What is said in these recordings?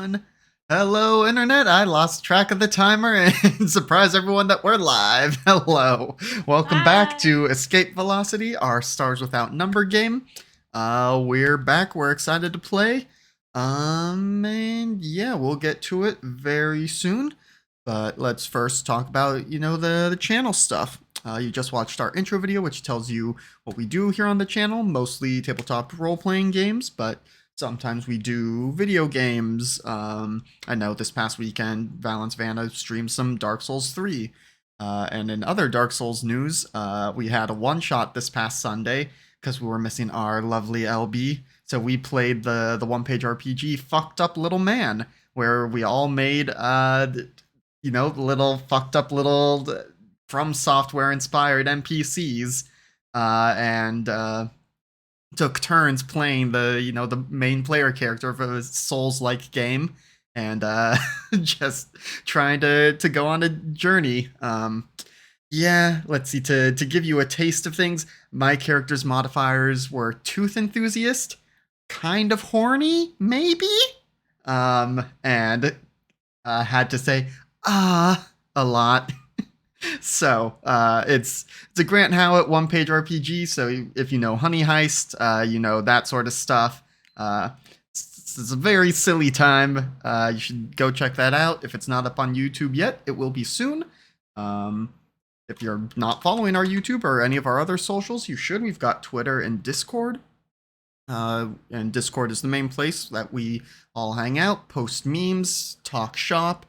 everyone. Hello, Internet. I lost track of the timer and surprise everyone that we're live. Hello. Welcome back Hi. to Escape Velocity, our Stars Without Number game. We're back. We're excited to play. And yeah, we'll get to it very soon. But let's first talk about, the channel stuff. You just watched our intro video, which tells you what we do here on the channel, mostly tabletop role-playing games, but sometimes we do video games. I know this past weekend, Valence Vanna streamed some Dark Souls 3. And in other Dark Souls news, we had a one-shot this past Sunday because we were missing our lovely LB. So we played the one-page RPG Fucked Up Little Man, where we all made little fucked up little From Software inspired NPCs, and took turns playing the main player character of a Souls-like game, and just trying to go on a journey. Yeah, let's see. To give you a taste of things, my character's modifiers were tooth enthusiast, kind of horny, maybe, and had to say a lot. So it's a Grant Howitt one-page RPG. So if you know Honey Heist, you know that sort of stuff. It's a very silly time. You should go check that out. If it's not up on YouTube yet, it will be soon. If you're not following our YouTube or any of our other socials, you should. We've got Twitter and Discord. And Discord is the main place that we all hang out, post memes, talk shop.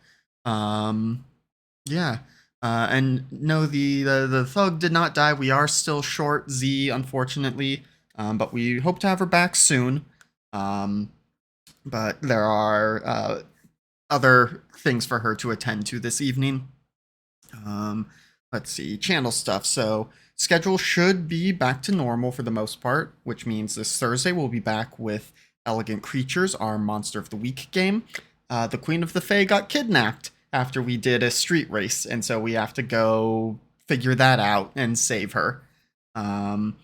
Yeah. And no, the thug did not die. We are still short Z, unfortunately, but we hope to have her back soon. But there are other things for her to attend to this evening. Let's see, channel stuff. So schedule should be back to normal for the most part, which means this Thursday we'll be back with Elegant Creatures, our Monster of the Week game. The Queen of the Fae got kidnapped after we did a street race, and so we have to go figure that out and save her. Um,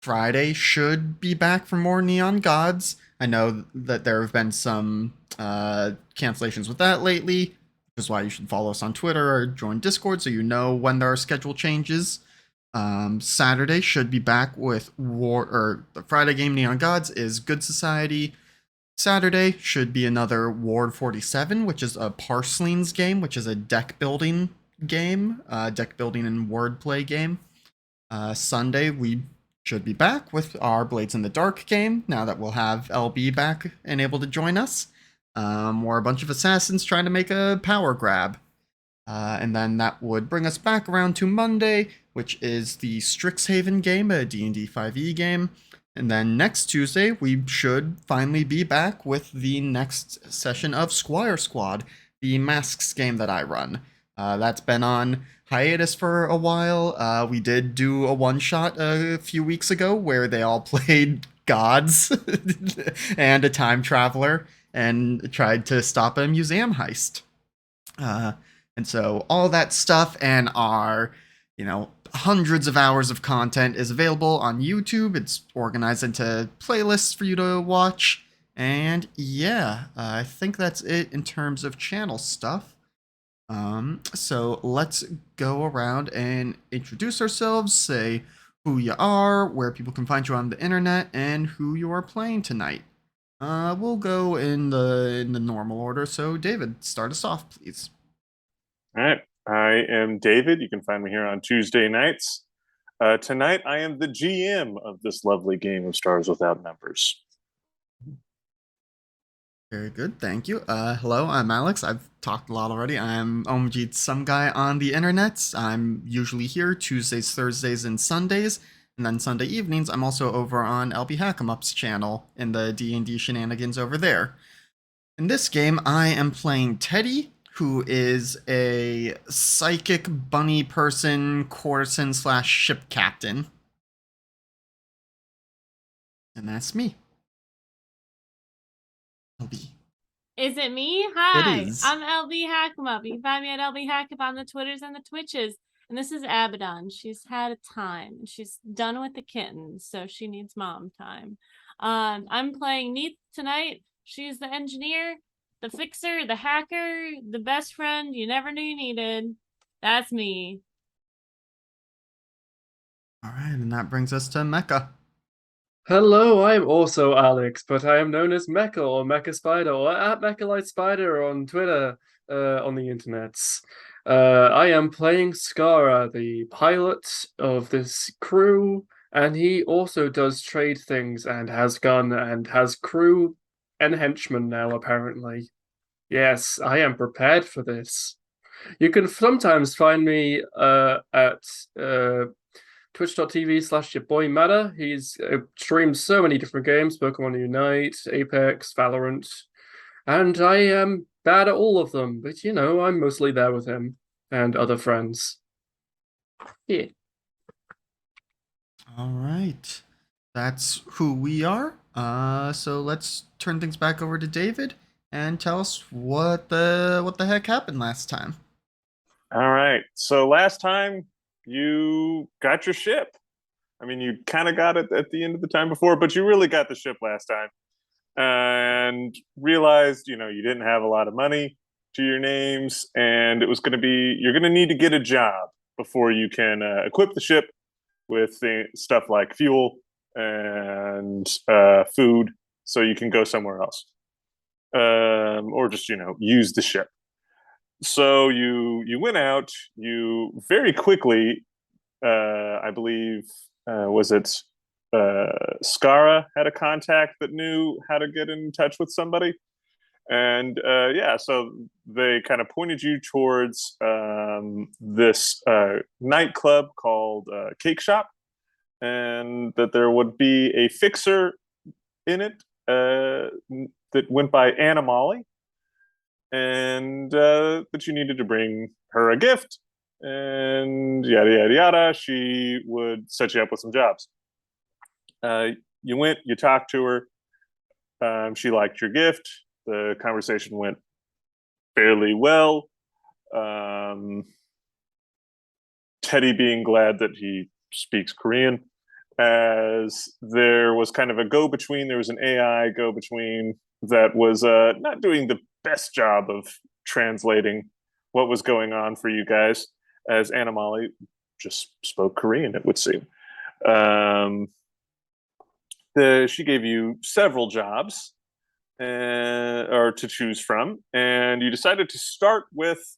Friday should be back for more Neon Gods. I know that there have been some cancellations with that lately, which is why you should follow us on Twitter or join Discord so you know when there are schedule changes. Saturday should be back with the Friday game Neon Gods is Good Society. Saturday should be another Ward 47, which is a Parslings game, which is a deck building game, deck building and wordplay game. Sunday, we should be back with our Blades in the Dark game, now that we'll have LB back and able to join us. We're a bunch of assassins trying to make a power grab. And then that would bring us back around to Monday, which is the Strixhaven game, a D&D 5e game. And then next Tuesday, we should finally be back with the next session of Squire Squad, the Masks game that I run. That's been on hiatus for a while. We did do a one-shot a few weeks ago where they all played gods and a time traveler and tried to stop a museum heist. And so all that stuff and our, hundreds of hours of content is available on YouTube. It's organized into playlists for you to watch. And yeah, I think that's it in terms of channel stuff. So let's go around and introduce ourselves, say who you are, where people can find you on the internet, and who you are playing tonight. We'll go in the normal order. So David, start us off, please. All right. I am David. You can find me here on Tuesday nights. Tonight, I am the GM of this lovely game of Stars Without Numbers. Very good, thank you. Hello, I'm Alex. I've talked a lot already. I'm Omjit, some guy on the internet. I'm usually here Tuesdays, Thursdays, and Sundays. And then Sunday evenings, I'm also over on LB Hackamup's channel in the D&D shenanigans over there. In this game, I am playing Teddy, who is a psychic bunny person, courtesan / ship captain. And that's me. LB. Is it me? Hi, It is. I'm LB Hackamup. You can find me at LB Hackup on the Twitters and the Twitches. And this is Abaddon. She's had a time. She's done with the kittens, so she needs mom time. I'm playing Neith tonight. She's the engineer. the fixer, the hacker, the best friend you never knew you needed. That's me. All right, and that brings us to Mecca. Hello, I'm also Alex, but I am known as Mecha or Mecha Spider or at Mechalite Spider on Twitter, on the internets. I am playing Scarra, the pilot of this crew, and he also does trade things and has gun and has crew and henchmen now, apparently. Yes, I am prepared for this. You can sometimes find me at twitch.tv/ your boy Matter. He's streams so many different games: Pokemon Unite, Apex, Valorant, and I am bad at all of them, but you know, I'm mostly there with him and other friends. Yeah. All right, that's who we are. So let's turn things back over to David and tell us what the heck happened last time. All right. So last time you got your ship. I mean, you kind of got it at the end of the time before, but you really got the ship last time and realized, you didn't have a lot of money to your names, and it was going to be, you're going to need to get a job before you can equip the ship with stuff like fuel and food so you can go somewhere else. Or just, use the ship. So you went out, you very quickly, I believe, was it Scarra had a contact that knew how to get in touch with somebody, and so they kind of pointed you towards this nightclub called Cake Shop, and that there would be a fixer in it that went by Anna Molly, and that you needed to bring her a gift, and yada yada yada. She would set you up with some jobs. You went, you talked to her. She liked your gift. The conversation went fairly well. Teddy being glad that he speaks Korean, as there was kind of a go-between. There was an AI go-between that was not doing the best job of translating what was going on for you guys, as Anamali just spoke Korean, it would seem. She gave you several jobs or to choose from, and you decided to start with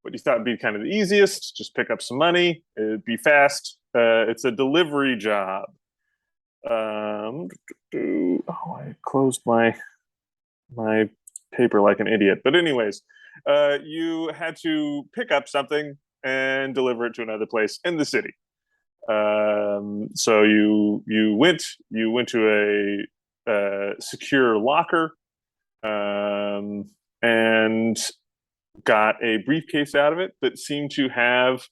what you thought would be kind of the easiest. Just pick up some money. It'd be fast. It's a delivery job. I closed my paper like an idiot. But anyways, you had to pick up something and deliver it to another place in the city. So you went to a secure locker, and got a briefcase out of it that seemed to have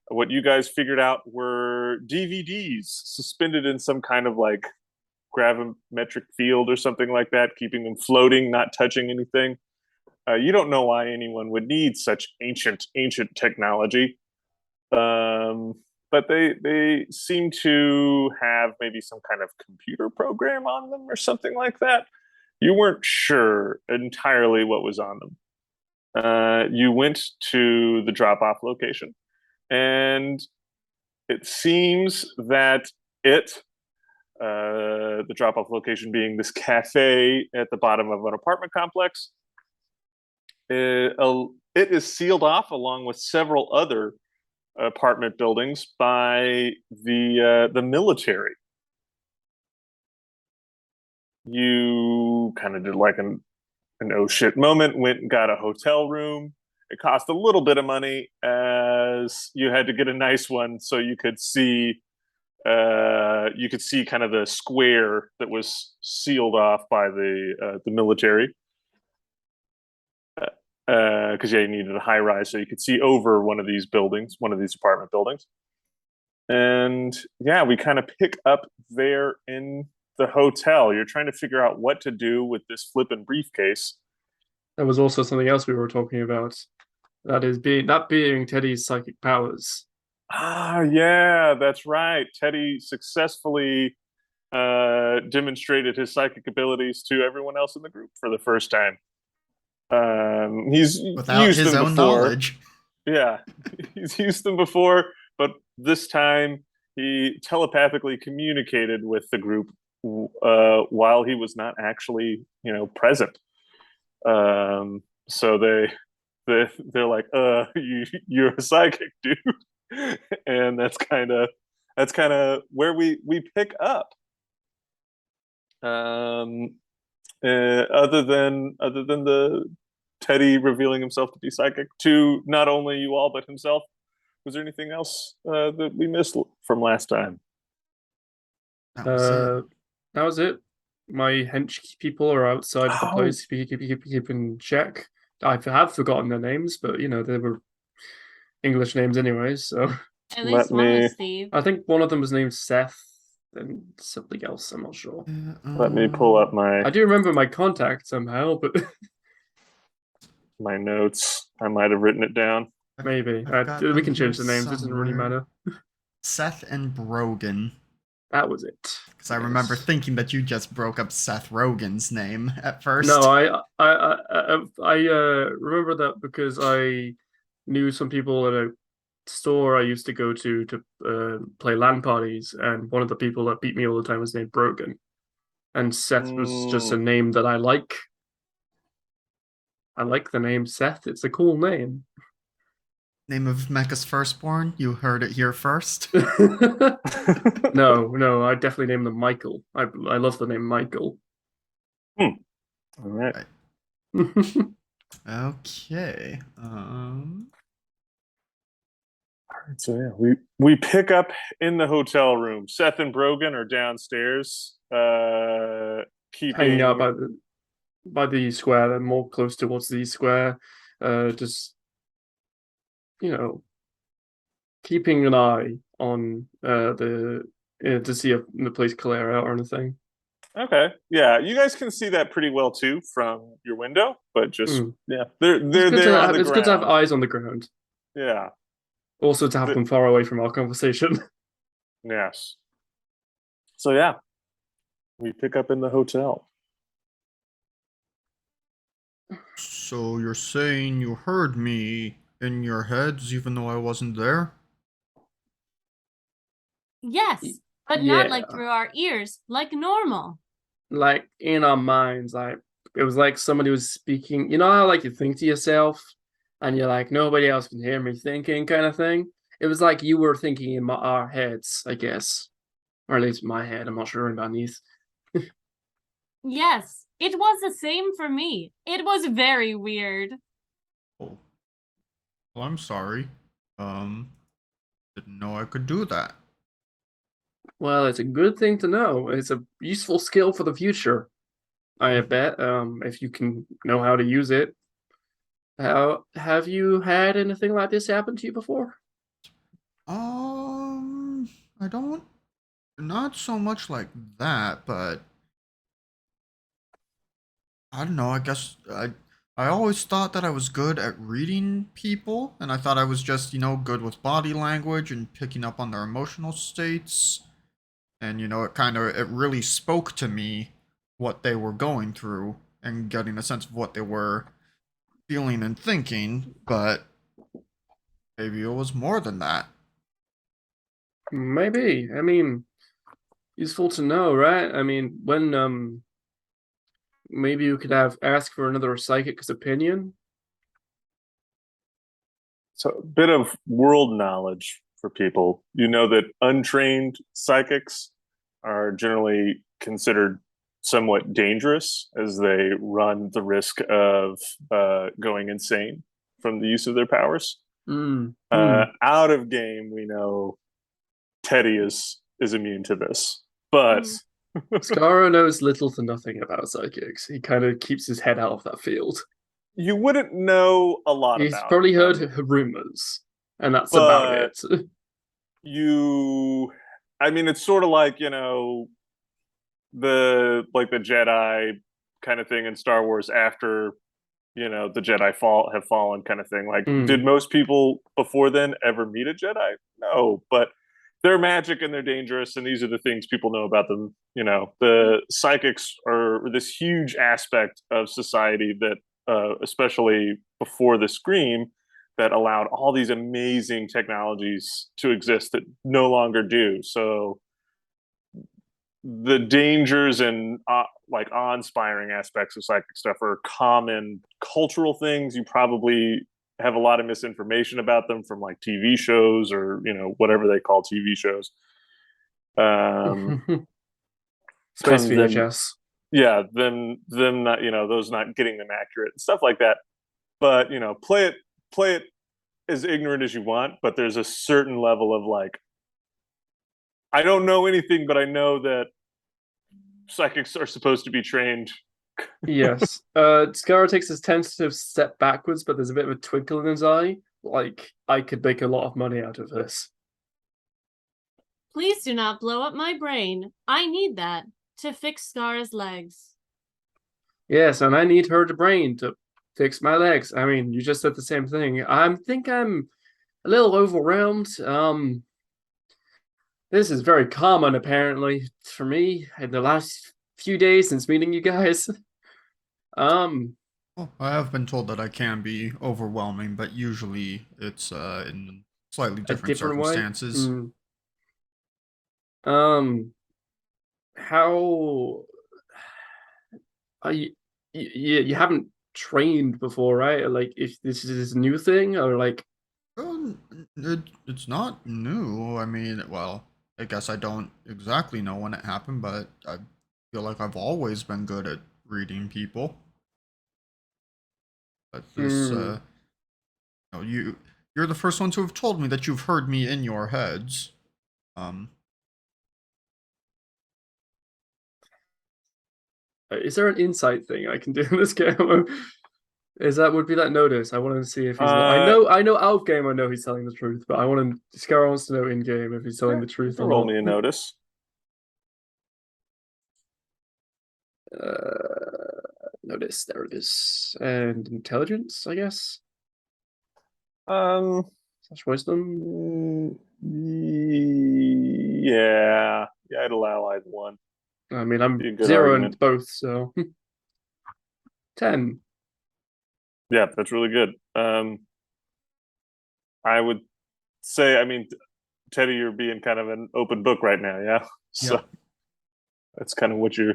what you guys figured out were DVDs suspended in some kind of like gravimetric field or something like that, keeping them floating, not touching anything. You don't know why anyone would need such ancient technology, but they seem to have maybe some kind of computer program on them or something like that. You weren't sure entirely what was on them. You went to the drop-off location, and it seems that the drop-off location being this cafe at the bottom of an apartment complex, it is sealed off along with several other apartment buildings by the military. You kind of did like an oh shit moment, went and got a hotel room. It cost a little bit of money, as you had to get a nice one so you could see kind of the square that was sealed off by the military, because you needed a high rise so you could see over one of these apartment buildings. And yeah, we kind of pick up there in the hotel. You're trying to figure out what to do with this flippin' briefcase. There was also something else we were talking about. That is being Teddy's psychic powers. Yeah, that's right. Teddy successfully demonstrated his psychic abilities to everyone else in the group for the first time. He's Without used his them own before. knowledge. Yeah, he's used them before, but this time he telepathically communicated with the group while he was not actually, present. So they're like, you're a psychic, dude," and that's kind of where we pick up. Other than the Teddy revealing himself to be psychic to not only you all but himself, was there anything else that we missed from last time? That was it. That was it. My hench people are outside of the Oh. place, keep in check. I have forgotten their names, but they were English names anyways. So At Let least one me- was Steve. I think one of them was named Seth and something else. I'm not sure. Let me pull up I my do remember my contact somehow, but my notes. I might have written it down. maybe I've got we them can change here the names. It doesn't really somewhere. matter. Seth and Brogan. That was it. Because I remember Yes. thinking that you just broke up Seth Rogen's name at first. No, I remember that because I knew some people at a store I used to go to play LAN parties, and one of the people that beat me all the time was named Brogan, and Seth was just a name that I like. I like the name Seth. It's a cool name. Name of Mecha's firstborn. You heard it here first. No, I definitely named them Michael. I love the name Michael. All right. Okay. So yeah, we pick up in the hotel room. Seth and Brogan are downstairs, keeping. Hanging out by the square. They're more close towards the square. Just keeping an eye on the to see if the place clear out or anything. Okay, yeah, you guys can see that pretty well too from your window, but just yeah, they're It's good there on the it's ground. good to have eyes on the ground. Yeah. Also to have them far away from our conversation. Yes. So yeah, we pick up in the hotel. So you're saying you heard me in your heads even though I wasn't there? Yes, but not like Yeah. through our ears, like normal. Like in our minds, like it was like somebody was speaking. You know how like you think to yourself and you're like, nobody else can hear me thinking kind of thing? It was like you were thinking in our heads, I guess. Or at least my head. I'm not sure about Neith. Yes, it was the same for me. It was very weird. Oh. Well, I'm sorry. Didn't know I could do that. Well, it's a good thing to know. It's a useful skill for the future. I bet. If you can know how to use it. How have you had anything like this happen to you before? I don't. Not so much like that, but I don't know. I guess I always thought that I was good at reading people, and I thought I was just good with body language and picking up on their emotional states, and it really spoke to me what they were going through and getting a sense of what they were feeling and thinking, but maybe it was more than that. Maybe. I mean, useful to know, right? I mean, when maybe you could ask for another psychic's opinion. So a bit of world knowledge for people. You know that untrained psychics are generally considered somewhat dangerous as they run the risk of going insane from the use of their powers. Out of game, we know Teddy is immune to this, but Scarra knows little to nothing about psychics. He kind of keeps his head out of that field. You wouldn't know a lot He's about probably them, heard rumors, and that's about it. I mean, it's sort of like the Jedi kind of thing in Star Wars after the Jedi have fallen kind of thing. Like, did most people before then ever meet a Jedi? No, but they're magic and they're dangerous, and these are the things people know about them. The psychics are this huge aspect of society that especially before the Scream, that allowed all these amazing technologies to exist that no longer do. So the dangers and like awe-inspiring aspects of psychic stuff are common cultural things. You probably have a lot of misinformation about them from like TV shows or whatever they call TV shows. Space From them, VHS. yeah, them not those not getting them accurate and stuff like that. But play it as ignorant as you want. But there's a certain level of like, I don't know anything, but I know that psychics are supposed to be trained. Yes. Scarra takes his tentative step backwards, but there's a bit of a twinkle in his eye. Like, I could make a lot of money out of this. Please do not blow up my brain. I need that to fix Scarra's legs. Yes, and I need her to brain to fix my legs. I mean, you just said the same thing. I think I'm a little overwhelmed. This is very common, apparently, for me in the last few days since meeting you guys. Well, I have been told that I can be overwhelming, but usually it's in slightly A different different way. circumstances. How are you haven't trained before, right? Like, if this is a new thing, or like, It's not new. I mean, well, I guess I don't exactly know when it happened, but I feel like I've always been good at reading people. But this, you're the first ones who have told me that you've heard me in your heads. is there an insight thing I can do in this game? Would be that notice? I want to see if he's. I know out game. I know he's telling the truth, but I want to. Scarra wants to know in game if he's telling the truth or roll not. me a notice. Notice, there it is, and intelligence, I guess. Slash wisdom. Yeah, I'd allow either one. I mean, I'm Be a good 0 argument. in both, so 10. Yeah, that's really good. I would say, I mean, Teddy, you're being kind of an open book right now, yeah. So Yep. that's kind of what you're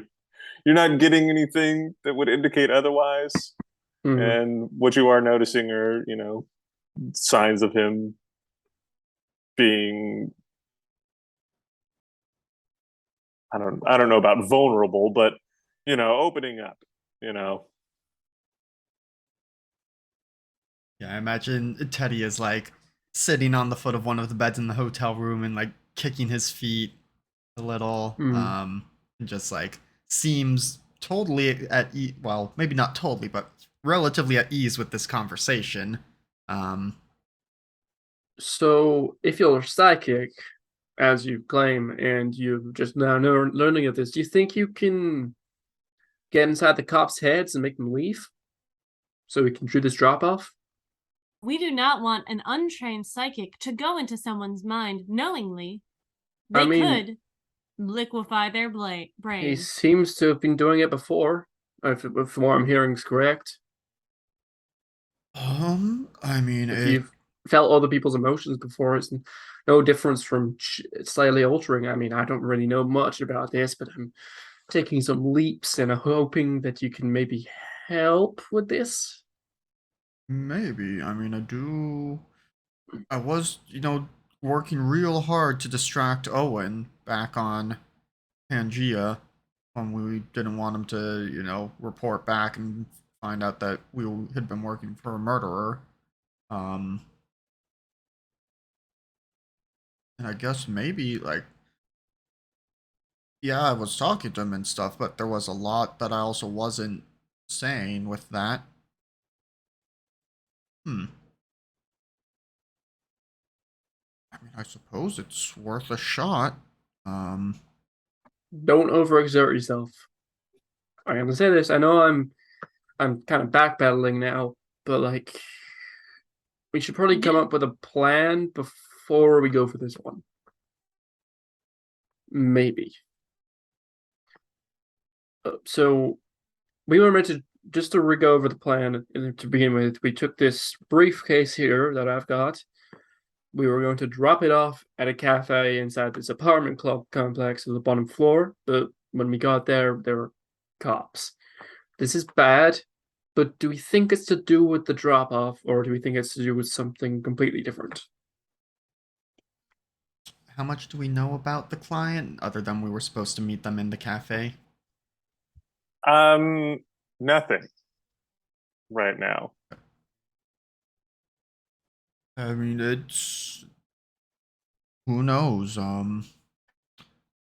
not getting anything that would indicate otherwise. And what you are noticing are, signs of him being, I don't know about vulnerable, but opening up, Yeah, I imagine Teddy is like sitting on the foot of one of the beds in the hotel room and like kicking his feet a little. And just like seems totally at ease. Well, maybe not totally, but relatively at ease with this conversation. So, if you're psychic, as you claim, and you just now learning of this, do you think you can get inside the cops' heads and make them leave, so we can do this drop off? We do not want an untrained psychic to go into someone's mind knowingly. They could liquefy their brain. He seems to have been doing it before, if what I'm hearing is correct. I mean, If you've felt other people's emotions before, it's no difference from slightly altering. I mean, I don't really know much about this, but I'm taking some leaps and hoping that you can maybe help with this. Maybe. I mean, I was, working real hard to distract Owen back on Pangea when we didn't want him to, report back and find out that we had been working for a murderer. And I guess maybe, like, yeah, I was talking to him and stuff, but there was a lot that I also wasn't saying with that. I mean, I suppose it's worth a shot. Don't overexert yourself. I'm gonna say this. I know I'm kind of backpedaling now, but like, we should probably come up with a plan before we go for this one. Maybe. So we were meant to just to go over the plan to begin with, we took this briefcase here that I've got. We were going to drop it off at a cafe inside this apartment club complex on the bottom floor, but when we got there were cops. This is bad, but do we think it's to do with the drop off, or do we think it's to do with something completely different? How much do we know about the client other than we were supposed to meet them in the cafe? Nothing right now. I mean, it's who knows.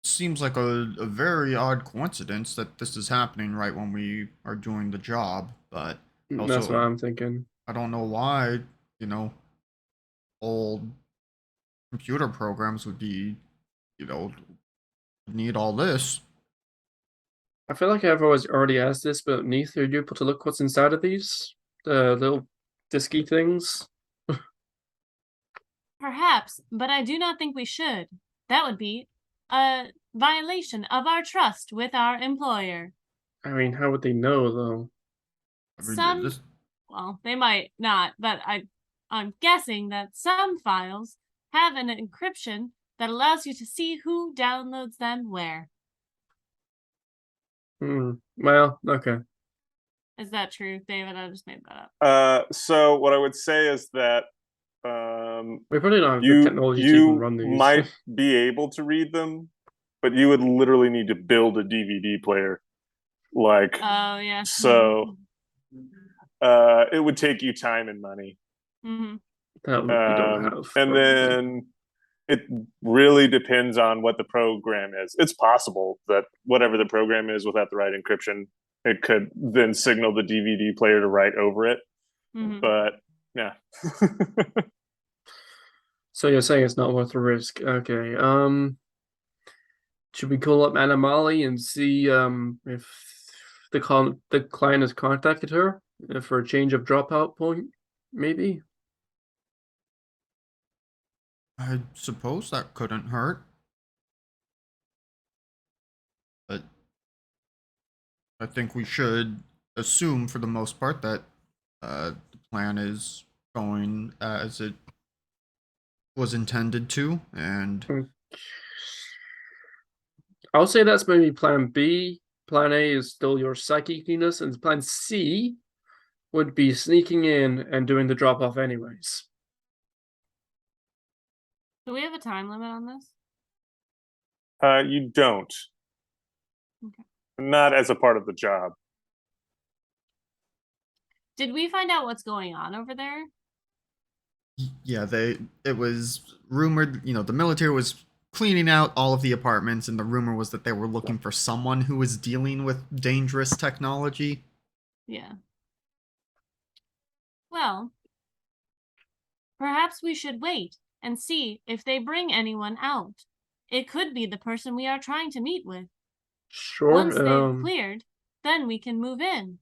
Seems like a very odd coincidence that this is happening right when we are doing the job, but That's what also I'm thinking. I don't know why, you know, old computer programs would be, you know, need all this. I feel like I've already asked this, but Neith, are you able to look what's inside of these? The little disky things? Perhaps, but I do not think we should. That would be a violation of our trust with our employer. I mean, how would they know, though? I mean, Some, this, well, they might not, but I'm guessing that some files have an encryption that allows you to see who downloads them where. Well, okay. Is that true, David? I just made that up. So what I would say is that We probably don't have the you technology to even you run these. might be able to read them, but you would literally need to build a DVD player. Like, Oh yeah. so it would take you time and money. Mm-hmm. That we don't have. And probably. then it really depends on what the program is. It's possible that whatever the program is without the right encryption, it could then signal the DVD player to write over it. Mm-hmm. But yeah. So you're saying it's not worth the risk? Okay. Should we call up Anamali and see if the client has contacted her for a change of dropout point? Maybe. I suppose that couldn't hurt. But I think we should assume, for the most part, that the plan is going as it was intended to, and I'll say that's maybe plan B. Plan A is still your psychicness, and plan C would be sneaking in and doing the drop off anyways. Do we have a time limit on this? You don't. Okay. Not as a part of the job. Did we find out what's going on over there? yeah, it was rumored, the military was cleaning out all of the apartments, and the rumor was that they were looking for someone who was dealing with dangerous technology. Yeah. Well, perhaps we should wait and see if they bring anyone out. It could be the person we are trying to meet with. Sure. Once they've cleared, then we can move in.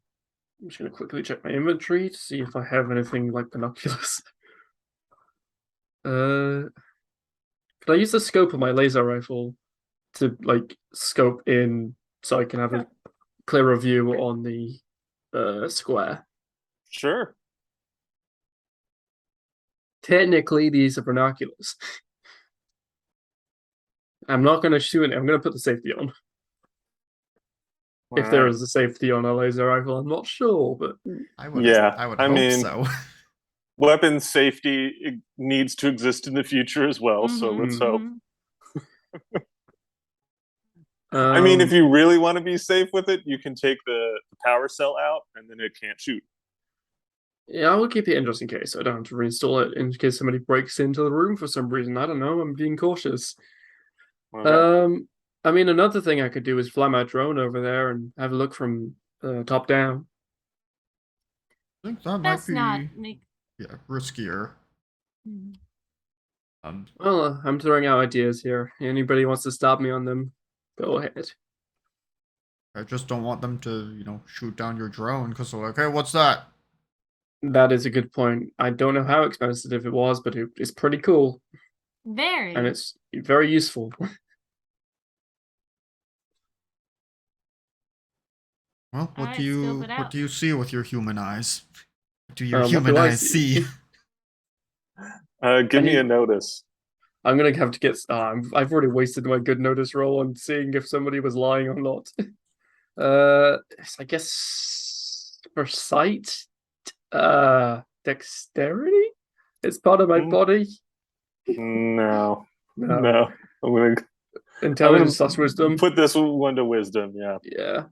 I'm just gonna quickly check my inventory to see if I have anything like binoculars. Could I use the scope of my laser rifle to scope in so I can have a clearer view on the square? Sure. Technically, these are binoculars. I'm not going to shoot it. I'm going to put the safety on. If there is a safety on a laser rifle, I'm not sure, but I would I hope mean, so. weapon safety needs to exist in the future as well, so let's hope. I mean, if you really want to be safe with it, you can take the power cell out and then it can't shoot. Yeah, I will keep it in just in case. I don't have to reinstall it in case somebody breaks into the room for some reason. I don't know. I'm being cautious. Okay. I mean, another thing I could do is fly my drone over there and have a look from top down. I think that That's might be not riskier. Well, I'm throwing out ideas here. Anybody wants to stop me on them, go ahead. I just don't want them to, shoot down your drone because they're like, hey, what's that? That is a good point. I don't know how expensive it was, but it's pretty cool. Very. And it's very useful. Well, All right, scope it what out. do you see with your human eyes? What do your What human do I eyes see? Give me Any- a notice. I'm gonna have to get. I've already wasted my good notice roll on seeing if somebody was lying or not. I guess for sight, dexterity. It's part of my Hmm. body. No, No, no. I'm intelligence gonna plus wisdom. put this one to wisdom. Yeah. Yeah,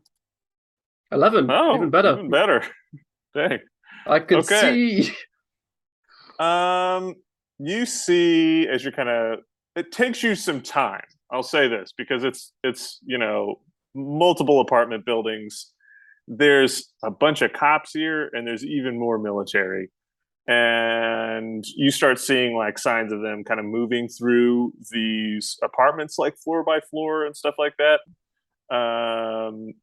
11. Even Oh, better. even better. Dang. I could Okay. see. You see as you're kind of. It takes you some time. I'll say this because it's multiple apartment buildings. There's a bunch of cops here, and there's even more military. And you start seeing like signs of them kind of moving through these apartments, like floor by floor and stuff like that. Um,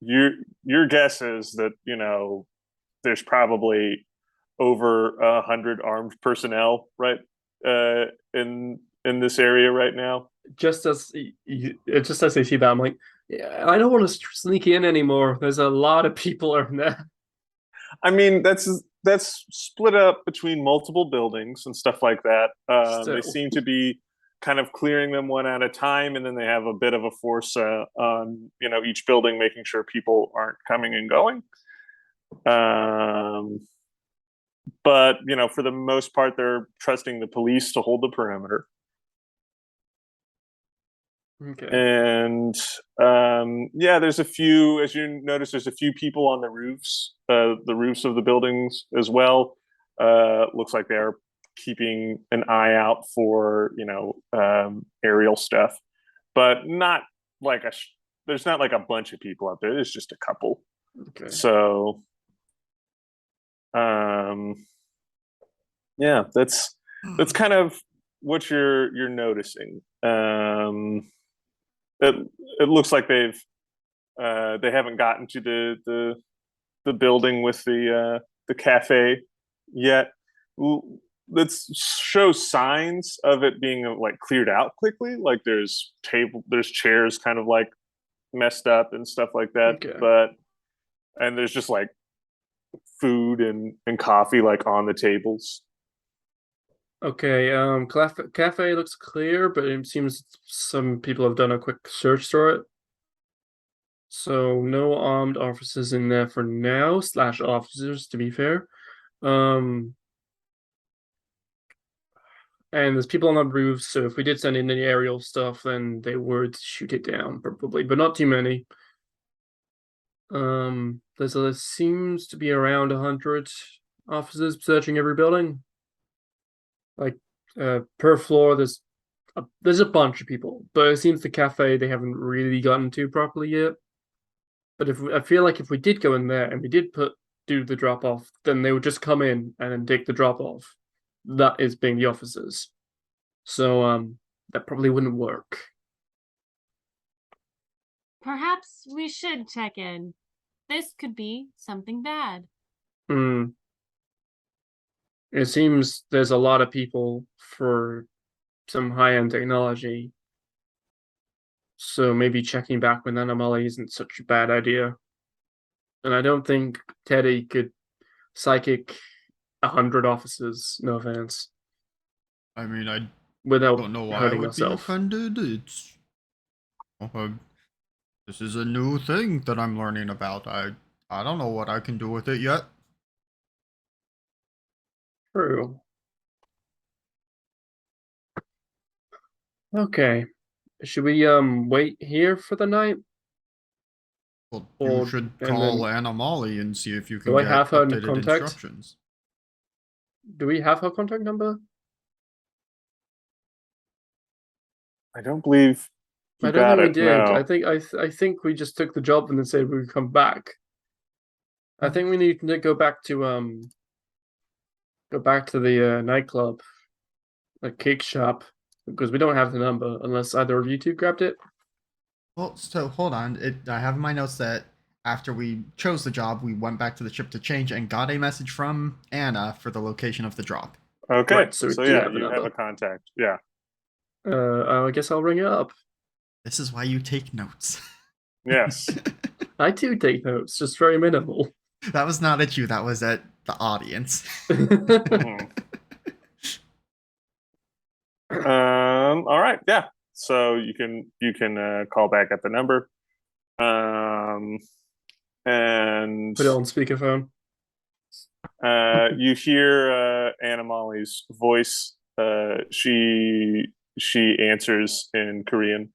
your guess is that there's probably over 100 armed personnel right in this area right now. Just as I see that, I'm like, yeah, I don't want to sneak in anymore. There's a lot of people in there. I mean, that's split up between multiple buildings and stuff like that. They Still. seem to be kind of clearing them one at a time, and then they have a bit of a force on each building, making sure people aren't coming and going. But for the most part, they're trusting the police to hold the perimeter. Okay. And yeah, there's a few, as you notice, there's a few people on the roofs of the buildings as well. Looks like they're keeping an eye out for aerial stuff, but not like there's not like a bunch of people out there. There's just a couple. Okay. So yeah, that's kind of what you're noticing. It looks like they haven't gotten to the building with the cafe yet. That shows signs of it being like cleared out quickly. Like there's chairs kind of like messed up and stuff like that. Okay. And there's just like food and coffee like on the tables. Okay, cafe looks clear, but it seems some people have done a quick search for it. So no armed officers in there for now, / officers to be fair. And there's people on the roofs, so if we did send in any aerial stuff, then they would shoot it down probably, but not too many. There seems to be around 100 officers searching every building. Like per floor, there's a bunch of people, but it seems the cafe they haven't really gotten to properly yet. But I feel like if we did go in there and we did do the drop off, then they would just come in and then take the drop off. That is being the officers. So that probably wouldn't work. Perhaps we should check in. This could be something bad. It seems there's a lot of people for some high-end technology. So maybe checking back with Anomaly isn't such a bad idea. And I don't think Teddy could psychic 100 officers, no offense, I mean, I without don't know why I hurting would be herself. offended. It's this is a new thing that I'm learning about. I don't know what I can do with it yet. True. Okay. Should we wait here for the night? Well, Or you should and call then Anomaly and see if you can do I get have her updated contact? instructions. Do we have her contact number? I don't believe you I don't got think we it. did. No. I think we just took the job and then said we would come back. I think we need to go back to the nightclub, the cake shop, because we don't have the number unless either of you two grabbed it. Well, so hold on. I have in my notes that after we chose the job, we went back to the ship to change and got a message from Anna for the location of the drop. Okay. Right, so we do yeah, have a you have number. a contact. Yeah. I guess I'll ring it up. This is why you take notes. Yes. I do take notes, just very minimal. That was not at you. That was at the audience. Mhm. All right, yeah. So you can call back at the number, and Put it on speakerphone. you hear Anna Molly's voice. She answers in Korean,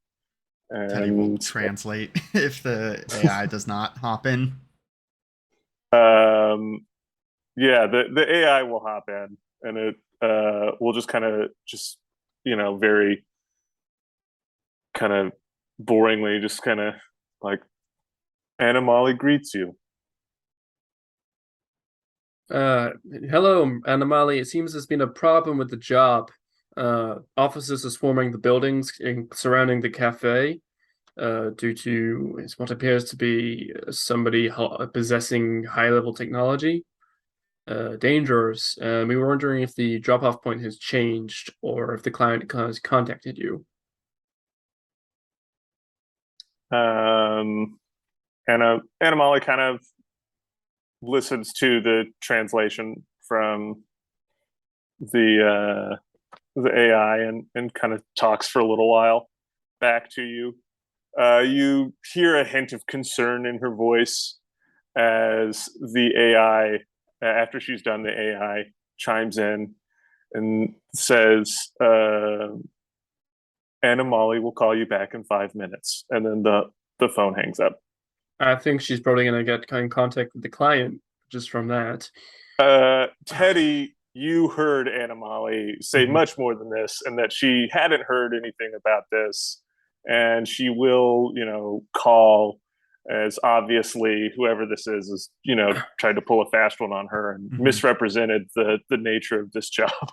Teddy will and translate if the AI does not hop in. yeah, the AI will hop in, and it will just kind of very kind of boringly just kind of like Anna Molly greets you. Hello, Anamali. It seems there's been a problem with the job. Officers are swarming the buildings surrounding the cafe, due to what appears to be somebody possessing high-level technology. Dangerous. We were wondering if the drop-off point has changed or if the client has contacted you. Anna Molly kind of listens to the translation from the AI and kind of talks for a little while back to you. You hear a hint of concern in her voice as the AI, after she's done, the AI chimes in and says, Anna Molly will call you back in 5 minutes. And then the phone hangs up. I think she's probably going to get in contact with the client just from that. Teddy, you heard Anna Molly say much more than this, and that she hadn't heard anything about this, and she will, call, as obviously whoever this is, tried to pull a fast one on her and misrepresented the nature of this job.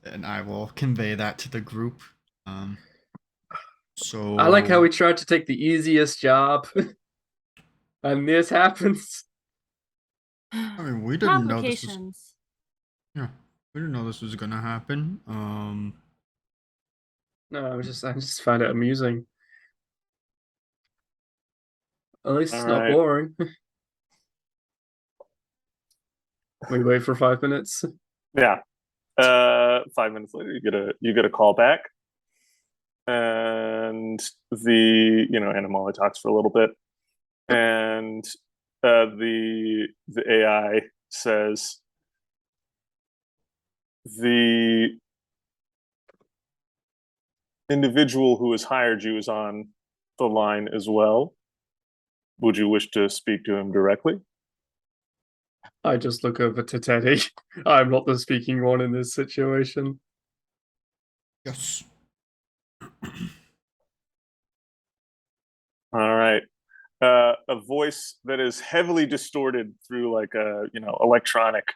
And I will convey that to the group. So I like how we tried to take the easiest job, and this happens. I mean, we didn't know this was. Complications. Yeah, we didn't know this was gonna happen. No, I just find it amusing. At least it's All not right. boring. We wait for 5 minutes. Yeah. 5 minutes later, you get a call back, and Anna Molly talks for a little bit, and the AI says the individual who has hired you is on the line as well. Would you wish to speak to him directly? I just look over to Teddy. I'm not the speaking one in this situation. Yes. All right. A voice that is heavily distorted through like a electronic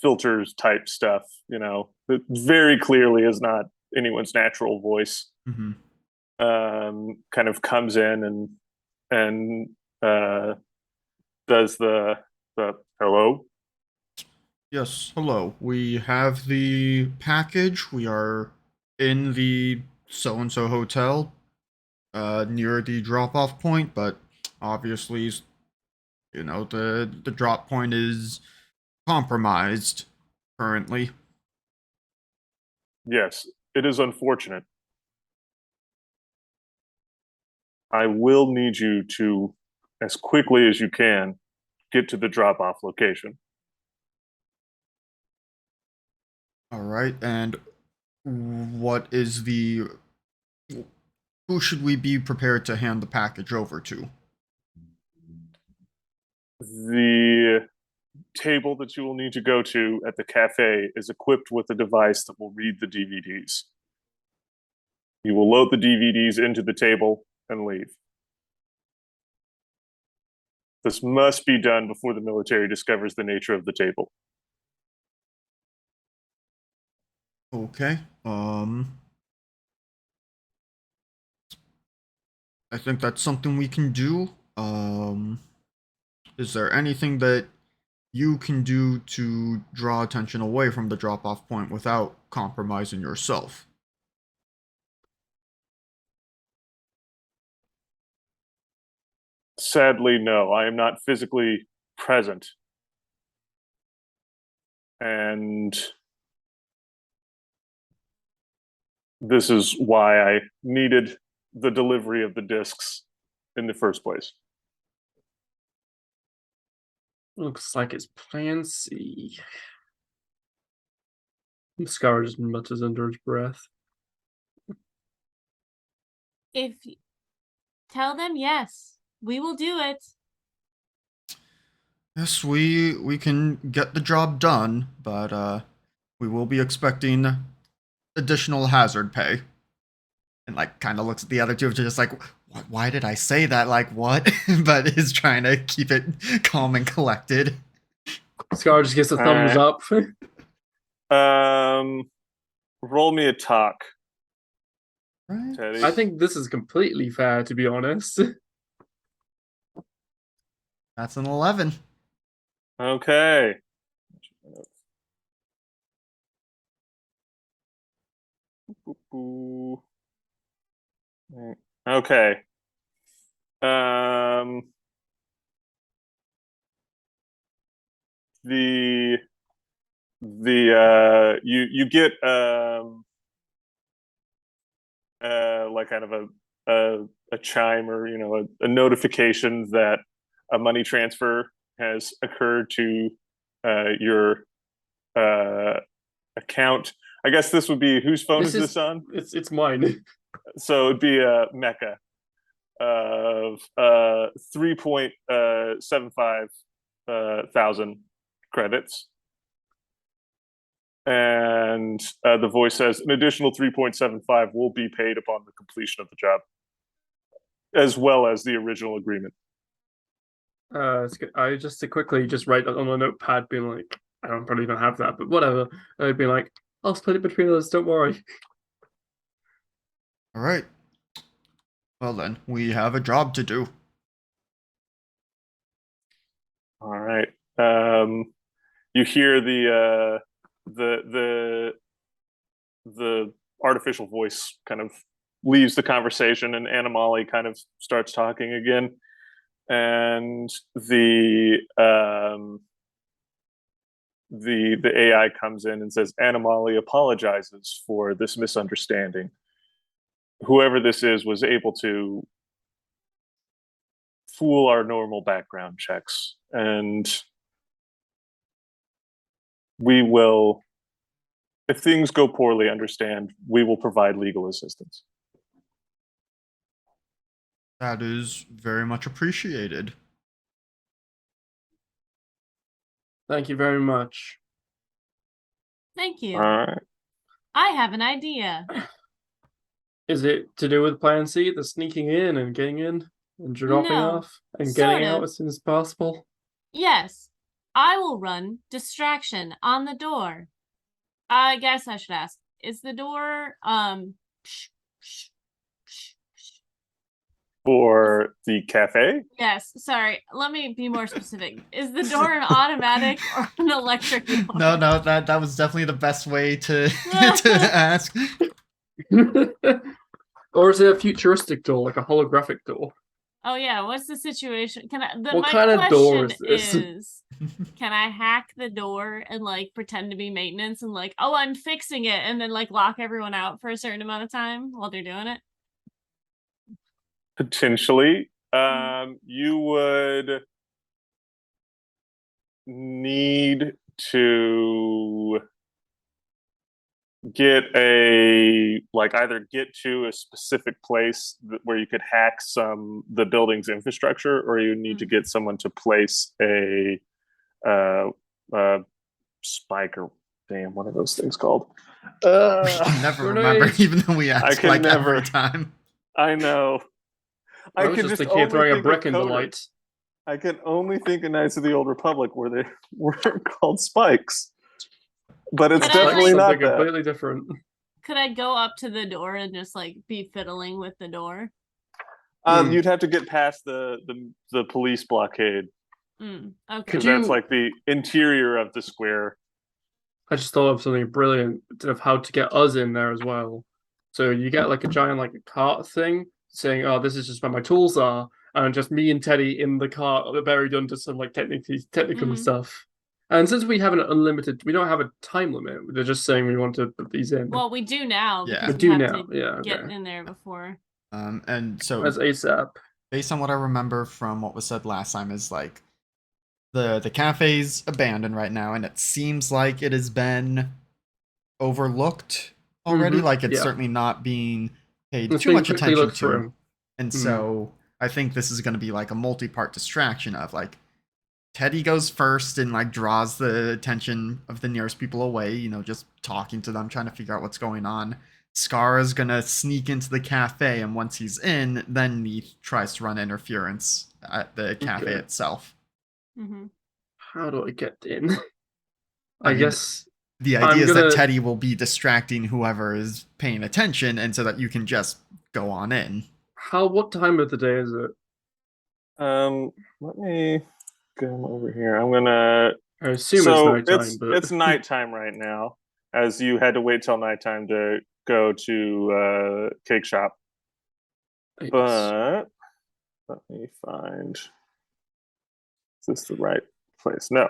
filters type stuff. That very clearly is not anyone's natural voice. Kind of comes in and does the hello. Yes, hello. We have the package. We are in the so-and-so hotel, near the drop-off point, but obviously, the drop point is compromised currently. Yes, it is unfortunate. I will need you to, as quickly as you can, get to the drop-off location. All right, and what is who should we be prepared to hand the package over to? The table that you will need to go to at the cafe is equipped with a device that will read the DVDs. You will load the DVDs into the table and leave. This must be done before the military discovers the nature of the table. Okay. I think that's something we can do. Is there anything that you can do to draw attention away from the drop-off point without compromising yourself? Sadly, no. I am not physically present. And this is why I needed the delivery of the discs in the first place. Looks like it's Plan C. Scar just mutters under his breath. If tell them yes, we will do it. Yes, we can get the job done, but we will be expecting additional hazard pay. And like kind of looks at the other two, just like, why did I say that? Like what? But is trying to keep it calm and collected. Scar just gets a thumbs up. Roll me a talk, Right. Teddy. I think this is completely fair, to be honest. That's an 11. Okay. Okay. You get like kind of a chime or a notification that a money transfer has occurred to your account. I guess this would be whose phone is this on? It's mine. So it'd be Mecca of 3.75 thousand credits. And the voice says an additional 3.75 will be paid upon the completion of the job, as well as the original agreement. I just to quickly just write on a notepad, being like, I don't probably don't have that, but whatever. I'd be like, I'll split it between us. Don't worry. All right. Well then, we have a job to do. All right. You hear the artificial voice kind of leaves the conversation, and Animali kind of starts talking again, and the AI comes in and says, Animali apologizes for this misunderstanding. Whoever this is was able to fool our normal background checks, and we will, if things go poorly, understand, we will provide legal assistance. That is very much appreciated. Thank you very much. Thank you. All right. I have an idea. Is it to do with Plan C, the sneaking in and getting in and dropping No, off and getting sort out of. as soon as possible? Yes, I will run distraction on the door. I guess I should ask, is the door For the cafe? yes, sorry, let me be more specific. Is the door an automatic or an electric door? No, that was definitely the best way to to ask. Or is it a futuristic door, like a holographic door? Oh yeah, what's the situation? Can I What my kind of door question is this? is can I hack the door and like pretend to be maintenance and like, oh, I'm fixing it, and then like lock everyone out for a certain amount of time while they're doing it? Potentially. You would need to get either get to a specific place where you could hack the building's infrastructure, or you need to get someone to place a spike, or what are those things called? We can never remember, grenades. even though we ask can like never. every time. I know. I was just thinking of throwing a brick in the light. I can only think of Knights of the Old Republic where they were called spikes. But it's But I definitely like- not something that. completely different. Could I go up to the door and just like be fiddling with the door? You'd have to get past the police blockade, Okay. because you- that's like the interior of the square. I just thought of something brilliant of how to get us in there as well. So you get like a giant like a cart thing saying, "Oh, this is just where my tools are," and just me and Teddy in the car, buried under some like technical Mhm. stuff. And since we have an unlimited, we don't have a time limit. They're just saying we want to put these in. Well, we do now Yeah. because We do have now, to yeah, get okay. in there before. And so As ASAP. based on what I remember from what was said last time is like the cafe's abandoned right now, and it seems like it has been overlooked already. Mhm, Like it's yeah. certainly not being paid It's too being much quickly attention looked to. through. And Mhm. so I think this is going to be like a multi-part distraction of like Teddy goes first and like draws the attention of the nearest people away, you know, just talking to them, trying to figure out what's going on. Scarra's gonna sneak into the cafe, and once he's in, then Neith tries to run interference at the cafe Okay. itself. Mm-hmm. How do I get in? I I mean, guess the I'm idea is that gonna- Teddy will be distracting whoever is paying attention, and so that you can just go on in. what time of the day is it? Let me go over here. I'm gonna. I assume So it's nighttime, but it's nighttime right now, as you had to wait till nighttime to go to cake shop. Yes. But let me find. Is this the right place? No.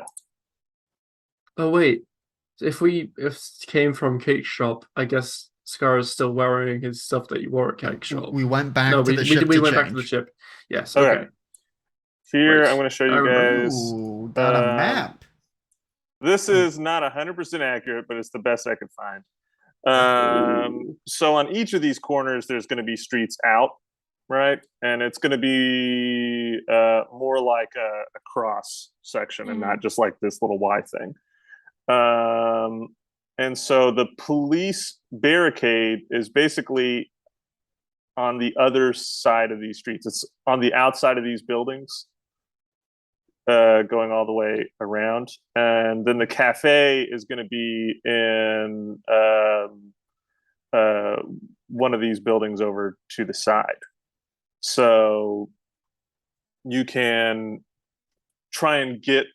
Oh wait. If came from cake shop, I guess Scarra's still wearing his stuff that he wore at cake shop. We went back No, to the ship we to went back to the change. ship. Yes, Okay. okay. Here, Right. I'm going to show I you remember. guys. Ooh, got a map. This is not 100% accurate, but it's the best I could find. Oh. So on each of these corners, there's going to be streets out, right? And it's going to be more like a cross section and not just like this little Y thing. And so the police barricade is basically on the other side of these streets. It's on the outside of these buildings, going all the way around. And then the cafe is going to be in one of these buildings over to the side. So you can try and get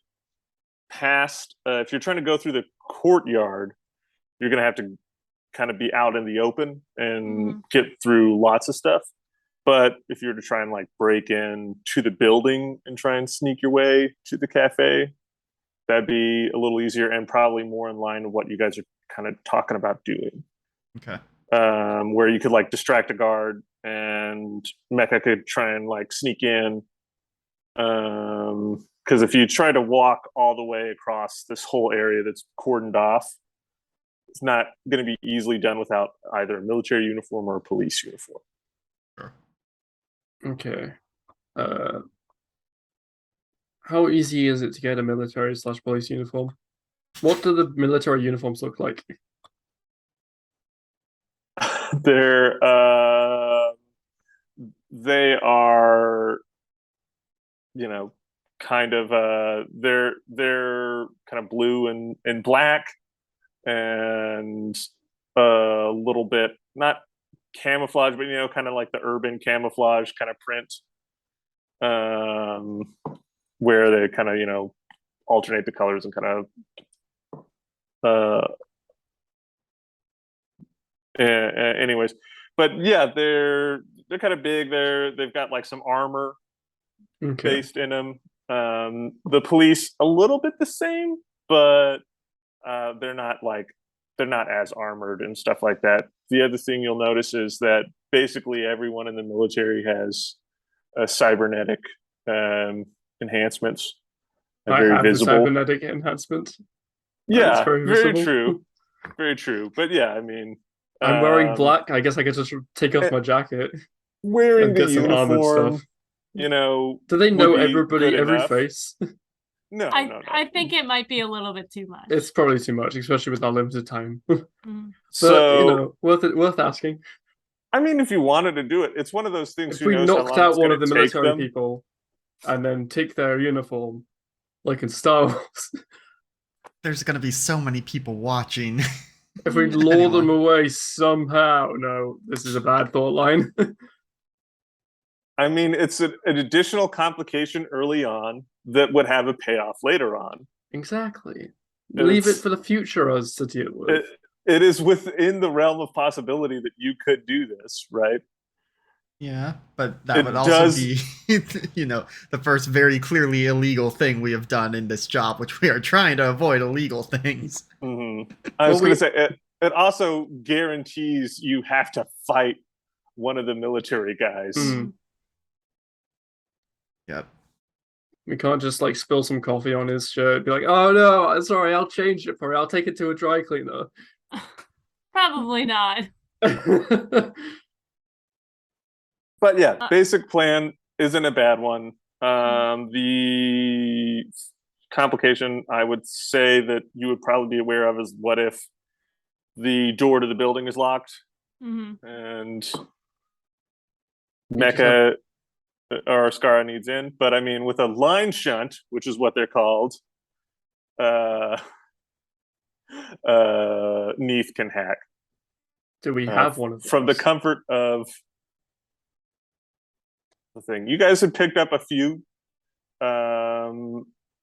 past, if you're trying to go through the courtyard, you're going to have to kind of be out in the open and get through lots of stuff. But if you were to try and like break in to the building and try and sneak your way to the cafe, that'd be a little easier and probably more in line with what you guys are kind of talking about doing. Okay. Where you could like distract a guard and Mecha could try and like sneak in. Because if you try to walk all the way across this whole area that's cordoned off, it's not going to be easily done without either a military uniform or a police uniform. Sure. Okay. How easy is it to get a military/police uniform? What do the military uniforms look like? They are, you know, kind of they're kind of blue and black and a little bit not camouflage, but you know, kind of like the urban camouflage kind of print, where they kind of, you know, alternate the colors and kind of anyways. But yeah, they're kind of big. They've got like some armor based in them. The police a little bit the same, but they're not as armored and stuff like that. The other thing you'll notice is that basically everyone in the military has cybernetic enhancements. I very have visible. the cybernetic enhancement. Yeah, very very visible. true. Very true. But yeah, I mean, I'm wearing black. I guess I could just take off my jacket. Wearing and the get some armored uniform, stuff. you know, Do they know would be everybody, good every enough. face? No. I think it might be a little bit too much. It's probably too much, especially with our limited time. But So, you know, worth asking. I mean, if you wanted to do it, it's one of those things. If Who we knows how knocked long out it's one gonna of the take military them. people and then take their uniform, like in Star Wars, There's going to be so many people watching. if we lure them away somehow, no, this is a bad thought line. I mean, it's an additional complication early on that would have a payoff later on. Exactly. And Leave it for the future us to deal with. It is within the realm of possibility that you could do this, right? Yeah, but that It would also does- be, the first very clearly illegal thing we have done in this job, which we are trying to avoid illegal things. Mhm. I was Well, going to say it also guarantees you have to fight one of the military guys. Mm. Yep. We can't just like spill some coffee on his shirt and be like, oh no, sorry, I'll change it for you. I'll take it to a dry cleaner. Probably not. But yeah, Uh, basic plan isn't a bad one. The complication I would say that you would probably be aware of is what if the door to the building is locked mhm. and You just Mecha or Scarra needs in. But I mean, with a line shunt, which is what they're called, Neith can hack Do we have one of those? from the comfort of the thing. You guys had picked up a few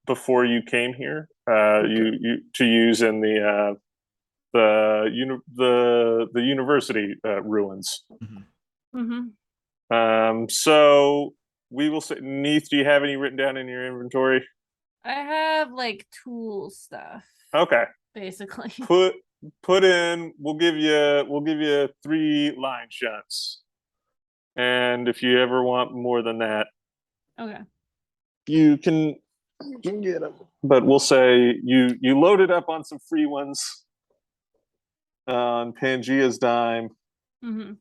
before you came here. You to use in the university ruins. Mhm. So we will say, Neith, do you have any written down in your inventory? I have like tool stuff, Okay. basically. Put in. We'll give you 3 line shots, and if you ever want more than that, Okay. you can get them. But we'll say you loaded up on some free ones on Pangea's dime. Mm-hmm.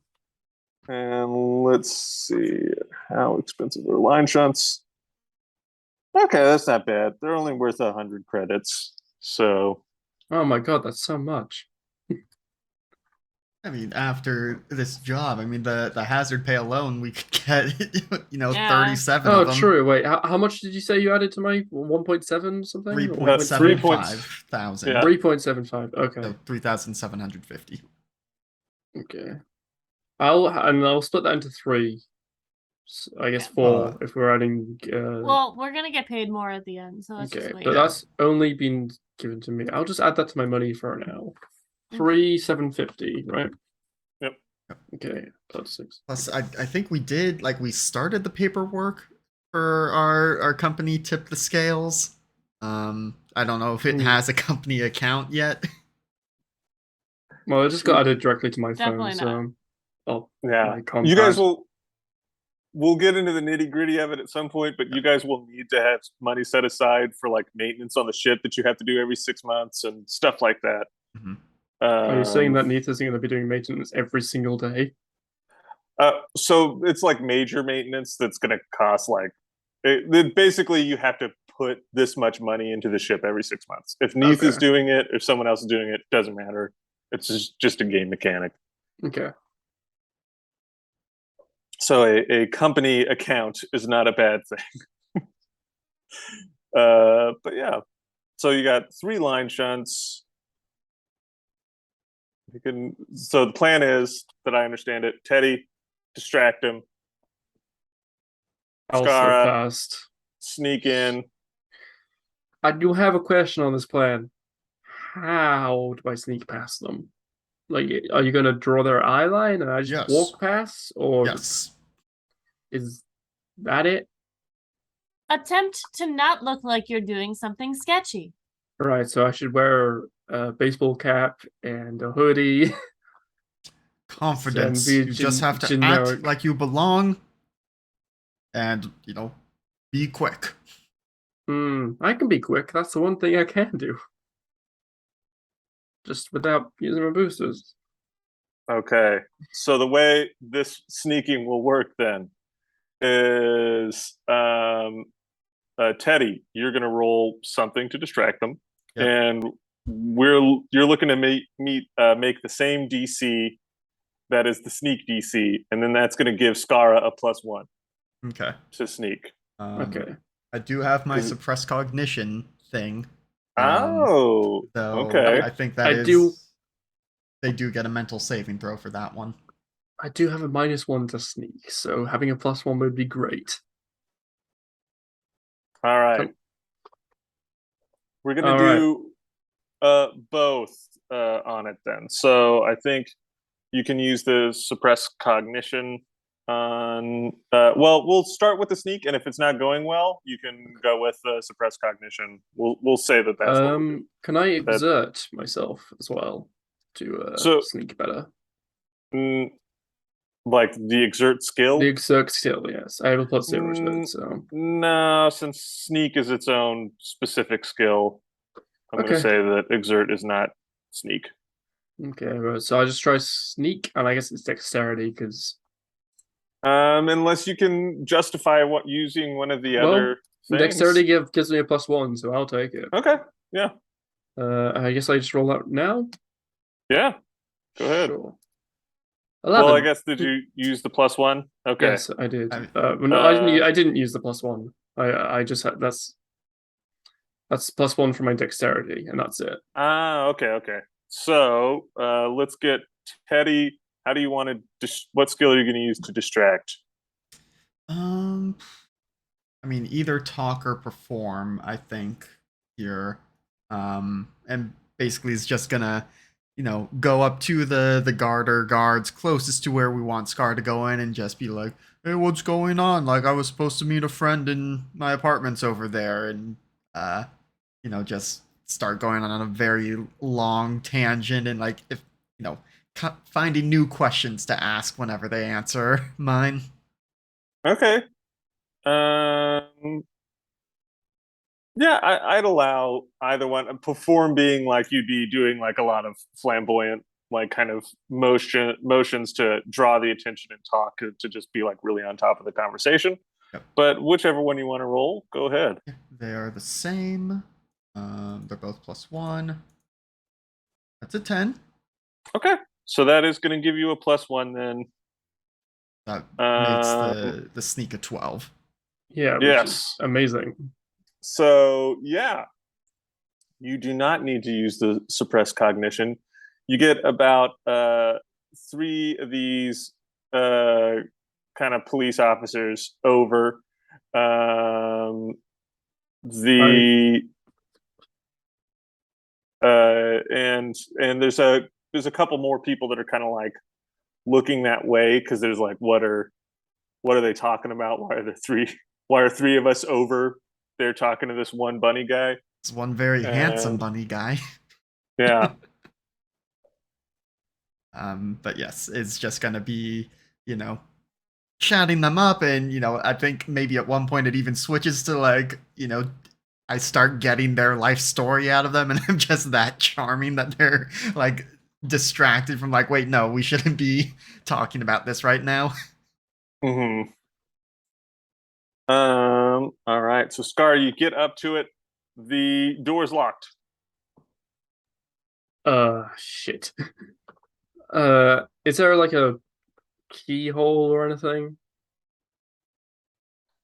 And let's see how expensive are line shots. Okay, that's not bad. They're only worth 100 credits. So, Oh my god, that's so much. I mean, after this job, I mean, the hazard pay alone, we could get, Yeah. 37 Oh, of them. true. Wait, how much did you say you added to my 1.7 something? 3.75 thousand. Yeah. 3.75. Okay. So 3,750. Okay. I'll split that into 3. I guess 4 if we're adding. Well, we're gonna get paid more at the end, so let's Okay, just wait. but that's only been given to me. I'll just add that to my money for now. 3,750, right? Yep. Okay, plus 6. Plus, I think we did, we started the paperwork for our company, Tip the Scales. I don't know if it has a company account yet. Well, I just got added directly to my Definitely phone, so yeah, my you guys contact. we'll get into the nitty gritty of it at some point, but you guys will need to have money set aside for like maintenance on the ship that you have to do every 6 months and stuff like that. Mhm. Are you saying that Neith isn't going to be doing maintenance every single day? So it's like major maintenance that's going to cost basically you have to put this much money into the ship every 6 months. If Neith is Okay. doing it, if someone else is doing it, doesn't matter. It's just a game mechanic. Okay. So a company account is not a bad thing. But yeah, so you got 3 line shunts. So the plan is that I understand it. Teddy, distract him. I'll slip Scarra, past. sneak in. I do have a question on this plan. How do I sneak past them? Like, are you going to draw their eye line and I just Yes. walk past? Or Yes. is that it? Attempt to not look like you're doing something sketchy. Right, so I should wear a baseball cap and a hoodie. Confidence. be You just have to generic. act like you belong and, be quick. I can be quick. That's the one thing I can do. Just without using my boosters. Okay. So the way this sneaking will work then is Teddy, you're going to roll something to distract them, Yep. and you're looking to make the same DC that is the sneak DC, and then that's going to give Scarra a +1 Okay. to sneak. Okay. I do have my 'Cause- suppress cognition thing. Oh, So okay. I think that I is. do- They do get a mental saving throw for that one. I do have a -1 to sneak, so having a +1 would be great. All right. Come- We're gonna All do both on it then. So I think you can use the suppress cognition on. Well, we'll start with the sneak, and if it's not going well, you can go with suppress cognition. We'll say that that's what we'll do. Can I exert myself as well to So- sneak better? Like the exert skill. The exert skill, yes. I have a +0 to it, so No, since sneak is its own specific skill, I'm going Okay. to say that exert is not sneak. okay. Right, so I just try sneak, and I guess it's dexterity because Unless you can justify what using one of the Well, other things. dexterity gives me a +1, so I'll take it. Okay. Yeah. I guess I just roll out now. Yeah. Go ahead. Sure. 11. Well, I guess did you use the +1? Okay. Yes, I did. I- No, I didn't use the +1. I just had that's +1 for my dexterity, and that's it. Okay. So let's get Teddy. How do you want to? What skill are you going to use to distract? I mean, either talk or perform, I think, here. And basically is just gonna, go up to the guards closest to where we want Scar to go in and just be like, hey, what's going on? Like, I was supposed to meet a friend in my apartments over there, and just start going on a very long tangent and like if finding new questions to ask whenever they answer mine. Okay. Yeah, I'd allow either one. Perform being like you'd be doing like a lot of flamboyant, like kind of motions to draw the attention and talk to just be like really on top of the conversation. Yep. But whichever one you want to roll, go ahead. They are the same. They're both +1. That's a 10. Okay, so that is going to give you a +1 then. That makes the sneak a 12. Yeah. Which Yes. is amazing. So yeah, you do not need to use the suppressed cognition. You get about 3 of these kind of police officers over. And there's a couple more people that are kind of like looking that way because there's like what are they talking about? Why are 3 of us over? They're talking to this one bunny guy. It's one very handsome bunny guy. Yeah. But yes, it's just gonna be, chatting them up, and I think maybe at one point it even switches to like, I start getting their life story out of them, and I'm just that charming that they're like distracted from like, wait, no, we shouldn't be talking about this right now. Mm-hmm. All right. So Scar, you get up to it. The door's locked. Shit. Is there like a keyhole or anything?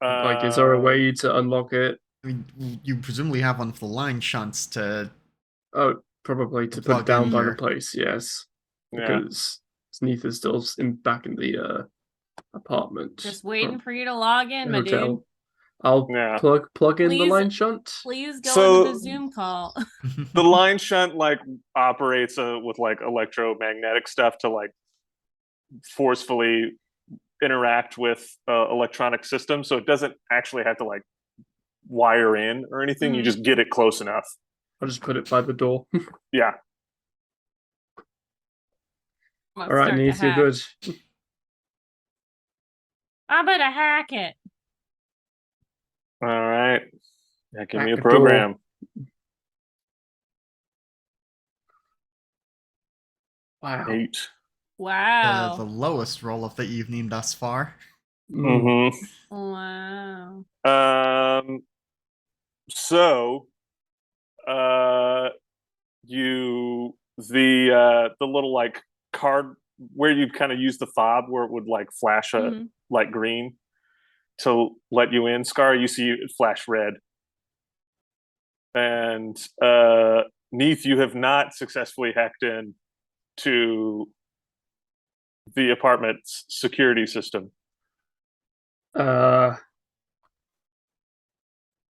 Like, is there a way to unlock it? I mean, you presumably have one of the line shunts to. Oh, probably to plug put down in by the here. place, yes. Yeah. Because Neith is still back in the apartment. Just waiting or for you to log in, my dude. hotel. I'll Yeah. plug in the Please- line shunt. Please go So- into the Zoom call. The line shunt like operates with like electromagnetic stuff to like forcefully interact with electronic systems, so it doesn't actually have to like wire in or anything. You Mhm. just get it close enough. I'll just put it by the door. Yeah. Let's All right, start to Neith, you're hack. good. I'm gonna hack it. All right. Yeah, give me a Hack the door. program. Wow. 8. Wow. The lowest roll of the evening thus far. Mm. Mm-hmm. Wow. So the little like card where you kind of use the fob where it would like flash a Mhm. light green to let you in, Scar, you see it flash red. And Neith, you have not successfully hacked in to the apartment's security system.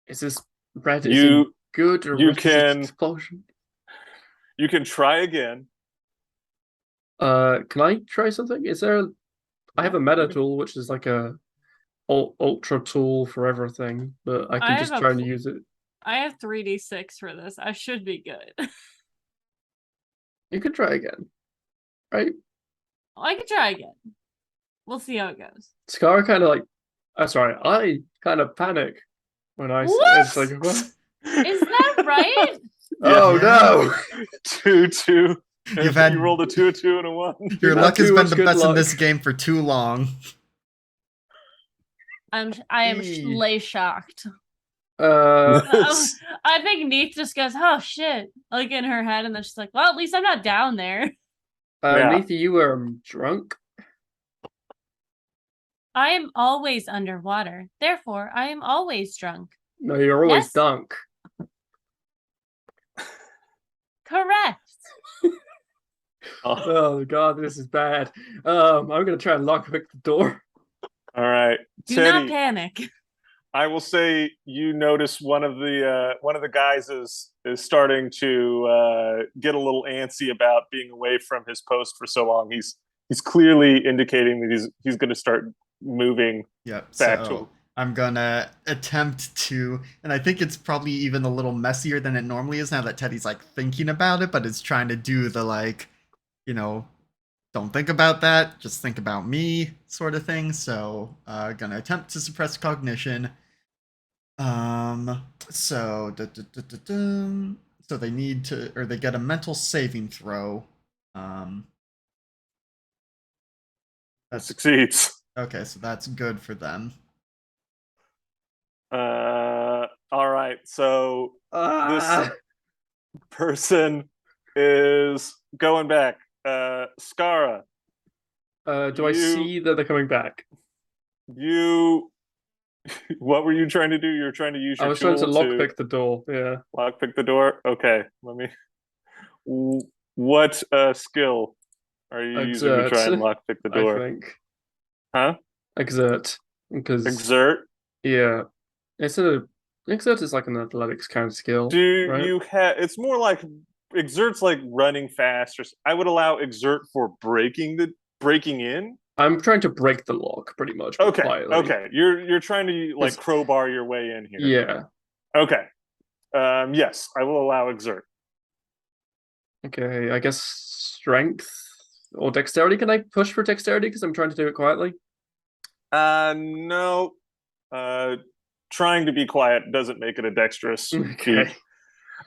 Is this red? You- Is it good or you red is an can- explosion? You can try again. Can I try something? Is there I have a meta tool, which is like a ultra tool for everything, but I can I just have a try and pl- use it. I have 3d6 for this. I should be good. You can try again, right? I can try again. We'll see how it goes. Scar kind of like, sorry, I kind of panic when it's like, what? Is that right? Oh Yeah. no! 2-2. You've had You rolled a 2, a 2, and a 1. your had luck has too been much the good best in luck. this game for too long. I am Hey. lay shocked. Yes. I think Neith just goes, "Oh shit!" like in her head, and then she's like, "Well, at least I'm not down there." Yeah. Neith, you were drunk. I am always underwater. Therefore, I am always drunk. No, you're always Yes? dunk. Correct. Oh god, this is bad. I'm gonna try and lockpick the door. All right, Do not Teddy. panic. I will say you notice one of the guys is starting to get a little antsy about being away from his post for so long. He's clearly indicating that he's going to start moving Yep. back to So him. I'm gonna attempt to, and I think it's probably even a little messier than it normally is now that Teddy's like thinking about it, but it's trying to do the like, don't think about that, just think about me sort of thing. So gonna attempt to suppress cognition. So so they need to, or they get a mental saving throw. That succeeds. Okay, so that's good for them. All right, so Ah! this person is going back. Scarra, Do I see that they're coming back? you. What were you trying to do? You were trying to use your I was trying to tool lockpick the door. Yeah. lockpick the door. Okay, let me. What skill are you using to Exert. try and lockpick the I door? think Huh? exert because Exert. yeah, exert is like an athletics kind of skill, Do right? you have? It's more like exert's like running fast. Or I would allow exert for breaking in. I'm trying to break the lock pretty much, but Okay. quietly. Okay. You're trying to like It's- crowbar your way in here. Yeah. Okay. Yes, I will allow exert. Okay. I guess strength or dexterity. Can I push for dexterity because I'm trying to do it quietly? No. Trying to be quiet doesn't make it a dexterous feat. Okay.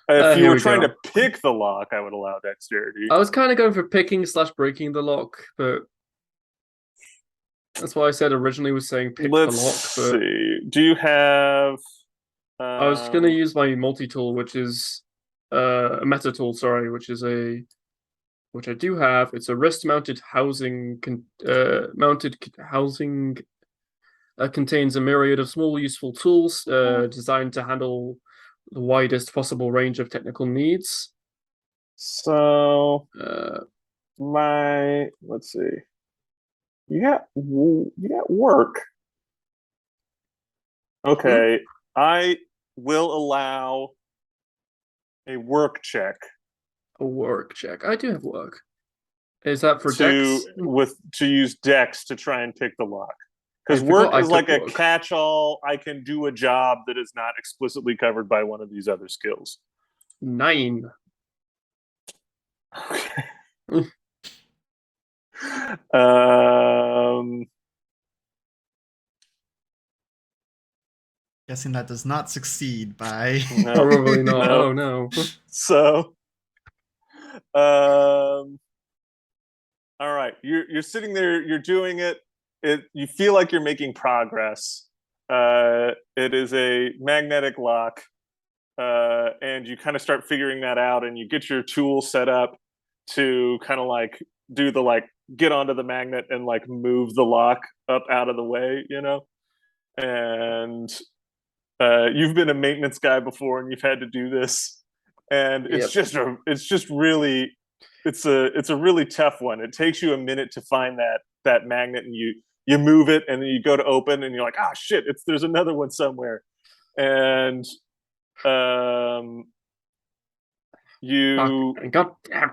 If you Here were we trying go. to pick the lock, I would allow dexterity. I was kind of going for picking / breaking the lock, but that's why I said originally was saying pick Let's the lock. But see. Do you have? I was going to use my multi-tool, which is a meta tool, sorry, which I do have. It's a wrist-mounted mounted housing. Contains a myriad of small useful tools designed to handle the widest possible range of technical needs. So Uh, let's see. You got work. Okay, I will allow a work check a work check. I do have work. Is that for to dex? use dex to try and pick the lock. Because I forgot work I is like took a work. catch-all. I can do a job that is not explicitly covered by one of these other skills. 9. um, Guessing that does not succeed by. no. Probably not. No. Oh no. So, all right, you're sitting there, you're doing it. You feel like you're making progress. It is a magnetic lock, and you kind of start figuring that out, and you get your tool set up to kind of like do the like get onto the magnet and like move the lock up out of the way, and you've been a maintenance guy before, and you've had to do this, and it's Yep. it's a really tough one. It takes you a minute to find that magnet, and you move it, and then you go to open, and you're like, ah, shit, there's another one somewhere, and you God damn.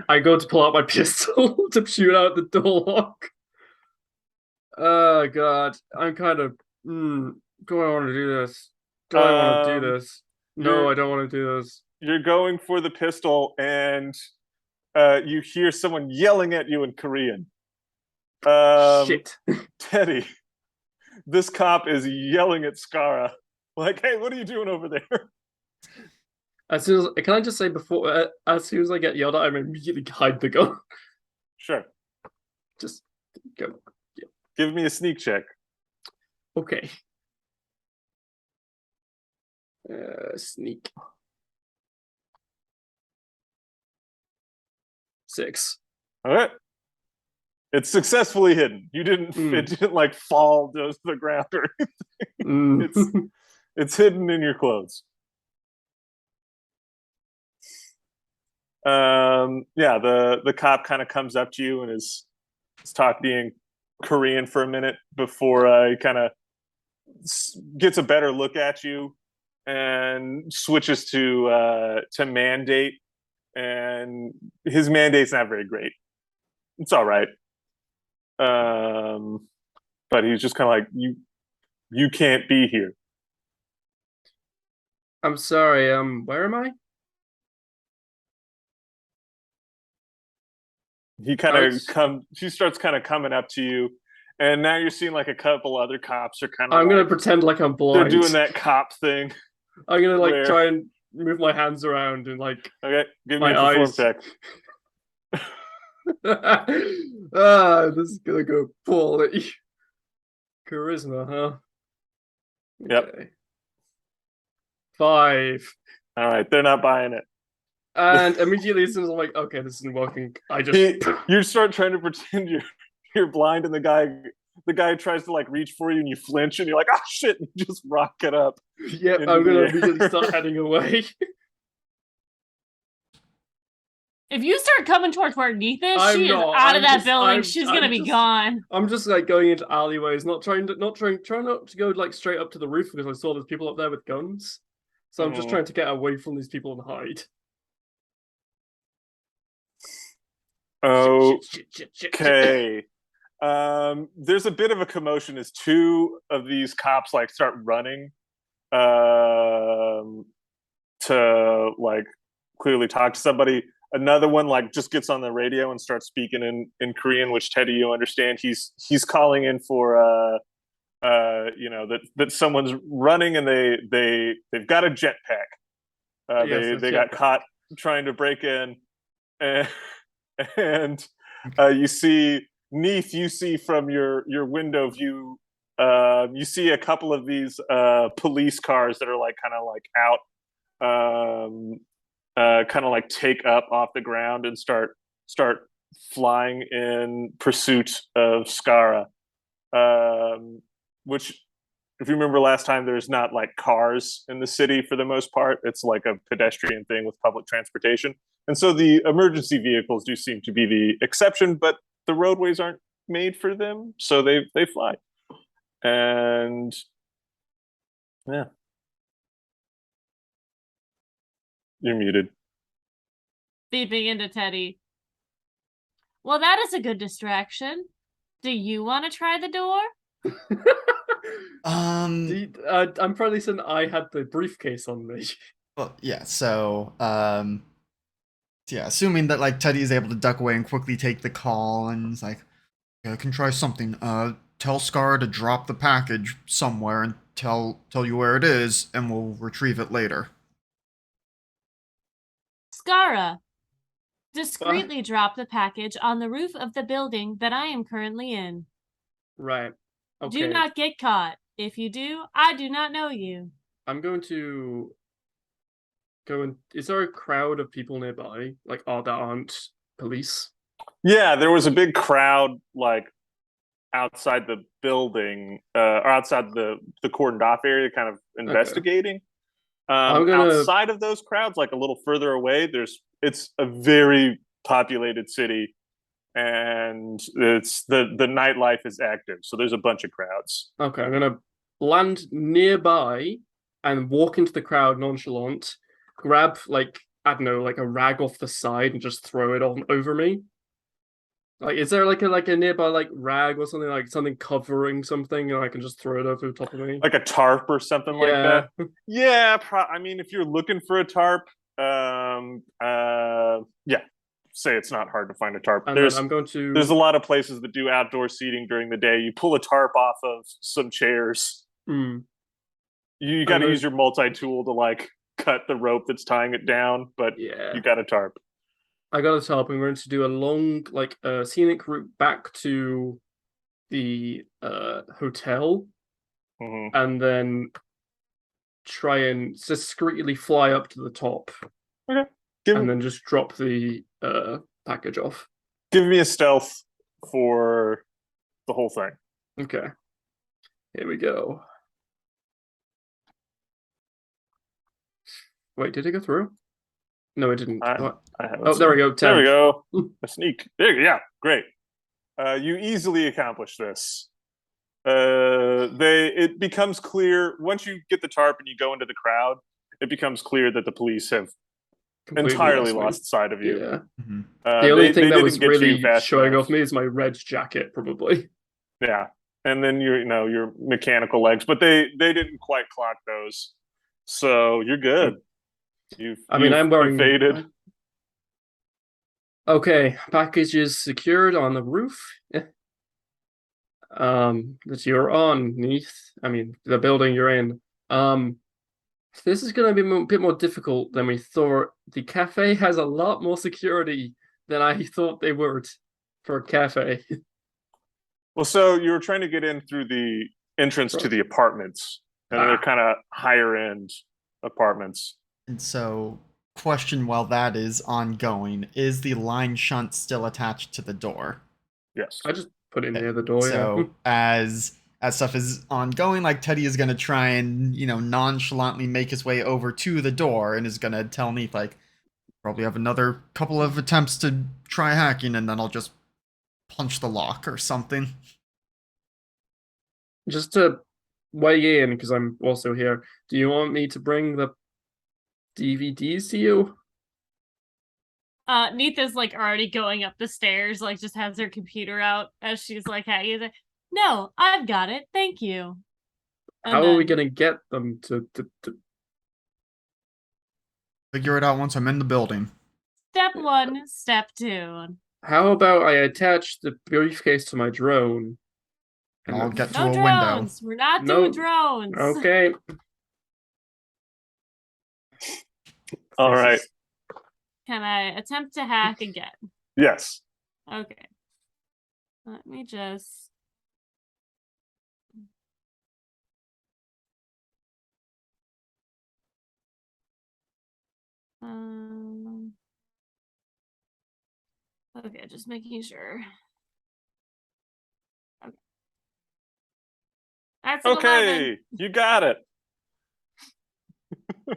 I go to pull out my pistol to shoot out the door lock. Oh God, I'm kind of. Do I want to do this? Do I want to do this? No, You're I don't want to do this. you're going for the pistol, and you hear someone yelling at you in Korean. Shit. Teddy, this cop is yelling at Scarra, like, "Hey, what are you doing over there?" As soon as can I just say before, as soon as I get yelled at, I'm immediately hide the gun. Sure. Just go. Give me a sneak check. Okay. Sneak. 6. All right. It's successfully hidden. You didn't. It didn't like fall to the ground or anything. It's hidden in your clothes. Yeah, the cop kind of comes up to you and is talking in Korean for a minute before he kind of gets a better look at you and switches to mandate. And his mandate's not very great. It's all right. But he's just kind of like, you can't be here. I'm sorry. Where am I? She starts kind of coming up to you, and now you're seeing like a couple other cops are kind of. I'm gonna pretend like I'm blind. They're doing that cop thing. I'm gonna like try and move my hands around and like. Okay, give me a perform check. This is gonna go poorly. Charisma, huh? Yep. Okay. 5. All right, they're not buying it. And immediately, as soon as I'm like, okay, this isn't working, I just you start trying to pretend you're blind, and the guy tries to like reach for you, and you flinch, and you're like, oh shit, and you just rock it up. Yep, I'm gonna immediately start heading away. If you start coming towards where Neith is, she is out of that building. She's gonna be gone. I'm just like going into alleyways, trying not to go like straight up to the roof because I saw there's people up there with guns. So I'm just trying to get away from these people and hide. Okay. There's a bit of a commotion as 2 of these cops like start running to like clearly talk to somebody. Another one like just gets on the radio and starts speaking in Korean, which Teddy, you understand. He's calling in for that someone's running and they've got a jetpack. They got caught trying to break in, and you see Neith. You see from your window view. You see a couple of these police cars that are like kind of like out. Kind of like take up off the ground and start flying in pursuit of Scarra. Which, if you remember last time, there's not like cars in the city for the most part. It's like a pedestrian thing with public transportation. And so the emergency vehicles do seem to be the exception, but the roadways aren't made for them, so they fly. And yeah. You're muted. Beeping into Teddy. Well, that is a good distraction. Do you want to try the door? I'm probably saying I had the briefcase on me. Well, yeah. So, assuming that like Teddy is able to duck away and quickly take the call, and he's like, "Yeah, I can try something. Tell Scar to drop the package somewhere and tell you where it is, and we'll retrieve it later." Scarra, discreetly drop the package on the roof of the building that I am currently in. Right. Okay. Do not get caught. If you do, I do not know you. I'm going to go and... Is there a crowd of people nearby? Like, that aren't police? Yeah, there was a big crowd, like, outside the building, or outside the cordoned off area, kind of investigating. Okay. Outside of those crowds, like a little further away, it's a very populated city, and it's the nightlife is active, so there's a bunch of crowds. Okay, I'm gonna land nearby and walk into the crowd nonchalant, grab like, I don't know, like a rag off the side and just throw it on over me. Like, is there like a nearby like rag or something, like something covering something, and I can just throw it over the top of me? Like a tarp or something like Yeah. that. Yeah, I mean, if you're looking for a tarp, yeah, say it's not hard to find a tarp. And then I'm going There's to. a lot of places that do outdoor seating during the day. You pull a tarp off of some chairs. Mm, You got I'm to going. use your multi tool to like cut the rope that's tying it down, but Yeah. you got a tarp. I got a tarp. I'm going to do a long, like, scenic route back to the hotel, Mm-hmm. and then try and discreetly fly up to the top, Okay, and then just drop the package off. give me a stealth for the whole thing. Okay, here we go. Wait, did it go through? No, it didn't. I What? haven't. Oh, there we go. 10. There we go. A sneak. There. Yeah, great. You easily accomplish this. It becomes clear once you get the tarp and you go into the crowd. It becomes clear that the police have Completely entirely me. lost sight of you. Yeah. Mhm. The only thing they that didn't was get you really fast showing enough. off me is my red jacket, probably. Yeah, and then your mechanical legs, but they didn't quite clock those, so you're good. I'm wearing. evaded. Okay, package is secured on the roof. That you're on, Neith. I mean, the building you're in. This is going to be a bit more difficult than we thought. The cafe has a lot more security than I thought they would for a cafe. Well, so you were trying to get in through the entrance to the apartments, and they're kind of higher end apartments. And so, question while that is ongoing, is the line shunt still attached to the door? Yes. I just put it near the door. So Yeah. as stuff is ongoing, like Teddy is gonna try and nonchalantly make his way over to the door and is gonna tell Neith like probably have another couple of attempts to try hacking and then I'll just punch the lock or something. Just to weigh in, because I'm also here. Do you want me to bring the DVDs to you? Neith is like already going up the stairs, like just has her computer out as she's like, "Hey, like, no, I've got it, thank you." And How are we then- gonna get them to Figure it out once I'm in the building. Step 1, step 2. How about I attach the briefcase to my drone? And I'll get No through a window. drones. We're not No. doing drones. Okay. All right. Can I attempt to hack again? Yes. Okay. Let me just. Okay, just making sure. Okay. That's an 11. Okay, you got it.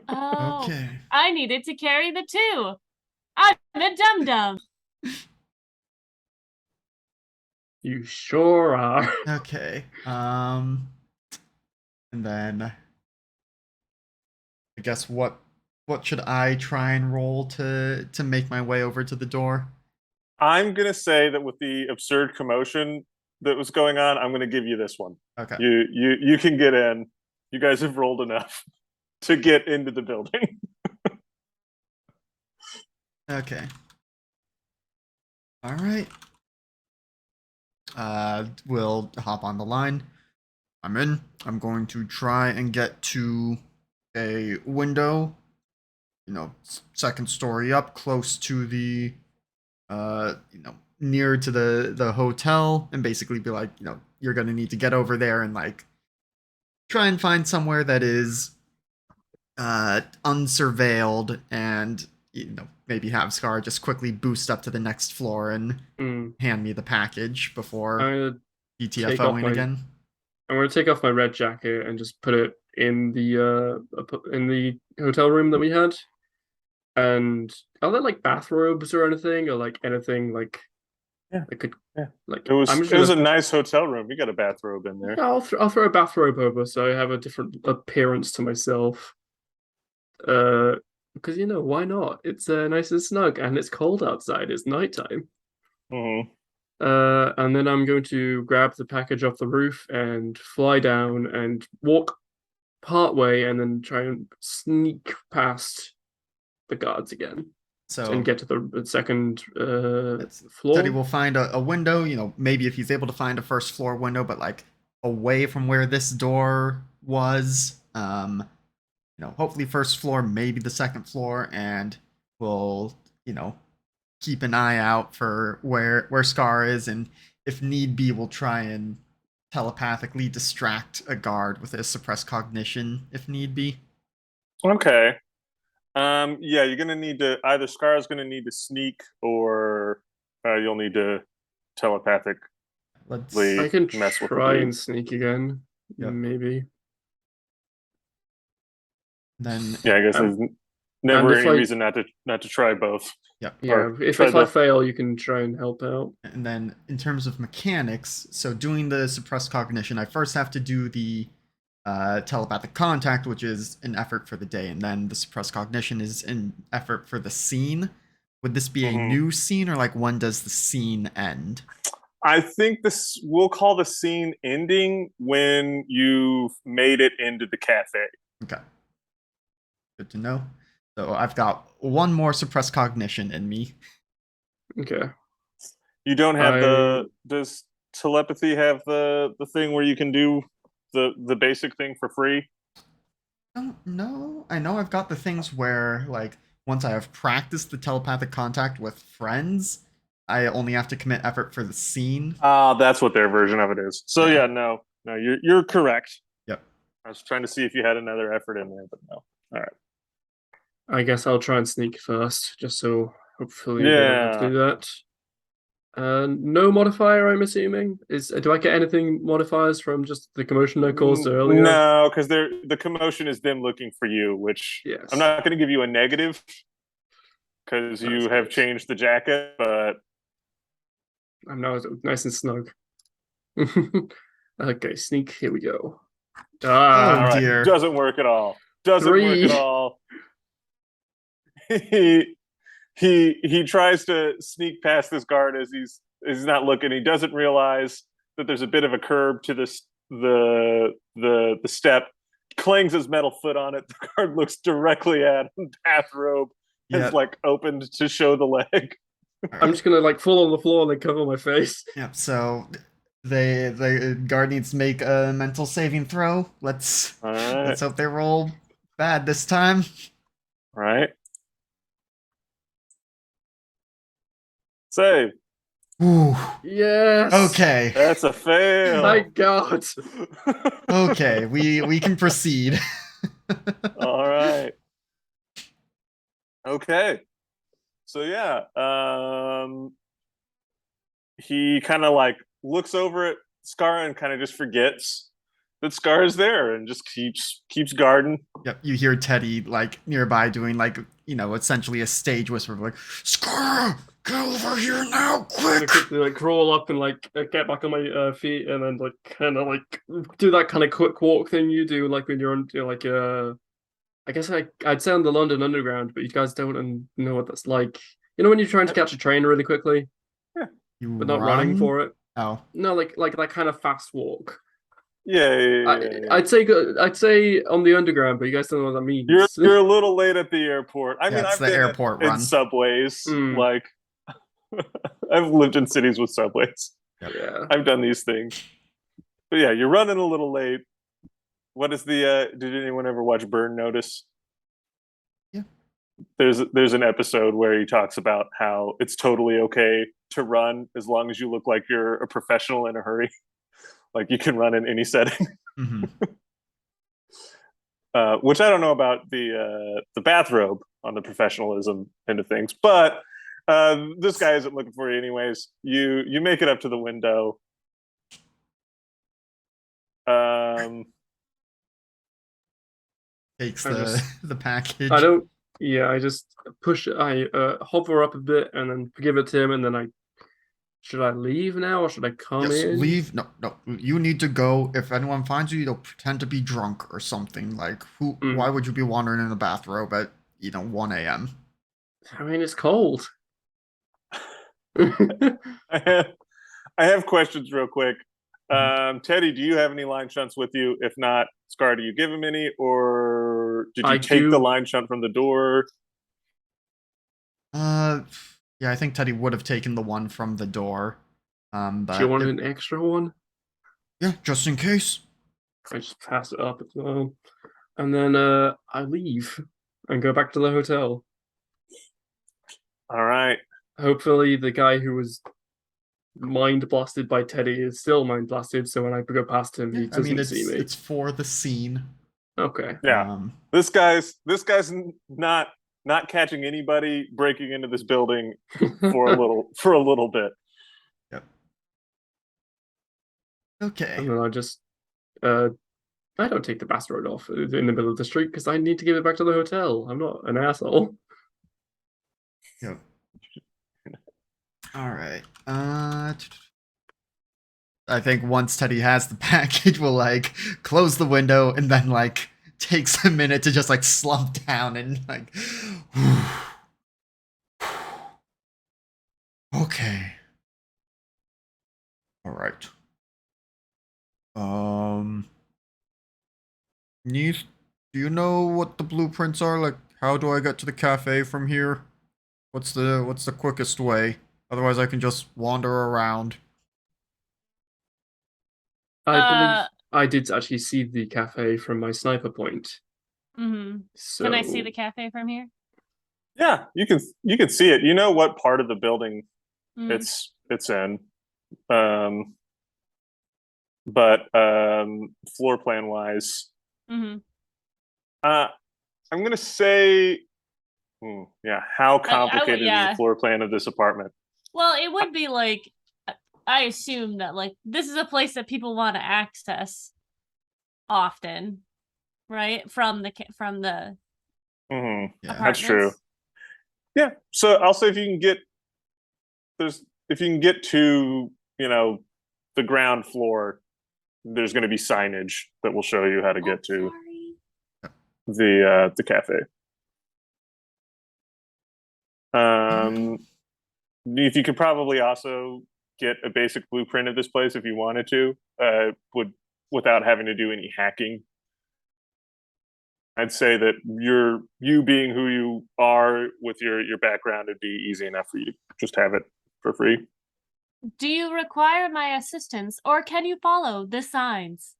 Oh, Okay. I needed to carry the 2. I'm a dum dum. You sure are. Okay. And then I guess what should I try and roll to make my way over to the door? I'm gonna say that with the absurd commotion that was going on, I'm gonna give you this one. Okay. You can get in. You guys have rolled enough to get into the building. Okay. All right. We'll hop on the line. I'm in. I'm going to try and get to a window, second story up, close to the, near to the hotel, and basically be like, you're gonna need to get over there and like try and find somewhere that is unsurveilled and maybe have Scarra just quickly boost up to the next floor and hand me the package before I'm DTFOing again. I'm gonna take off my red jacket and just put it in the hotel room that we had. And are there like bathrobes or anything, or like anything like? Yeah. I could. Yeah. Like It was I'm it just was a gonna, nice hotel room. You got a bathrobe in there. I'll throw a bathrobe over so I have a different appearance to myself. Because why not? It's nice and snug, and it's cold outside. It's nighttime. Mm-hmm. And then I'm going to grab the package off the roof and fly down and walk part way and then try and sneak past the guards again So and get to the second Teddy floor. will find a window, maybe if he's able to find a first floor window, but like away from where this door was. Hopefully first floor, maybe the second floor, and we'll, keep an eye out for where Scar is, and if need be, we'll try and telepathically distract a guard with a suppressed cognition if need be. Okay. Yeah, you're gonna need to either Scar's gonna need to sneak, or you'll need to telepathically I can mess with the try dude. and sneak again, Yep. maybe. Then Yeah, I guess Um, there's never if any I- reason not to try both. Yep. Yeah, Or if try I the- fail, you can try and help out. And then in terms of mechanics, so doing the suppressed cognition, I first have to do the telepathic contact, which is an effort for the day, and then the suppressed cognition is an effort for the scene. Would this be a Mhm. new scene, or like when does the scene end? I think we'll call the scene ending when you've made it into the cafe. Okay. Good to know. So I've got one more suppressed cognition in me. Okay. You don't have does telepathy have the thing where you can do the basic thing for free? I don't know. I know I've got the things where, like, once I have practiced the telepathic contact with friends, I only have to commit effort for the scene. That's what their version of it is. So Yeah. yeah, no, you're correct. Yep. I was trying to see if you had another effort in there, but no. All right. I guess I'll try and sneak first, just so hopefully they don't have to do that. No modifier, I'm assuming. Do I get anything modifiers from just the commotion I caused earlier? No, because the commotion is them looking for you, which Yes. I'm not going to give you a negative because you That's have good. changed the jacket, but I'm now nice and snug. Okay, sneak. Here we go. Oh, all right, dear. doesn't work at all. Doesn't work 3. at all. He tries to sneak past this guard as he's not looking. He doesn't realize that there's a bit of a curb to this the step. Clangs his metal foot on it. The guard looks directly at him. Bathrobe Yep. is like opened to show the leg. I'm just gonna like fall on the floor and then cover my face. Yep. So the guard needs to make a mental saving throw. Let's All right, let's hope they roll bad this time. all right. Save. Ooh. Yes. Okay. That's a fail. Thank God. Okay. We can proceed. All right. Okay. So yeah, he kind of like looks over at Scarra and kind of just forgets that Scar is there and just keeps guarding. Yep, you hear Teddy like nearby doing like essentially a stage whisper like Scar, get over here now, I'm quick! gonna quickly like crawl up and like get back on my feet and then like kind of like do that kind of quick walk thing you do like when you're on like I guess I'd say on the London Underground, but you guys don't know what that's like. You know when you're trying to catch a train really quickly, You but not running run? for it. Oh, No, like that kind of fast walk. Yeah. I'd say on the Underground, but you guys don't know what that means. You're a little late at the airport. I mean, it's I've the been airport in run. subways. Mm. Like, I've lived in cities with subways. Yeah. I've done these things. But yeah, you're running a little late. What is the? Did anyone ever watch Burn Notice? Yeah. There's an episode where he talks about how it's totally okay to run as long as you look like you're a professional in a hurry. Like you can run in any setting. Mhm. Which I don't know about the bathrobe on the professionalism end of things, but this guy isn't looking for you anyways. You make it up to the window. Takes I the just- the package. I don't. Yeah, I just push. I hover up a bit and then give it to him, and then should I leave now or should I come Yes, in? leave. No. You need to go. If anyone finds you, they'll pretend to be drunk or something. Like who? Mm. Why would you be wandering in a bathrobe at 1 a.m.? I mean, it's cold. I I have questions real quick. Teddy, do you have any line shunts with you? If not, Scar, do you give him any, or did you I take the do. line shunt from the door? Yeah, I think Teddy would have taken the one from the door. Do you But want an extra one? yeah, just in case. I just pass it up as well. And then I leave and go back to the hotel. All right. Hopefully the guy who was mind blasted by Teddy is still mind blasted, so when I go past him, he Yeah, I mean, doesn't see me. it's for the scene. Okay. Yeah. This guy's not catching anybody breaking into this building for a little bit. Yep. Okay. And then I just I don't take the bastard off in the middle of the street because I need to give it back to the hotel. I'm not an asshole. Yep. All right. I think once Teddy has the package, we'll like close the window and then like takes a minute to just like slump down and like. Okay. All right. Neith, do you know what the blueprints are? Like, how do I get to the cafe from here? What's the quickest way? Otherwise, I can just wander around. I believe I did actually see the cafe from my sniper point. So Can I see the cafe from here? Yeah, you can see it. You know what part of the building Mm. it's in. But floor plan wise, I'm gonna say, yeah, how complicated is the floor plan of this apartment? Well, it would be like, I assume that like this is a place that people want to access often, right? From the Yeah, apartments. that's true. Yeah, so I'll say if you can get to the ground floor, there's going to be signage that will show you how to get to the cafe. If you could probably also get a basic blueprint of this place if you wanted to, without having to do any hacking. I'd say that you being who you are with your background would be easy enough for you to just have it for free. Do you require my assistance, or can you follow the signs?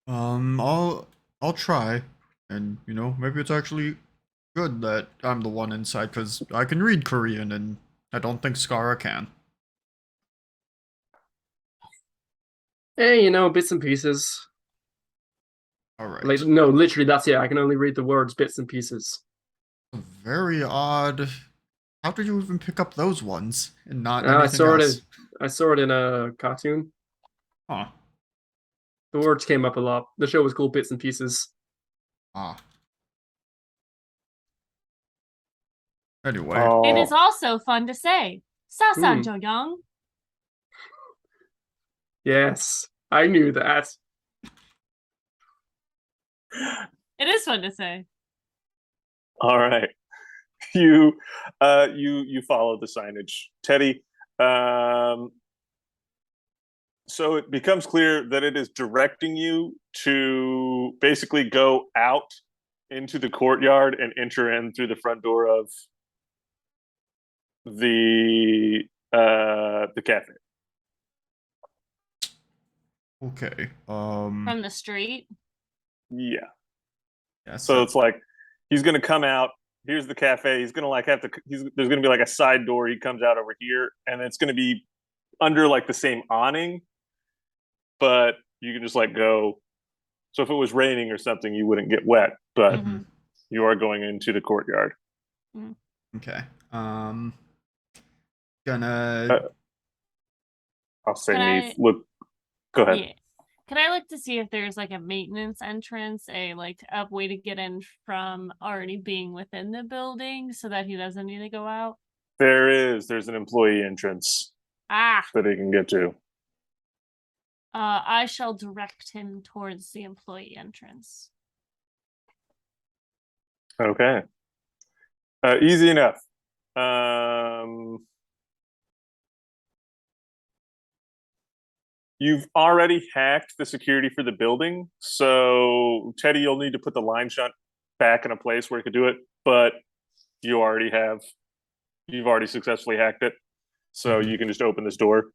I'll try, and maybe it's actually good that I'm the one inside because I can read Korean, and I don't think Scarra can. Hey, bits and pieces. All right. Like, no, literally, that's it. I can only read the words bits and pieces. Very odd. How did you even pick up those ones and not I anything saw else? I saw it in a cartoon. Huh. The words came up a lot. The show was called Bits and Pieces. Ah. Anyway. It is also fun to say. Sasan Joyoung. Yes, I knew that. It is fun to say. All right. You follow the signage, Teddy. So it becomes clear that it is directing you to basically go out into the courtyard and enter in through the front door of the cafe. Okay. From the street. Yeah. Yes. So it's like he's gonna come out. Here's the cafe. He's gonna there's gonna be like a side door. He comes out over here, and it's gonna be under like the same awning, but you can just like go. So if it was raining or something, you wouldn't get wet, but you are going into the courtyard. Okay. Gonna. I'll say Neith. Look, go ahead. Yeah. Can I look to see if there's like a maintenance entrance, a way to get in from already being within the building so that he doesn't need to go out? There's an employee entrance that he can get to. I shall direct him towards the employee entrance. Okay. Easy enough. You've already hacked the security for the building, so Teddy, you'll need to put the line shunt back in a place where you could do it. But you already have, you've already successfully hacked it, so you can just open this door.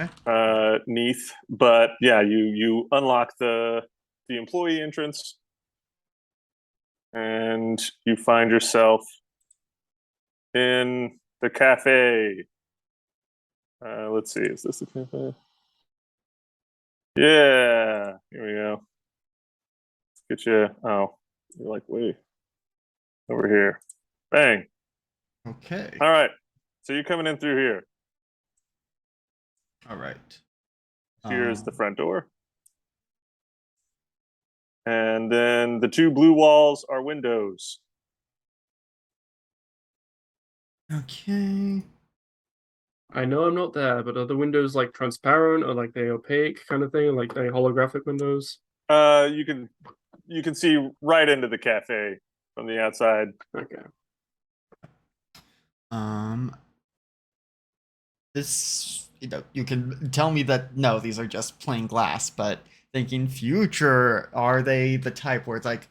Okay. Neith, but yeah, you unlock the employee entrance, and you find yourself in the cafe. Let's see, is this the cafe? Yeah, here we go. Let's get you. Oh, you're like way over here. Bang. Okay. All right. So you're coming in through here. All right. Here's the front door. And then the two blue walls are windows. Okay. I know I'm not there, but are the windows like transparent or like they opaque kind of thing, like they holographic windows? You can see right into the cafe from the outside. Okay. This, you can tell me that no, these are just plain glass, but thinking future, are they the type where it's like,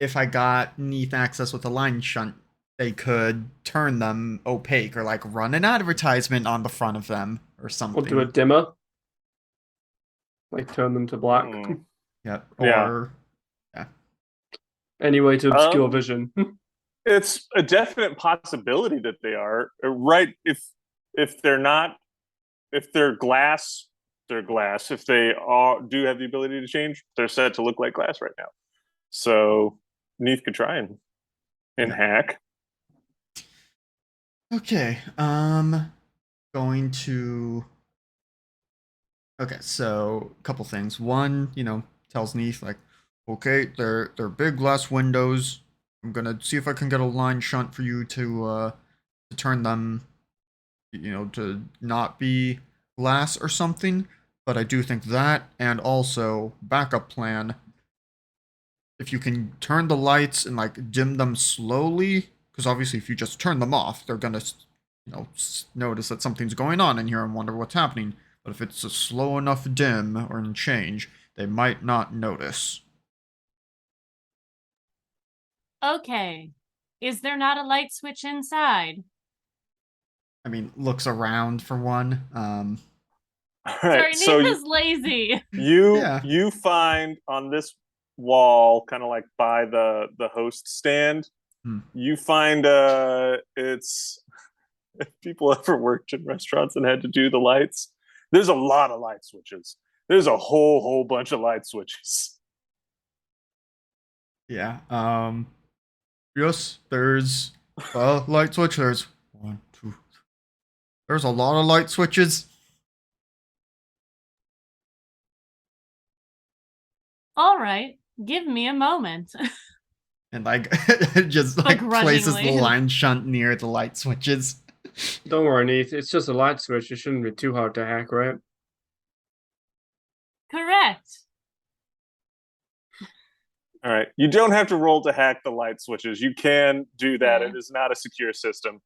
if I got Neith access with a line shunt, they could turn them opaque or like run an advertisement on the front of them or something. Or do a dimmer. Like turn them to black. Yep. Yeah. Or Any way to obscure vision. It's a definite possibility that they are right. If they're not, if they're glass, they're glass. If they do have the ability to change, they're set to look like glass right now. So Neith could try and hack. okay. Going to. Okay, so a couple things. One, tells Neith like, okay, they're big glass windows. I'm gonna see if I can get a line shunt for you to turn them, to not be glass or something. But I do think that, and also backup plan. If you can turn the lights and like dim them slowly, because obviously if you just turn them off, they're gonna, notice that something's going on in here and wonder what's happening. But if it's a slow enough dim or change, they might not notice. Okay. Is there not a light switch inside? I mean, looks around for one. All Sorry, right, so Neith is lazy. you find on this wall, kind of like by the host stand, you find it's if people ever worked in restaurants and had to do the lights, there's a lot of light switches. There's a whole bunch of light switches. Yeah. Yes, there's a light switch. There's 1, 2, 3. There's a lot of light switches. All right. Give me a moment. And like just like places the Begrudgingly. line shunt near the light switches. Don't worry, Neith. It's just a light switch. It shouldn't be too hard to hack, right? Correct. All right. You don't have to roll to hack the light switches. You can do that. Yeah. It is not a secure system.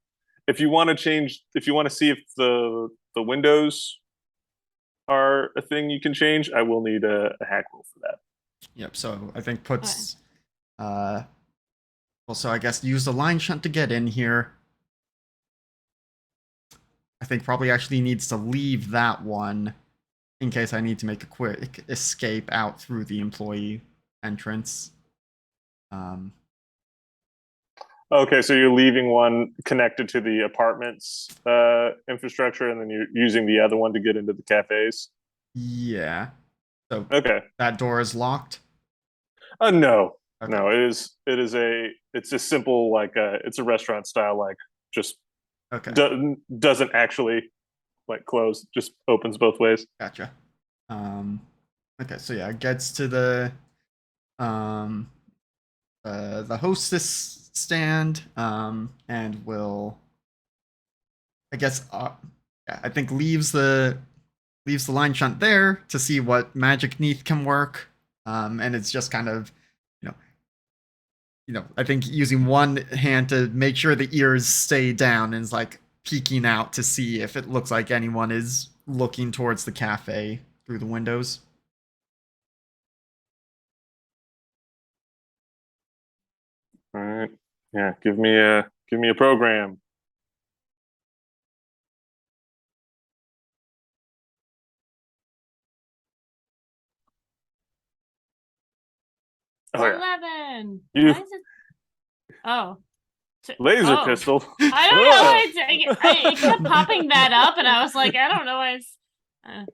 If you want to change, if you want to see if the windows are a thing you can change, I will need a hack roll for that. Yep, so I think puts also I guess use the line shunt to get in here. I think probably actually needs to leave that one in case I need to make a quick escape out through the employee entrance. Okay, so you're leaving one connected to the apartments infrastructure, and then you're using the other one to get into the cafes. Yeah. So Okay. that door is locked. No, Okay. no. It's a simple like it's a restaurant style like just Okay. doesn't actually like close, just opens both ways. Gotcha. Okay, so yeah, it gets to the hostess stand, and will, I guess, yeah, I think leaves the line shunt there to see what magic Neith can work, and it's just kind of, I think using one hand to make sure the ears stay down and is like peeking out to see if it looks like anyone is looking towards the cafe through the windows. All right. Yeah, give me a program. Oh yeah. 11. You- Why is it? Oh. Laser Oh. pistol. I don't know why it kept popping that up, and I was like, I don't know why it's.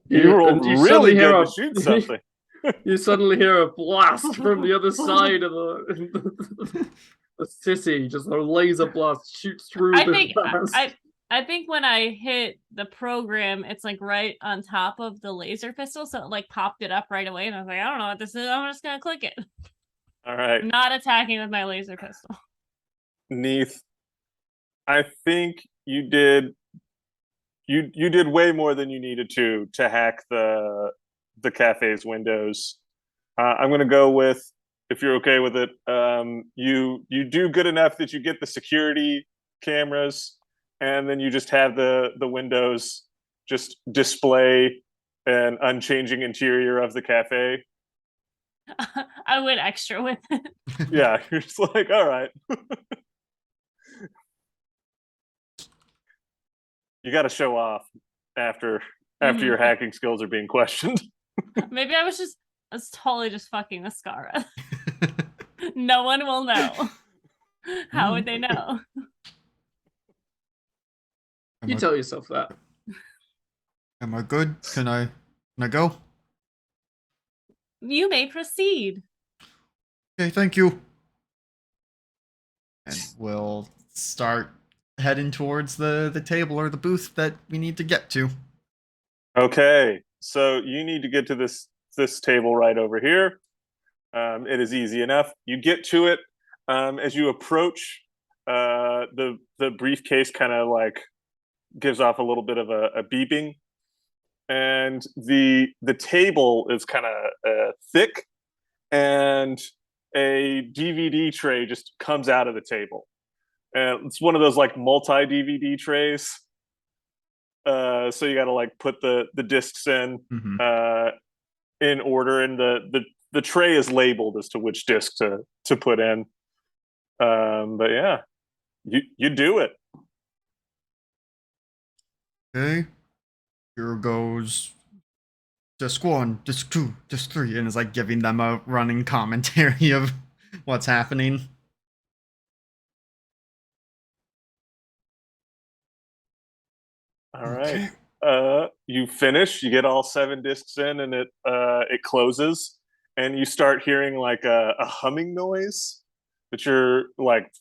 You rolled and you really suddenly hear good a to shoot something. you suddenly hear a blast from the other side of the city. Just a laser blast shoots through I the think glass. I think when I hit the program, it's like right on top of the laser pistol, so it like popped it up right away, and I was like, I don't know what this is. I'm just gonna click it. All right, I'm not attacking with my laser pistol. Neith. I think you did way more than you needed to hack the cafe's windows. I'm gonna go with, if you're okay with it, you do good enough that you get the security cameras, and then you just have the windows just display an unchanging interior of the cafe. I went extra with it. Yeah, you're just like, all right. You got to show off after your hacking skills are being questioned. Maybe I was totally just fucking with Scarra. No one will know. How would they know? You tell yourself that. Am I good? Can I go? You may proceed. Okay, thank you. And we'll start heading towards the table or the booth that we need to get to. Okay, so you need to get to this table right over here. It is easy enough. You get to it. As you approach, the briefcase kind of like gives off a little bit of a beeping, and the table is kind of thick, and a DVD tray just comes out of the table. And it's one of those like multi DVD trays. So you got to like put the discs in in order, and the tray is labeled as to which disc to put in. But yeah, you do it. Okay. Here goes disc 1, disc 2, disc 3, and it's like giving them a running commentary of what's happening. All right. You finish, you get all 7 discs in, and it closes, and you start hearing like a humming noise that you're like,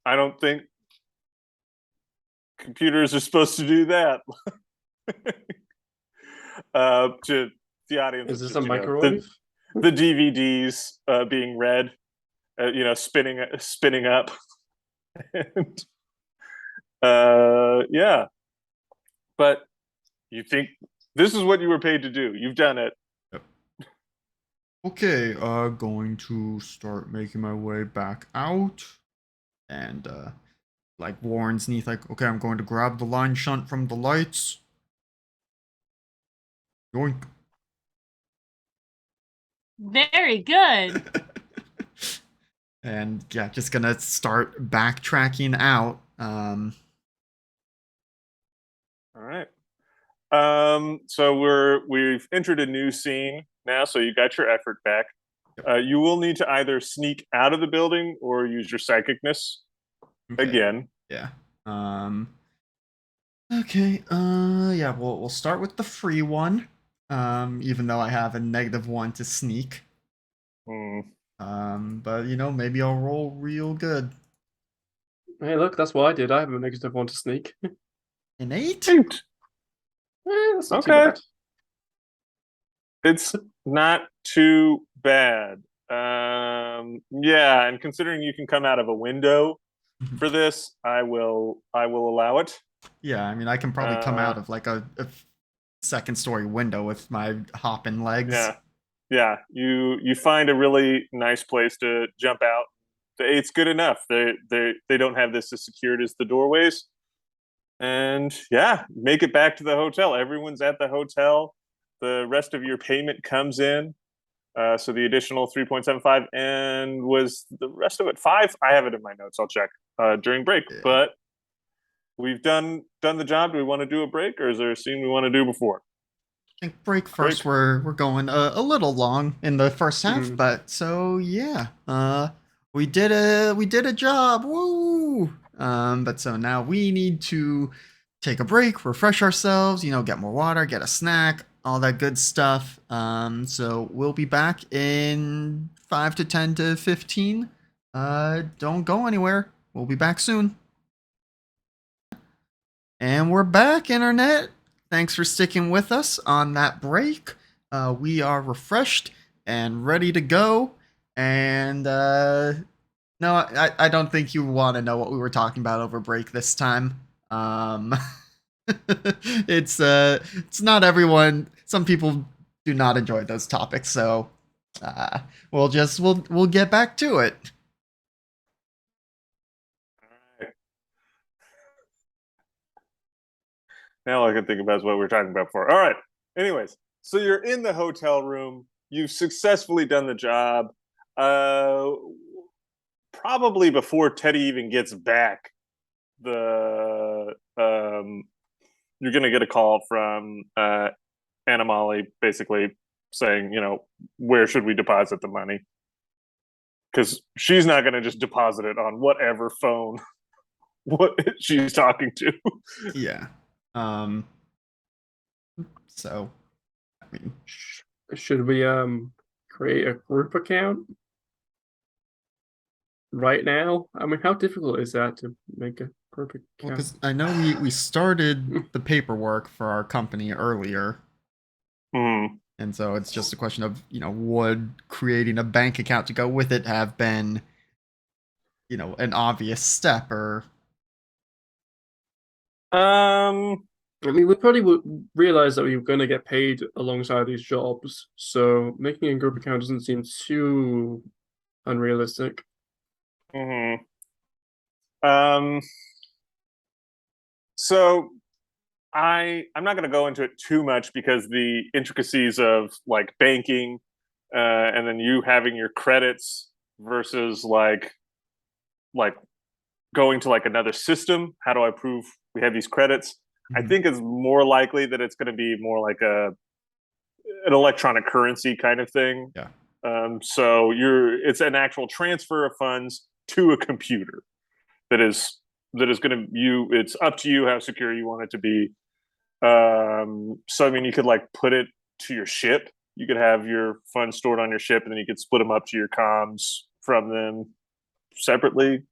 I don't think computers are supposed to do that. To the audience, Is this just, a microwave? The DVDs being read, spinning up, and yeah. But you think this is what you were paid to do. You've done it. Yep. Okay, going to start making my way back out. And, like, warns Neith, like, okay, I'm going to grab the line shunt from the lights. Yoink. Very good. And, yeah, just gonna start backtracking out. All right. So we've entered a new scene now, so you got your effort back. You will need to either sneak out of the building or use your psychicness again. Yeah. Okay. Yeah. We'll start with the free one. Even though I have a -1 to sneak. But maybe I'll roll real good. Hey, look, that's what I did. I have a -1 to sneak. An 8? That's not too Okay. bad. It's not too bad. Yeah, and considering you can come out of a window for this, I will allow it. Yeah. I mean, I can probably come out of like a second story window with my hopping legs. Yeah. You find a really nice place to jump out. The 8's good enough. They don't have this as secured as the doorways. And yeah, make it back to the hotel. Everyone's at the hotel. The rest of your payment comes in. So the additional 3.75, and was the rest of it 5? I have it in my notes. I'll check during break. Yeah. But we've done the job. Do we want to do a break, or is there a scene we want to do before? I think break first. We're going a little long in the first half, but so yeah. We did a job. Woo! But so now we need to take a break, refresh ourselves, get more water, get a snack, all that good stuff. So we'll be back in 5 to 10 to 15. Don't go anywhere. We'll be back soon. And we're back, Internet. Thanks for sticking with us on that break. We are refreshed and ready to go. And no, I don't think you want to know what we were talking about over break this time. It's not everyone. Some people do not enjoy those topics, so we'll get back to it. Now all I can think about is what we were talking about before. All right. Anyways, so you're in the hotel room. You've successfully done the job. Probably before Teddy even gets back, you're gonna get a call from Anna basically saying, where should we deposit the money? Because she's not gonna just deposit it on whatever phone what she's talking to. Yeah. So, I mean, should we create a group account right now? I mean, how difficult is that to make a group account? Well, because I know we started the paperwork for our company earlier. And so it's just a question of, would creating a bank account to go with it have been, an obvious step or... I mean, we probably would realize that we were going to get paid alongside these jobs, so making a group account doesn't seem too unrealistic. So I'm not going to go into it too much because the intricacies of like banking and then you having your credits versus like going to like another system. How do I prove we have these credits? I think it's more likely that it's going to be more like an electronic currency kind of thing. Yeah. So it's an actual transfer of funds to a computer that is going to it's up to you how secure you want it to be. So I mean, you could like put it to your ship. You could have your funds stored on your ship, and then you could split them up to your comms from them separately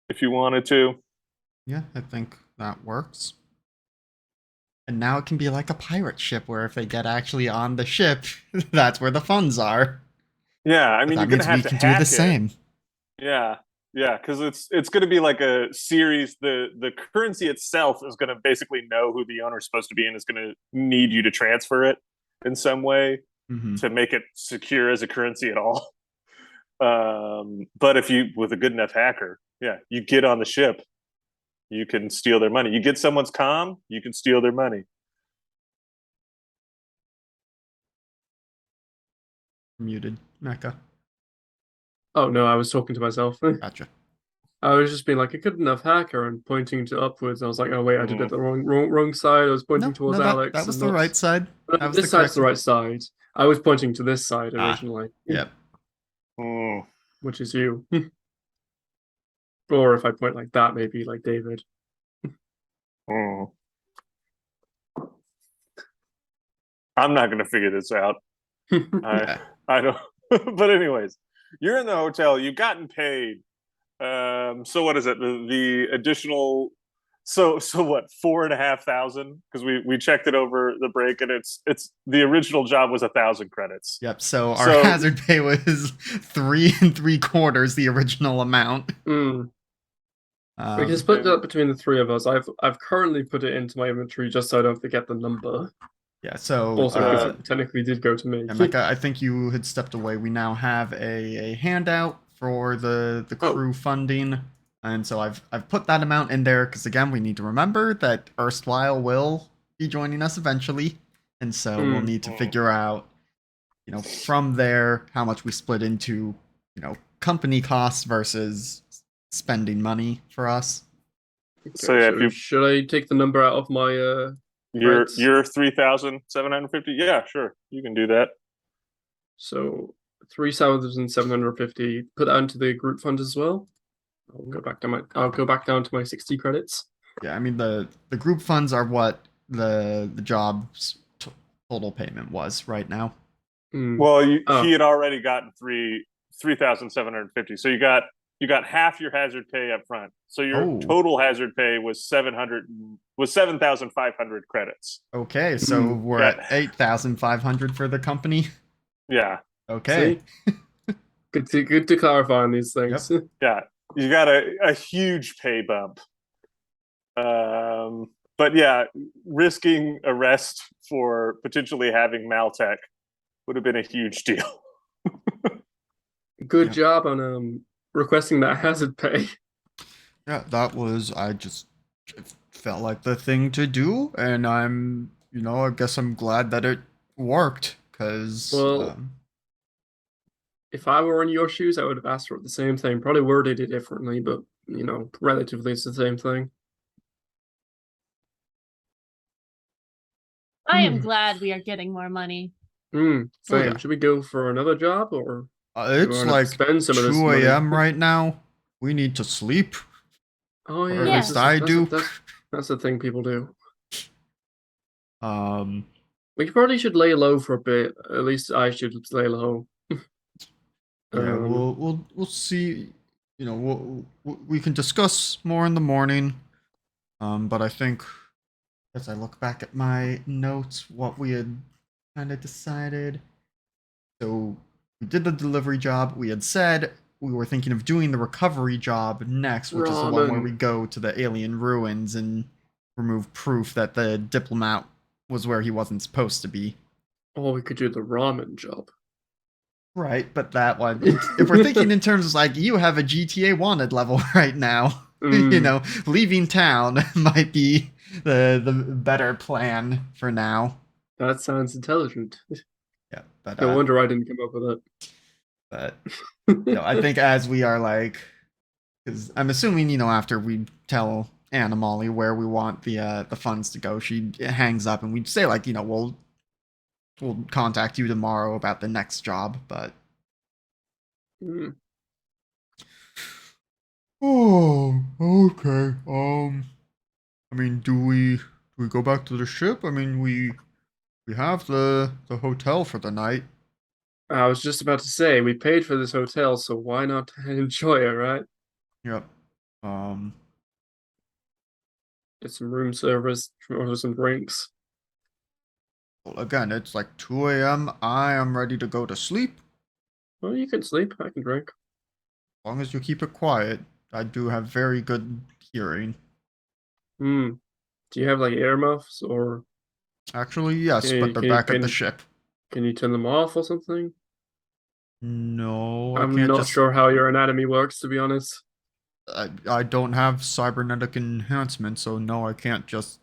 if you wanted to. Yeah, I think that works. And now it can be like a pirate ship where if they get actually on the ship, that's where the funds are. Yeah, I mean, But you're that gonna means have we to can do hack the it. same. Yeah, because it's going to be like a series. The currency itself is going to basically know who the owner is supposed to be and is going to need you to transfer it in some way to make it secure as a currency at all. But if you, with a good enough hacker, you get on the ship, you can steal their money. You get someone's comm, you can steal their money. Muted, Mecca. Oh no, I was talking to myself. Gotcha. I was just being like a good enough hacker and pointing to upwards. I was like, oh wait, I did it the wrong side. I was pointing towards Alex. That was the right side. That was this side's the right side. I was pointing to this side originally. Yep. Which is you. Or if I point like that, maybe like David. I'm not going to figure this out. I don't. But anyways, you're in the hotel. You've gotten paid. So what is it? The additional. So what? 4,500? Because we checked it over the break, and it's the original job was 1,000 credits. Yep. So our hazard pay was 3 3/4 the original amount. We can split that between the three of us. I've currently put it into my inventory just so I don't forget the number. Yeah, so also because it technically did go to me. And Mecca, I think you had stepped away. We now have a handout for the crew funding. And so I've put that amount in there because again we need to remember that Erstwhile will be joining us eventually, and so we'll need to figure out, from there how much we split into, company costs versus spending money for us. So yeah, if you should I take the number out of my you're Right. 3,750. Yeah, sure, you can do that. So 3,750. Put that into the group fund as well. I'll go back down to my 60 credits. Yeah, I mean the group funds are what the job's total payment was right now. Well, he had already gotten 3,750. So you got half your hazard pay up front. So your total hazard pay was 7,500 credits. Okay, so we're at 8,500 for the company. Yeah. Okay. Good to clarify on these things. Yep. Yeah, you got a huge pay bump. But yeah, risking arrest for potentially having Maltech would have been a huge deal. Good job on requesting that hazard pay. Yeah, that was, I just felt like the thing to do, and I'm, I guess I'm glad that it worked, because... Well, if I were in your shoes, I would have asked for the same thing. Probably worded it differently, but, relatively it's the same thing. I am glad we are getting more money. Same. yeah. Should we go for another job, or it's like spend some 2 of this money? a.m. right now. We need to sleep. Oh yeah, or at least I do. That's the thing people do. We probably should lay low for a bit. At least I should lay low. Yeah, we'll see. We can discuss more in the morning. But I think as I look back at my notes, what we had kind of decided. So we did the delivery job. We had said we were thinking of doing the recovery job next, which is the one where we go to the alien ruins and remove proof that the diplomat was where he wasn't supposed to be. Or we could do the ramen job. Right, but that one, if we're thinking in terms of like, you have a GTA wanted level right now, leaving town might be the better plan for now. That sounds intelligent. Yeah, but no wonder I didn't come up with it. But I think as we are like, because I'm assuming after we tell Anna Molly where we want the funds to go, she hangs up and we say like we'll contact you tomorrow about the next job, but oh, okay. I mean, do we go back to the ship? I mean, we have the hotel for the night. I was just about to say, we paid for this hotel, so why not enjoy it, right? Yep. Get some room service, order some drinks. Well, again, it's like 2 a.m. I am ready to go to sleep. Well, you can sleep. I can drink. As long as you keep it quiet. I do have very good hearing. Do you have like earmuffs or? Actually, yes, but they're back at the ship. Can you turn them off or something? No, I'm not sure how your anatomy works, to be honest. I don't have cybernetic enhancement, so no, I can't just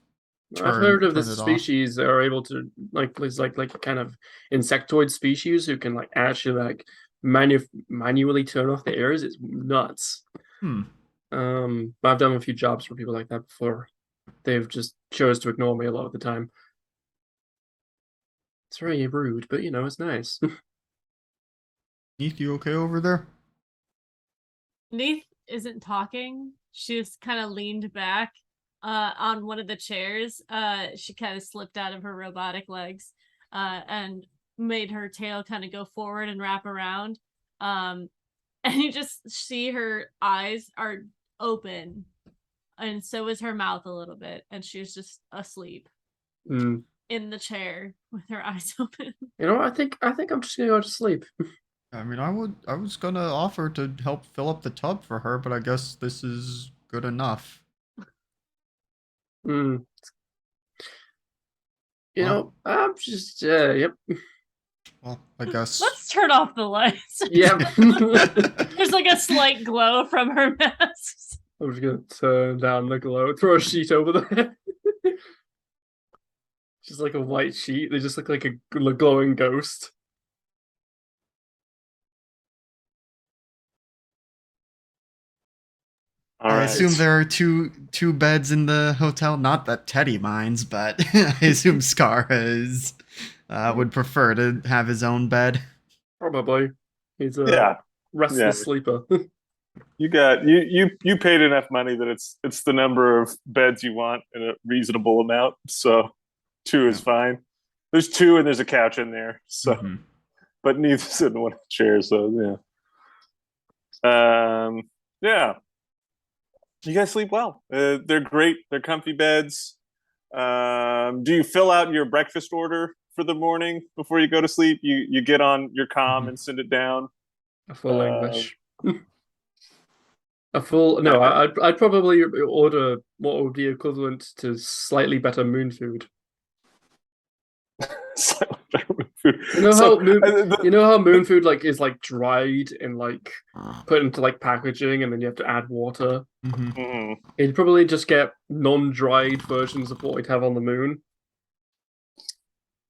I've heard of this species that are able to like kind of insectoid species who can like actually like manually turn off the ears. It's nuts. I've done a few jobs for people like that before. They've just chose to ignore me a lot of the time. It's very rude, but it's nice. Neith, you okay over there? Neith isn't talking. She's kind of leaned back on one of the chairs. She kind of slipped out of her robotic legs and made her tail kind of go forward and wrap around. And you just see her eyes are open, and so is her mouth a little bit, and she's just asleep in the chair with her eyes open. I think I'm just gonna go to sleep. I mean, I was gonna offer to help fill up the tub for her, but I guess this is good enough. I'm just yep. Well, I guess. Let's turn off the lights. Yep. There's like a slight glow from her masks. I'm just gonna turn down the glow, throw a sheet over there. Just like a white sheet. They just look like a glowing ghost. All I right. assume there are two beds in the hotel. Not that Teddy minds, but I assume Scarra would prefer to have his own bed. Probably. He's a Yeah. restless Yeah. sleeper. You paid enough money that it's the number of beds you want in a reasonable amount. So 2 is fine. There's 2 and there's a couch in there. So, Mhm. but Neith's in one of the chairs. So yeah. You guys sleep well. They're great. They're comfy beds. Do you fill out your breakfast order for the morning before you go to sleep? You get on your comm and send it down. A full English. A full no, I'd probably order what would be equivalent to slightly better moon food. You know how moon food like is like dried and like put into like packaging and then you have to add water. Mhm. Mhm. You'd probably just get non-dried versions of what we'd have on the moon.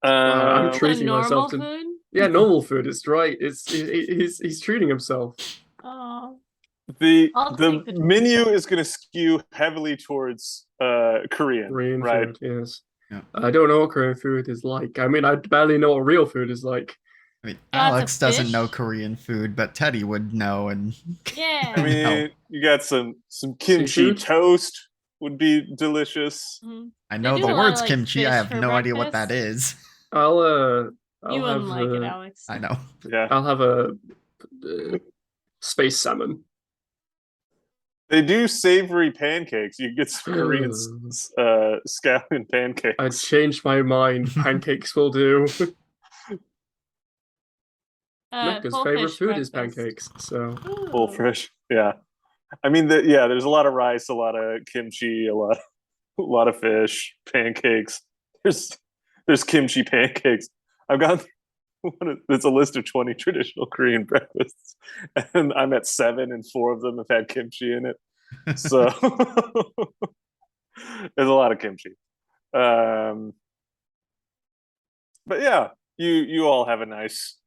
Wow, I'm Um, The treating normal myself to food. yeah, normal food. It's right. He's treating himself. Oh, the I'll the take the menu is going to skew heavily towards Korean, Korean right? food, yes. Yeah. I don't know what Korean food is like. I mean, I barely know what real food is like. I mean, Lots of Alex doesn't know fish. Korean food, but Teddy would know. And Yeah. I mean, you got some kimchi Seafood? toast would be delicious. Mhm. I They know do the a lot of, words like, kimchi. I fish have for no idea what that breakfast. is. I'll You have wouldn't like it, Alex. I know. Yeah, I'll have a space salmon. they do savory pancakes. You can get some Korean scallion pancakes. I changed my mind. Pancakes will do. Mecca's Full favorite fish food is breakfast. pancakes. So Full Ooh. fish. Yeah, I mean, there's a lot of rice, a lot of kimchi, a lot of fish, pancakes. There's kimchi pancakes. I've got it's a list of 20 traditional Korean breakfasts, and I'm at 7, and 4 of them have had kimchi in it. So there's a lot of kimchi. But yeah, you all have a nice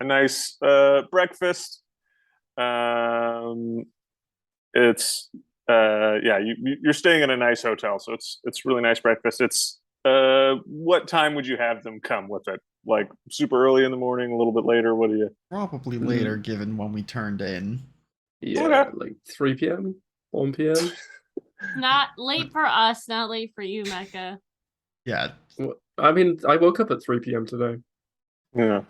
breakfast. It's yeah, you're staying in a nice hotel, so it's really nice breakfast. It's what time would you have them come with it? Like super early in the morning, a little bit later. What do you? Probably later, given when we turned in. yeah, Okay. like 3 p.m., 1 p.m. Not late for us, not late for you, Mecca. Yeah. I mean, I woke up at 3 p.m. today. Yeah.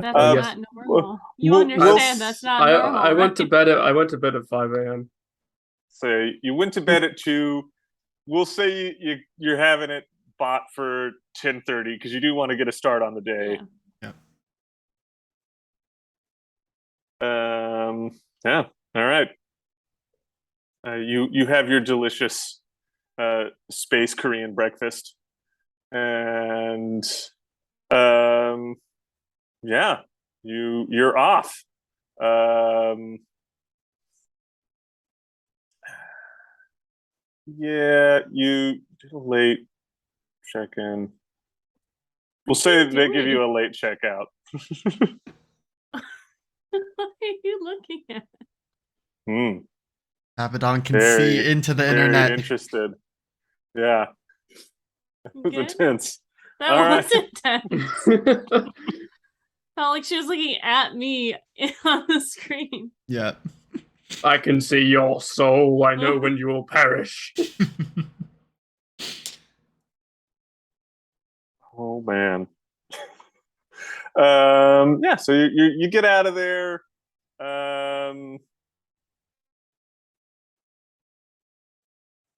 That's yes. not normal. You we'll- understand we'll- that's not normal. I went to right? bed at 5 a.m. Say you went to bed at 2. We'll say you're having it bought for 10:30 because you do want to get a start on the day. Yeah. Yeah. All right. You have your delicious space Korean breakfast, and yeah, you're off. Yeah, you did a late check-in. We'll say they give you a late checkout. What are you looking at? Abaddon can Very, see into the very internet. interested. Yeah. It was Good. intense. That All was right. intense. Felt like she was looking at me on the screen. Yeah. I can see your soul. I know when you will perish. Oh man. Yeah, so you get out of there.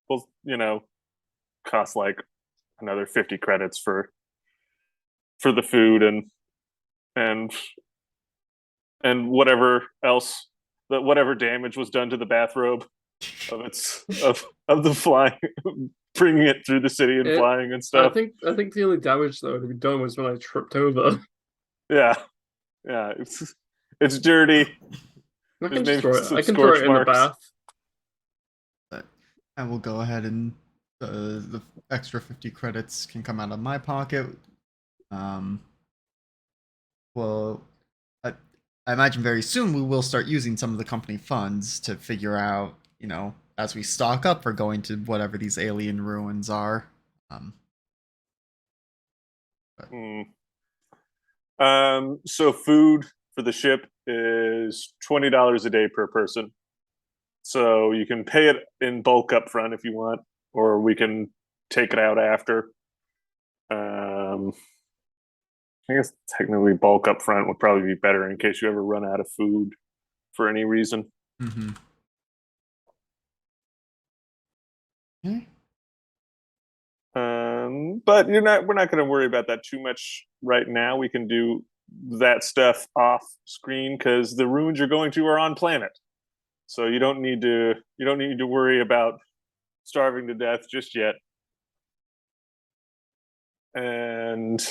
Well, cost like another 50 credits for the food and whatever else, that whatever damage was done to the bathrobe of the flying, bringing it through the city and flying and I stuff. think the only damage that would be done was when I tripped over. Yeah, it's dirty. I There's can just maybe throw it. some I can throw scorch it in the marks. bath. I will go ahead and the extra 50 credits can come out of my pocket. Um, well, I imagine very soon we will start using some of the company funds to figure out, as we stock up for going to whatever these alien ruins are. Hmm. So food for the ship is $20 a day per person. So you can pay it in bulk up front if you want, or we can take it out after. I guess technically bulk up front would probably be better in case you ever run out of food for any reason. Mm-hmm. Okay. But we're not going to worry about that too much right now. We can do that stuff off screen because the ruins you're going to are on planet. So you don't need to worry about starving to death just yet. And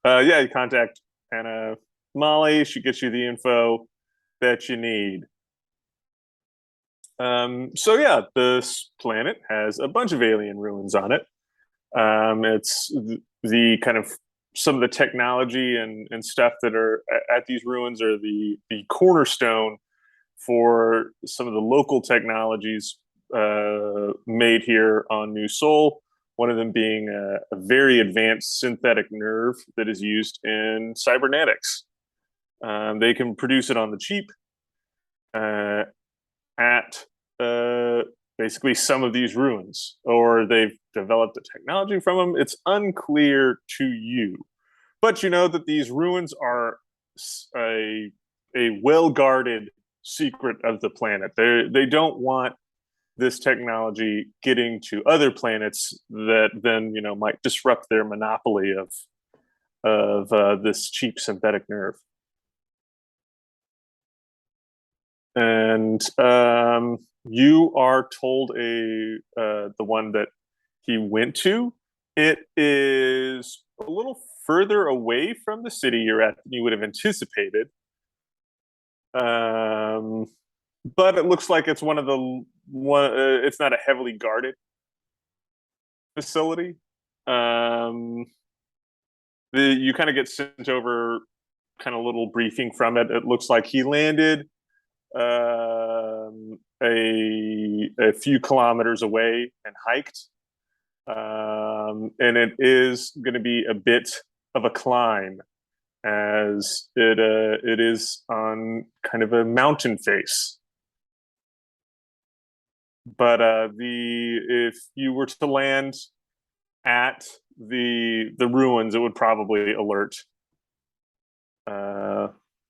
yeah, you contact Anna Molly. She gets you the info that you need. So yeah, this planet has a bunch of alien ruins on it. It's the kind of some of the technology and stuff that are at these ruins are the cornerstone for some of the local technologies made here on New Sol. One of them being a very advanced synthetic nerve that is used in cybernetics. They can produce it on the cheap at basically some of these ruins, or they've developed the technology from them. It's unclear to you, but you know that these ruins are a well guarded secret of the planet. They don't want this technology getting to other planets that then might disrupt their monopoly of this cheap synthetic nerve. And you are told the one that he went to. It is a little further away from the city you're at than you would have anticipated. But it looks like it's one of the one. It's not a heavily guarded facility. You kind of get sent over kind of little briefing from it. It looks like he landed a few kilometers away and hiked. And it is going to be a bit of a climb as it is on kind of a mountain face. But if you were to land at the ruins, it would probably alert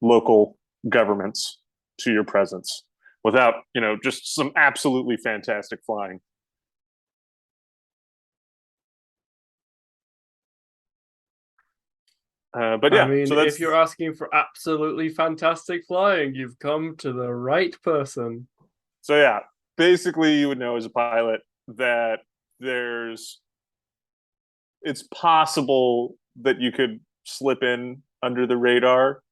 local governments to your presence without just some absolutely fantastic flying. But yeah, I mean, so that's if you're asking for absolutely fantastic flying, you've come to the right person. so yeah. Basically, you would know as a pilot that it's possible that you could slip in under the radar.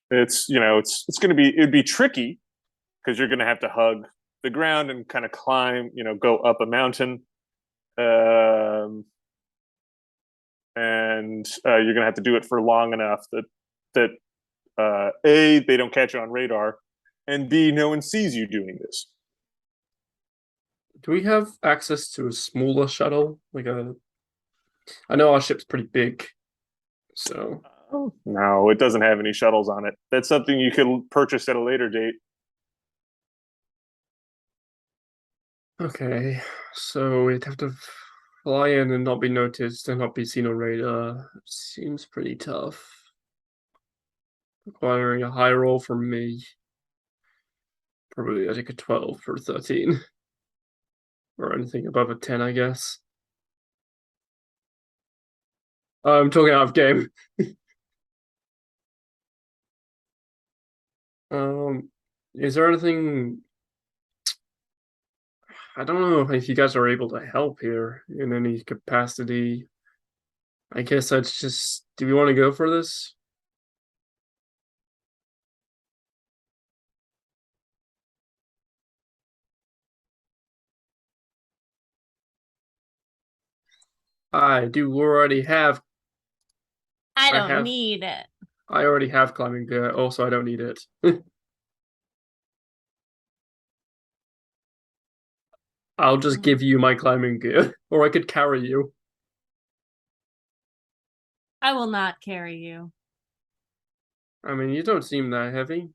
It's going to be it'd be tricky because you're going to have to hug the ground and kind of climb, go up a mountain. And you're going to have to do it for long enough that A, they don't catch you on radar, and B, no one sees you doing this. Do we have access to a smaller shuttle? I know our ship's pretty big, so No, it doesn't have any shuttles on it. That's something you could purchase at a later date. okay. So we'd have to fly in and not be noticed and not be seen on radar. Seems pretty tough. Requiring a high roll from me. Probably I think a 12 or 13. Or anything above a 10, I guess. I'm talking out of game. Is there anything? I don't know if you guys are able to help here in any capacity. I guess that's just. Do we want to go for this? I do already have. I I don't have. need it. I already have climbing gear. Also, I don't need it. I'll just give you my climbing gear, or I could carry you. I will not carry you. I mean, you don't seem that heavy.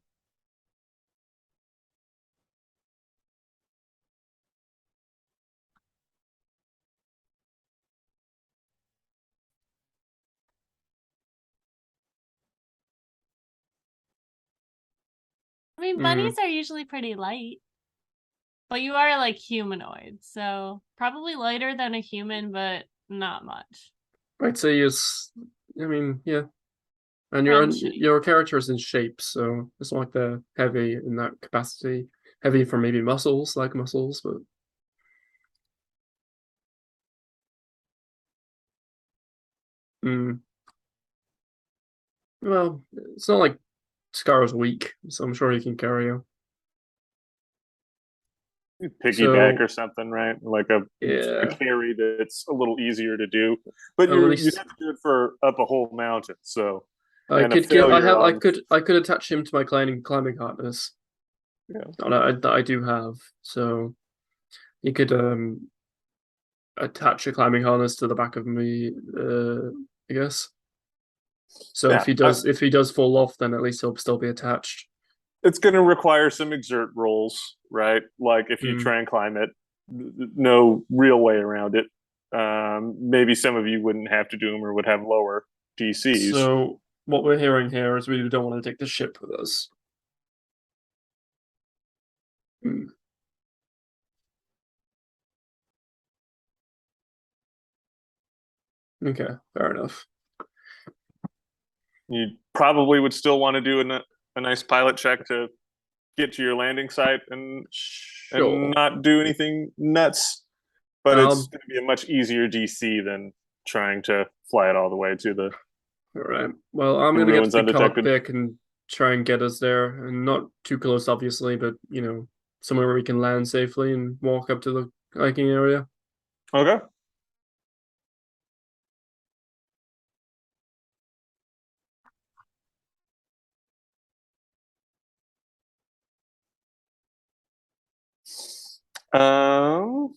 I mean, bunnies are usually pretty light. But you are like humanoid, so probably lighter than a human, but not much. I'd say it's. I mean, yeah. And Friend-shaped. your character is in shape, so it's not like they're heavy in that capacity. Heavy for maybe muscles, like muscles, but well, it's not like Scarra's weak, so I'm sure he can carry you. Piggyback So or something, right? Like a yeah, carry that's a little easier to do. But at you least have to do it for up a whole mountain, so I and a could give. failure I on could. I could attach him to my climbing harness. yeah. That I do have. So you could attach a climbing harness to the back of me. I guess. So Yeah, if he does fall off, then at least he'll still be attached. it's going to require some exert rolls, right? Like if you Mm. try and climb it, no real way around it. Maybe some of you wouldn't have to do them or would have lower DCs. So what we're hearing here is we don't want to take the ship with us. Mm. Okay, fair enough. You probably would still want to do a nice pilot check to get to your landing site and Sure. not do anything nuts. But it's Um, going to be a much easier DC than trying to fly it all the way to the all right. Well, I'm gonna get to ruins the undetected. cockpit and try and get us there, and not too close, obviously, but somewhere where we can land safely and walk up to the hiking area. Okay. Um,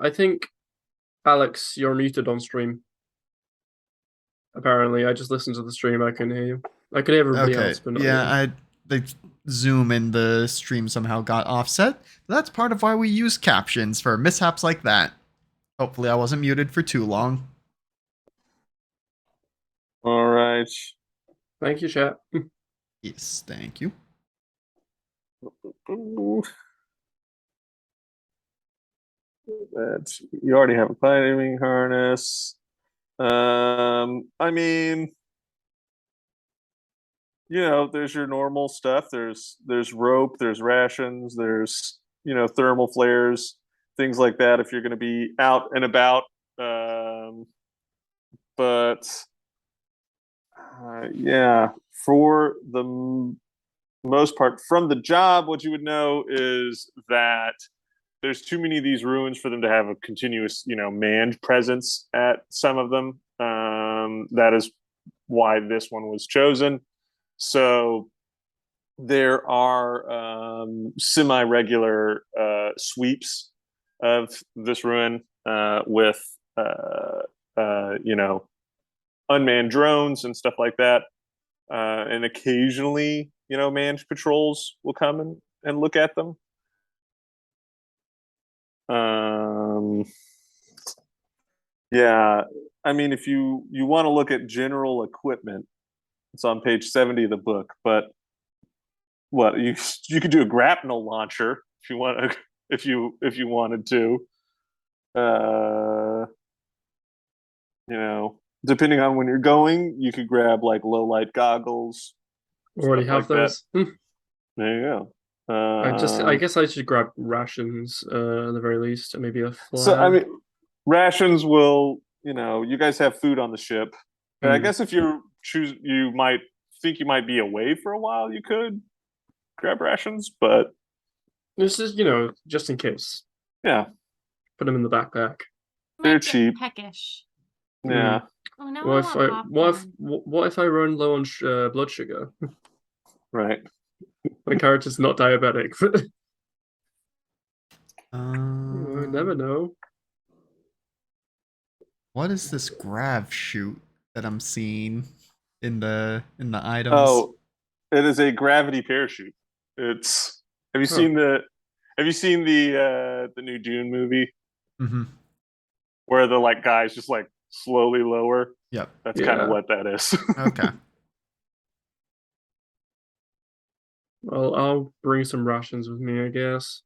I think Alex, you're muted on stream. Apparently, I just listened to the stream. I couldn't hear you. I could hear everybody Okay. else, but not Yeah, you. the zoom in the stream somehow got offset. That's part of why we use captions for mishaps like that. Hopefully I wasn't muted for too long. all right. Thank you, chat. Yes, thank you. That you already have a climbing harness. I mean, there's your normal stuff. There's rope, there's rations, there's thermal flares, things like that if you're going to be out and about. But yeah, for the most part, from the job, what you would know is that there's too many of these ruins for them to have a continuous, manned presence at some of them. That is why this one was chosen. So there are semi-regular sweeps of this ruin with unmanned drones and stuff like that, and occasionally manned patrols will come and look at them. Yeah, I mean, if you want to look at general equipment, it's on page 70 of the book. But what you could do a grapnel launcher if you want to, if you wanted to. Uh, depending on when you're going, you could grab like low light goggles, Already stuff have like that. those. There you go. I guess I should grab rations at the very least, and maybe a So I flag. mean, rations will, you guys have food on the ship. I Hmm. guess if you might think you might be away for a while, you could. grab rations, but This is, just in case. yeah, Put them in the backpack. They're Might get cheap. Peckish. yeah. Oh, now What I if want I popcorn. what if I run low on blood sugar? Right. My character's not diabetic. I Um, never know. What is this grav shoot that I'm seeing in the items? Oh, it is a gravity parachute. It's. Have you Huh. seen the? Have you seen the new Dune movie Mm-hmm. where the like guys just like slowly lower? Yep. That's kind of Yeah. what that is. Okay. Well, I'll bring some rations with me, I guess.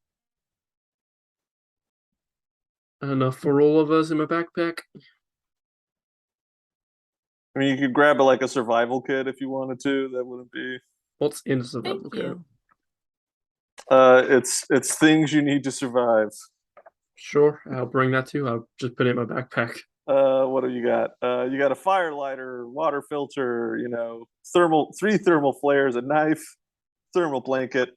Enough for all of us in my backpack. I mean, you could grab like a survival kit if you wanted to. That wouldn't be. What's in the survival Thank kit? you. It's things you need to survive. Sure, I'll bring that too. I'll just put it in my backpack. What do you got? You got a fire lighter, water filter, three thermal flares, a knife, thermal blanket,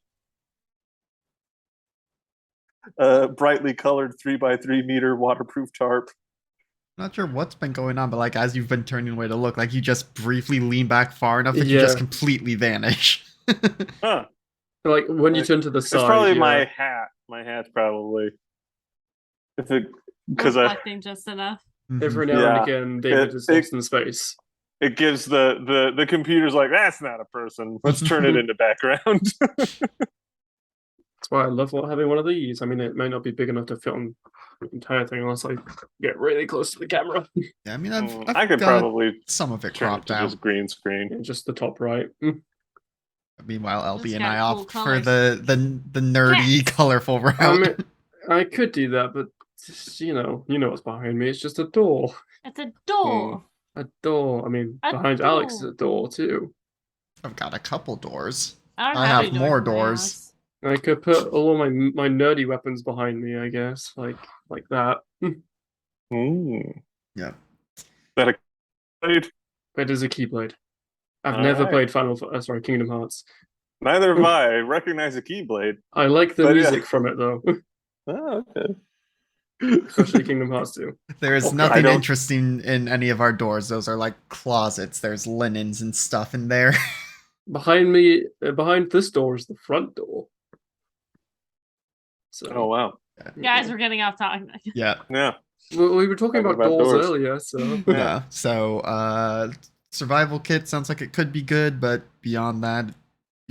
brightly colored 3x3 meter waterproof tarp. Not sure what's been going on, but like as you've been turning away to look, like you just briefly lean back far enough that you just Yeah. completely vanish. Huh. Like when you Like, turn to the It's side. probably yeah. my hat. My hat's probably. If it, because Reflecting just enough. Every Mhm. now and Yeah. again, David It- is it- lost in space. it gives the computer's like, that's not a person. Let's turn it into background. That's why I love having one of these. I mean, it may not be big enough to fit on the entire thing unless I get really close to the camera. Yeah, I mean, I've I could got probably some of it turn it cropped to out. just green screen. Yeah, just the top right. Meanwhile, LB Just and got I cool opt for colors. the nerdy, Cats. colorful route. I mean, I could do that, but you know what's behind me. It's just a door. It's a door. A door. I mean, A behind Alex is door. a door too. I've got a couple doors. I don't I have have any more in my doors. house. I could put all my nerdy weapons behind me. I guess, like that. Mm. Yeah. That a blade? It is a keyblade. I've All never right. played Kingdom Hearts. Neither have I. I recognize a keyblade. I like the But yeah. music from it though, Oh, okay. especially Kingdom Hearts 2. There is Okay. nothing I don't- interesting in any of our doors. Those are like closets. There's linens and stuff in there. Behind me, behind this door is the front door. So, Oh wow. Guys, we're getting off topic. Yeah. Yeah. we were talking Talking about about doors doors. earlier, so Yeah. Yeah. So, survival kit sounds like it could be good, but beyond that,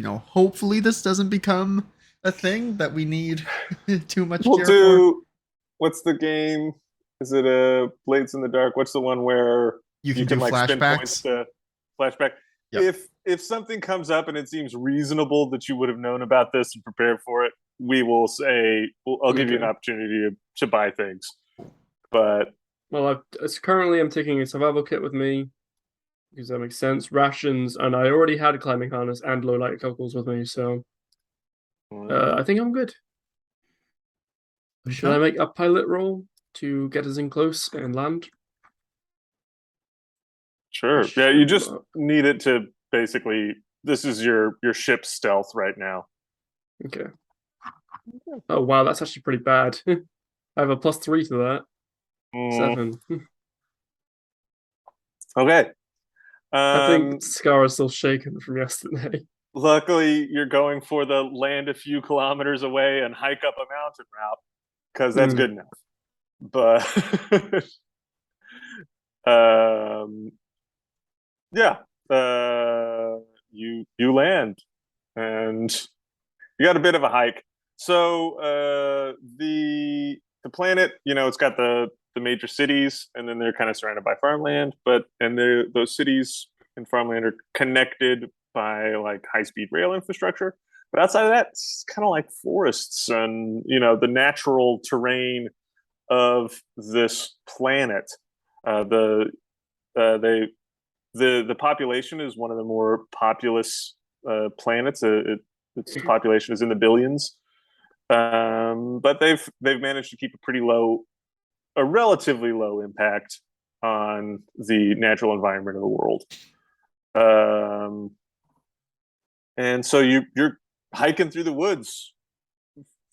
hopefully this doesn't become a thing that we need too much We'll gear for. do. What's the game? Is it Blades in the Dark? What's the one where You can do like spin points flashbacks. to flashback? Yep. If something comes up and it seems reasonable that you would have known about this and prepared for it, we will say I'll give you an Okay. opportunity to buy things. But well, currently I'm taking a survival kit with me because that makes sense. Rations, and I already had a climbing harness and low light goggles with me, so I think I'm good. Should I make a pilot roll to get us in close and land? sure. Yeah, you just Sure. need it to basically. This is your ship stealth right now. Okay. Oh wow, that's actually pretty bad. I have a +3 to that. Mm, 7. okay. I think Scarra's still shaken from yesterday. Luckily, you're going for the land a few kilometers away and hike up a mountain route because that's good enough. But yeah, you land and you got a bit of a hike. So the planet, it's got the major cities, and then they're kind of surrounded by farmland. Those cities and farmland are connected by like high-speed rail infrastructure. But outside of that, it's kind of like forests and the natural terrain of this planet. The population is one of the more populous planets. Its population is in the billions, but they've managed to keep a relatively low impact on the natural environment of the world. And so you're hiking through the woods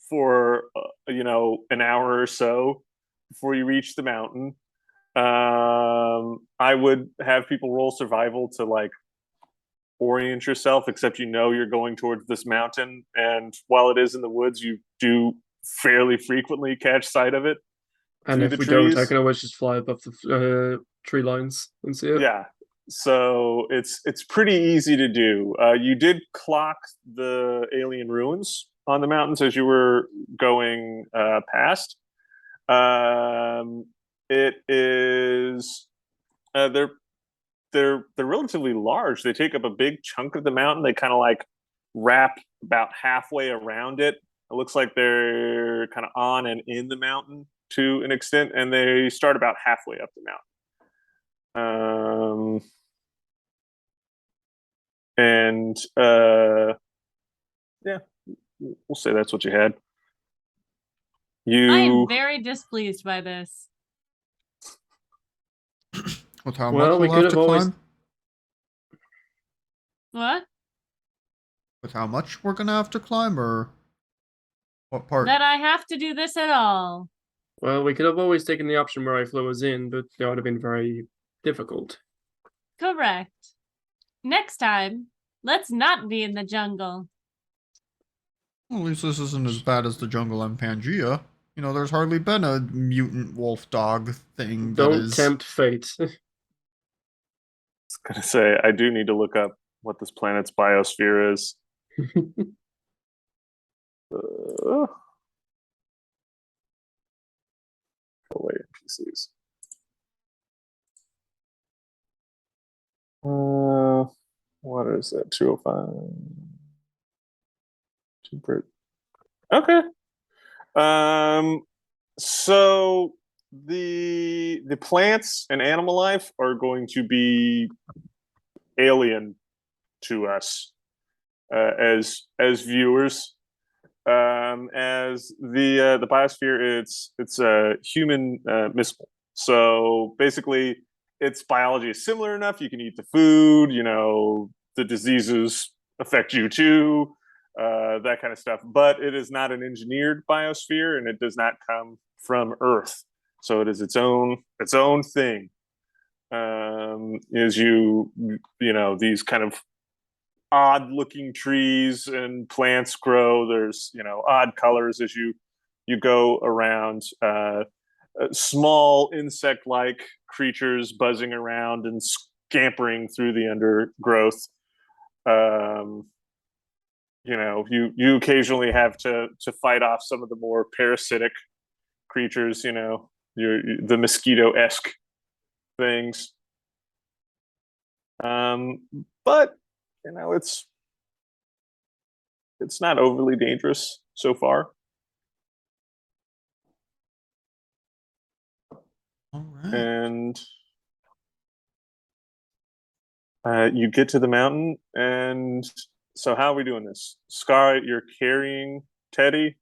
for an hour or so before you reach the mountain. I would have people roll survival to like orient yourself, except you're going towards this mountain, and while it is in the woods, you do fairly frequently catch sight of it And through if the we don't, I trees. can always just fly above the tree lines and see it. Yeah, so it's pretty easy to do. You did clock the alien ruins on the mountains as you were going past. It is they're relatively large. They take up a big chunk of the mountain. They kind of like wrap about halfway around it. It looks like they're kind of on and in the mountain to an extent, and they start about halfway up the mountain. And yeah, we'll say that's what you had. I am very displeased by this. With how Well, much we we'll could have to have always- climb? What? With how much we're gonna have to climb, or what part? That I have to do this at all. Well, we could have always taken the option where I flew us in, but that would have been very difficult. Correct. Next time, let's not be in the jungle. Well, at least this isn't as bad as the jungle in Pangea. You know, there's hardly been a mutant wolf dog thing that Don't is. tempt fate. I was gonna say I do need to look up what this planet's biosphere is. Go away, NPCs. What is that? 205. Okay. So the plants and animal life are going to be alien to us as viewers. As the biosphere, it's a human miscible. So basically, its biology is similar enough. You can eat the food. The diseases affect you too. That kind of stuff. But it is not an engineered biosphere, and it does not come from Earth. So it is its own thing. Is these kind of odd looking trees and plants grow. There's odd colors as you go around. Small insect like creatures buzzing around and scampering through the undergrowth. You occasionally have to fight off some of the more parasitic creatures, the mosquito-esque things. But it's not overly dangerous so far. All right. And you get to the mountain, and so how are we doing this? Scarra, you're carrying Teddy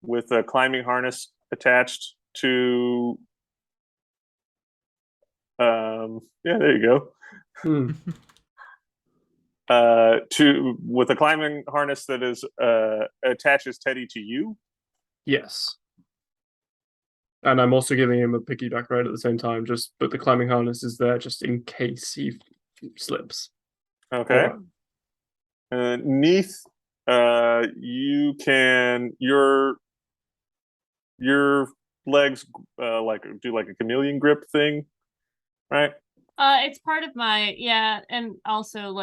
with a climbing harness attached to there you go. With a climbing harness that is attaches Teddy to you. Yes. And I'm also giving him a piggyback ride at the same time, but the climbing harness is there just in case he slips. Okay. Neith, you can your legs do like a chameleon grip thing, right? It's part of my and also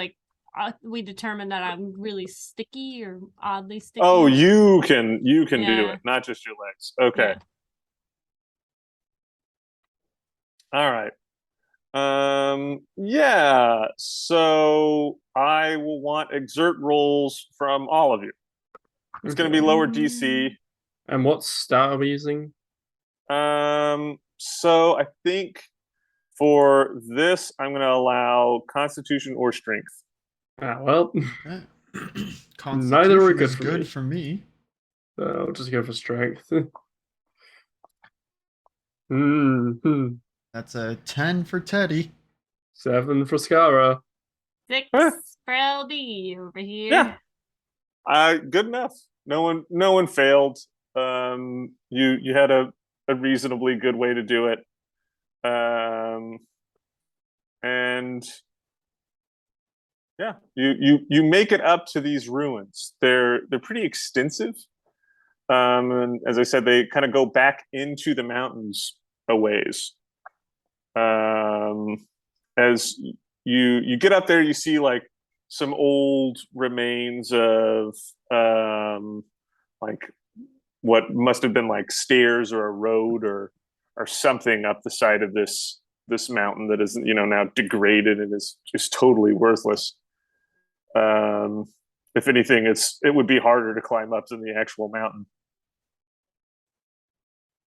we determined that I'm really sticky or oddly sticky. Oh, you can do it, not just your legs. Okay. Yeah. All right. So I will want exert rolls from all of you. It's going to be lower DC. And what stat are we using? So I think for this, I'm going to allow Constitution or Strength. Well, Okay. Neither are Constitution good is for me. good for me. I'll just go for Strength. That's a 10 for Teddy. 7 for Scarra. 6 for LD over here. Yeah. Good enough. No one failed. You had a reasonably good way to do it. And yeah, you make it up to these ruins. They're pretty extensive. And as I said, they kind of go back into the mountains a ways. As you get up there, you see like some old remains of like what must have been like stairs or a road or something up the side of this mountain that is now degraded and is just totally worthless. If anything, it would be harder to climb up than the actual mountain.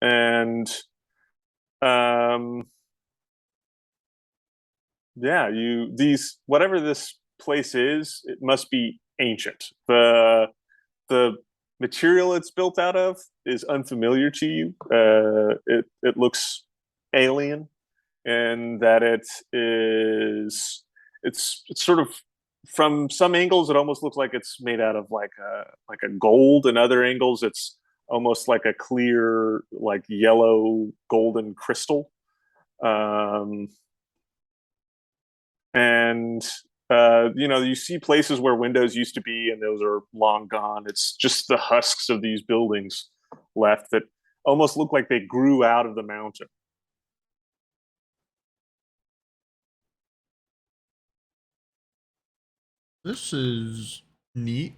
And yeah, whatever this place is, it must be ancient. The material it's built out of is unfamiliar to you. It looks alien, in that it's sort of, from some angles it almost looks like it's made out of like a gold, and other angles it's almost like a clear, like yellow golden crystal. And you see places where windows used to be, and those are long gone. It's just the husks of these buildings left that almost look like they grew out of the mountain. This is neat.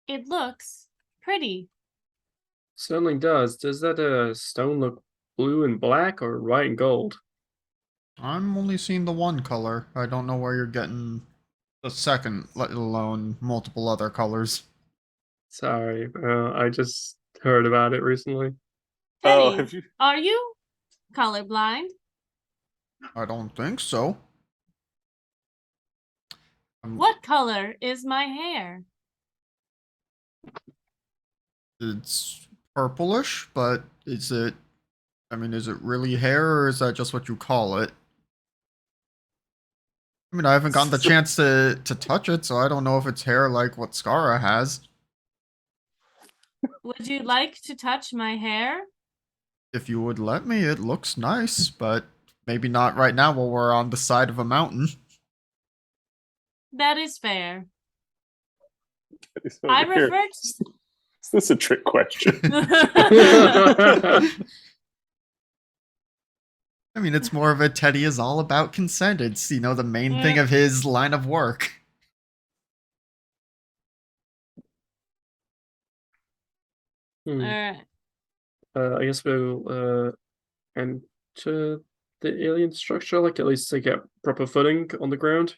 It looks pretty. Certainly does. Does that stone look blue and black or white and gold? I'm only seeing the one color. I don't know where you're getting the second, let alone multiple other colors. Sorry, I just heard about it recently. Oh, Teddy, have you? are you colorblind? I don't think so. What color is my hair? It's purplish, but is it really hair, or is that just what you call it? I mean, I haven't gotten the chance to touch it, so I don't know if it's hair like what Scarra has. Would you like to touch my hair? If you would let me, it looks nice, but maybe not right now while we're on the side of a mountain. That is fair. Is I refer this a trick question? to... I mean, it's more of a Teddy is all about consent. It's, the main thing of his line of work. Alright. I guess we'll enter the alien structure, like at least to get proper footing on the ground.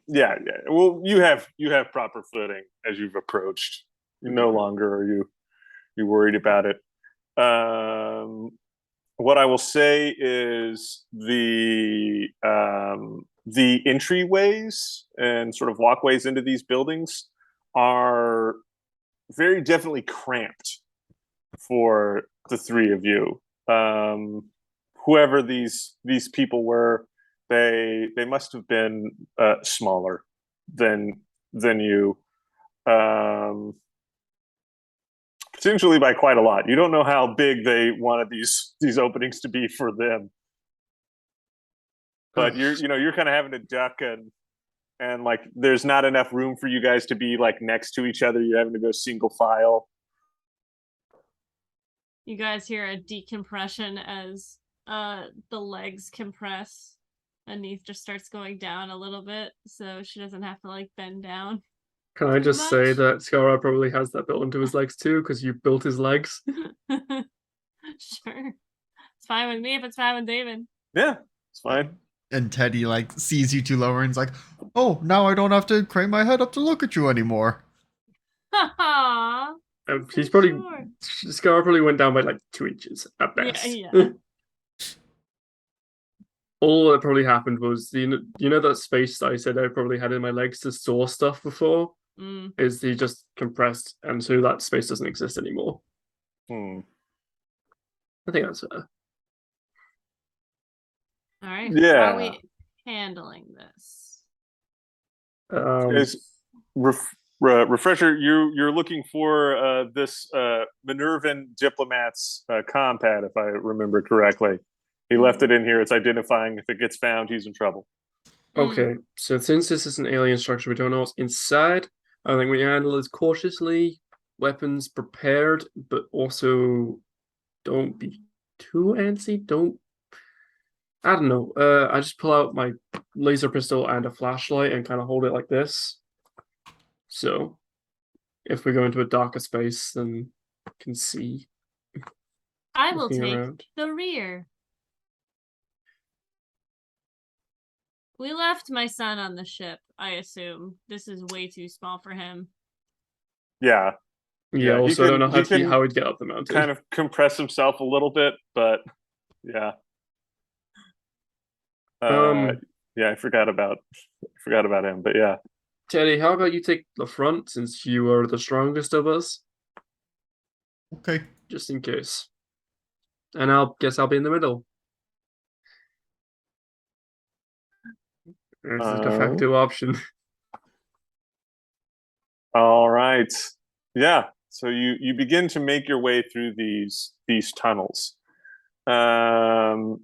Yeah. Well, you have proper footing as you've approached. No longer are you worried about it. What I will say is the entryways and sort of walkways into these buildings are very definitely cramped for the three of you. Whoever these people were, they must have been smaller than you. Potentially by quite a lot. You don't know how big they wanted these openings to be for them, but you're kind of having to duck, and like there's not enough room for you guys to be like next to each other. You're having to go single file. You guys hear a decompression as the legs compress, and Neith just starts going down a little bit so she doesn't have to like bend down. Can I just say much? that Scarra probably has that built into his legs too, because you built his legs? Sure. It's fine with me if it's fine with David. Yeah, it's fine. And Teddy sees you two lower and is like, "Oh, now I don't have to crane my head up to look at you anymore." Haha. He's probably Sure. Scarra probably went down by like 2 inches at best. Yeah. All that probably happened was you know that space that I said I probably had in my legs to store stuff before. Is he just compressed, and so that space doesn't exist anymore. I think that's fair. All right. Yeah. How are we handling this? refresher, you're looking for this Minervan diplomat's compad, if I remember correctly. He left it in here. It's identifying. If it gets found, he's in trouble. Okay, so since this is an alien structure, we don't know what's inside. I think we handle it cautiously, weapons prepared, but also don't be too antsy. I don't know. I just pull out my laser pistol and a flashlight and kind of hold it like this. So if we go into a darker space, then I can see. I will Looking take around. the rear. We left my son on the ship, I assume. This is way too small for him. Yeah, Yeah, he also I don't know he can how he'd get up the mountain. kind of compress himself a little bit, but yeah. Yeah, I forgot about him, but yeah. Teddy, how about you take the front since you are the strongest of us, Okay. just in case. And I'll be in the middle. It's a de facto option. All right. Yeah. So you begin to make your way through these tunnels. They're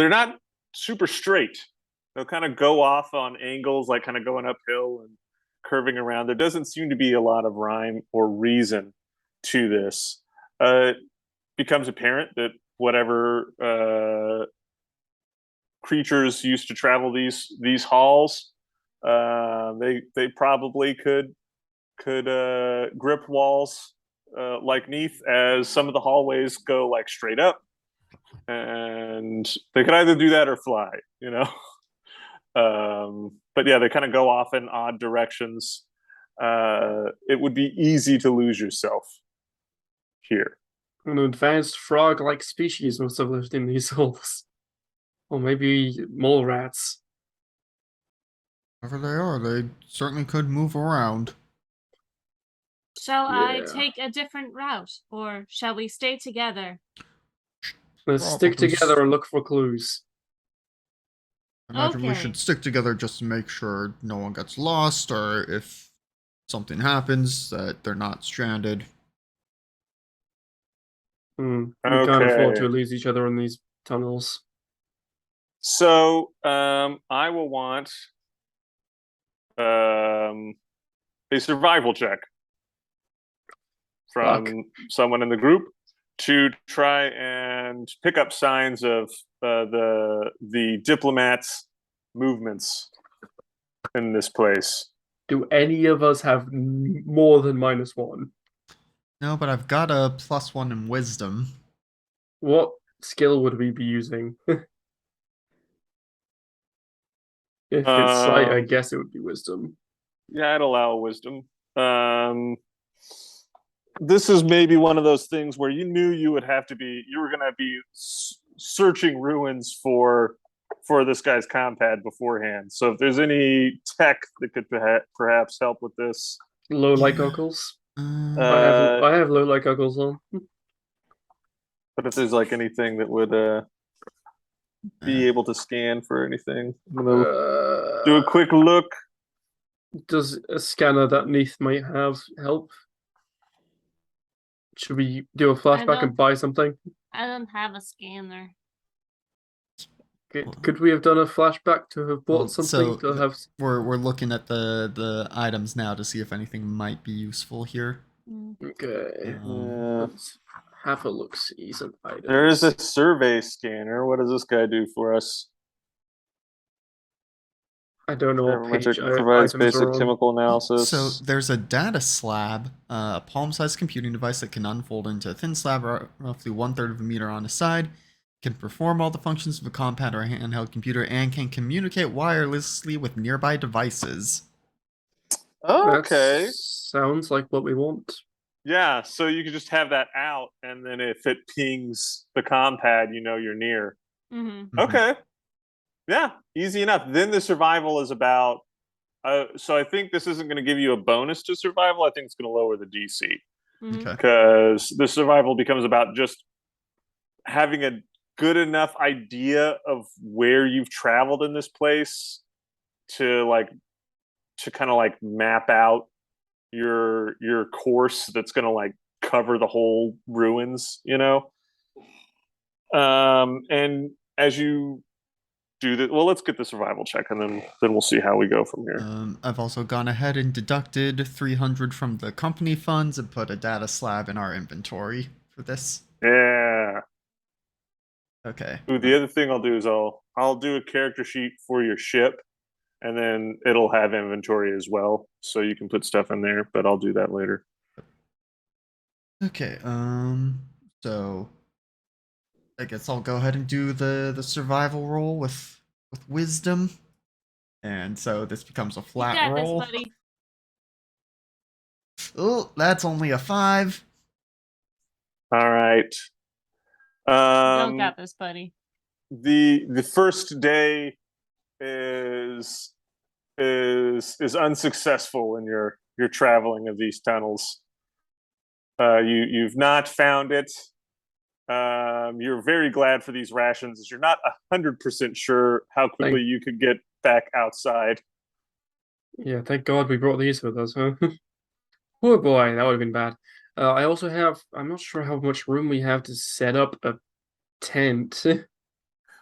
not super straight. They'll kind of go off on angles, like kind of going uphill and curving around. There doesn't seem to be a lot of rhyme or reason to this. It becomes apparent that whatever creatures used to travel these halls, they probably could grip walls like Neith, as some of the hallways go like straight up, and they could either do that or fly, but yeah, they kind of go off in odd directions. It would be easy to lose yourself here. An advanced frog-like species must have lived in these holes. Or maybe mole rats. Whatever they are, they certainly could move around. Shall I Yeah. take a different route, or shall we stay together? Let's stick Probably together and look for clues. I imagine we Okay. should stick together just to make sure no one gets lost, or if something happens, that they're not stranded. We can't afford to Okay. lose each other in these tunnels. So I will want a survival check from someone in the group to try and pick up signs of the diplomats' movements in this place. Do any of us have more than -1? No, but I've got a +1 in wisdom. What skill would we be using? If it's sight, I guess it would be wisdom. Yeah, I'd allow wisdom. This is maybe one of those things where you knew you were going to be searching ruins for this guy's compad beforehand. So if there's any tech that could perhaps help with this. Low light goggles. Uh, I have low light goggles on. But if there's like anything that would be able to scan for anything, I'm gonna do a quick look. Does a scanner that Neith might have help? Should we do a flashback and buy something? I don't have a scanner. Could we have done a flashback to have bought something to have? We're looking at the items now to see if anything might be useful here. Okay. Let's have a look. See some items. There is a survey scanner. What does this guy do for us? I don't know what page provides basic on. chemical analysis. So there's a data slab, a palm-sized computing device that can unfold into a thin slab roughly 1/3 of a meter on a side, can perform all the functions of a compad or a handheld computer, and can communicate wirelessly with nearby devices. Okay. That sounds like what we want. Yeah, so you could just have that out, and then if it pings the compad, you know you're near. Mm-hmm. Okay. Yeah, easy enough. Then the survival is about. So I think this isn't going to give you a bonus to survival. I think it's going to lower the DC. Mm-hmm. Okay. Because the survival becomes about just having good enough idea of where you've traveled in this place to kind of like map out your course that's going to like cover the whole ruins, you know. And as you do that, well, let's get the survival check, and then we'll see how we go from here. I've also gone ahead and deducted 300 from the company funds and put a data slab in our inventory for this. Yeah. Okay. Ooh, the other thing I'll do is I'll do a character sheet for your ship, and then it'll have inventory as well, so you can put stuff in there. But I'll do that later. Okay. So I guess I'll go ahead and do the survival roll with wisdom, and so this becomes a You flat got this, roll. buddy. Oh, that's only a 5. All right. You don't got this, buddy. The first day is unsuccessful in your traveling of these tunnels. You've not found it. You're very glad for these rations, as you're not 100% sure how quickly you could get back outside. Yeah, thank God we brought these with us, huh? Oh boy, that would have been bad. I also have, I'm not sure how much room we have to set up a tent.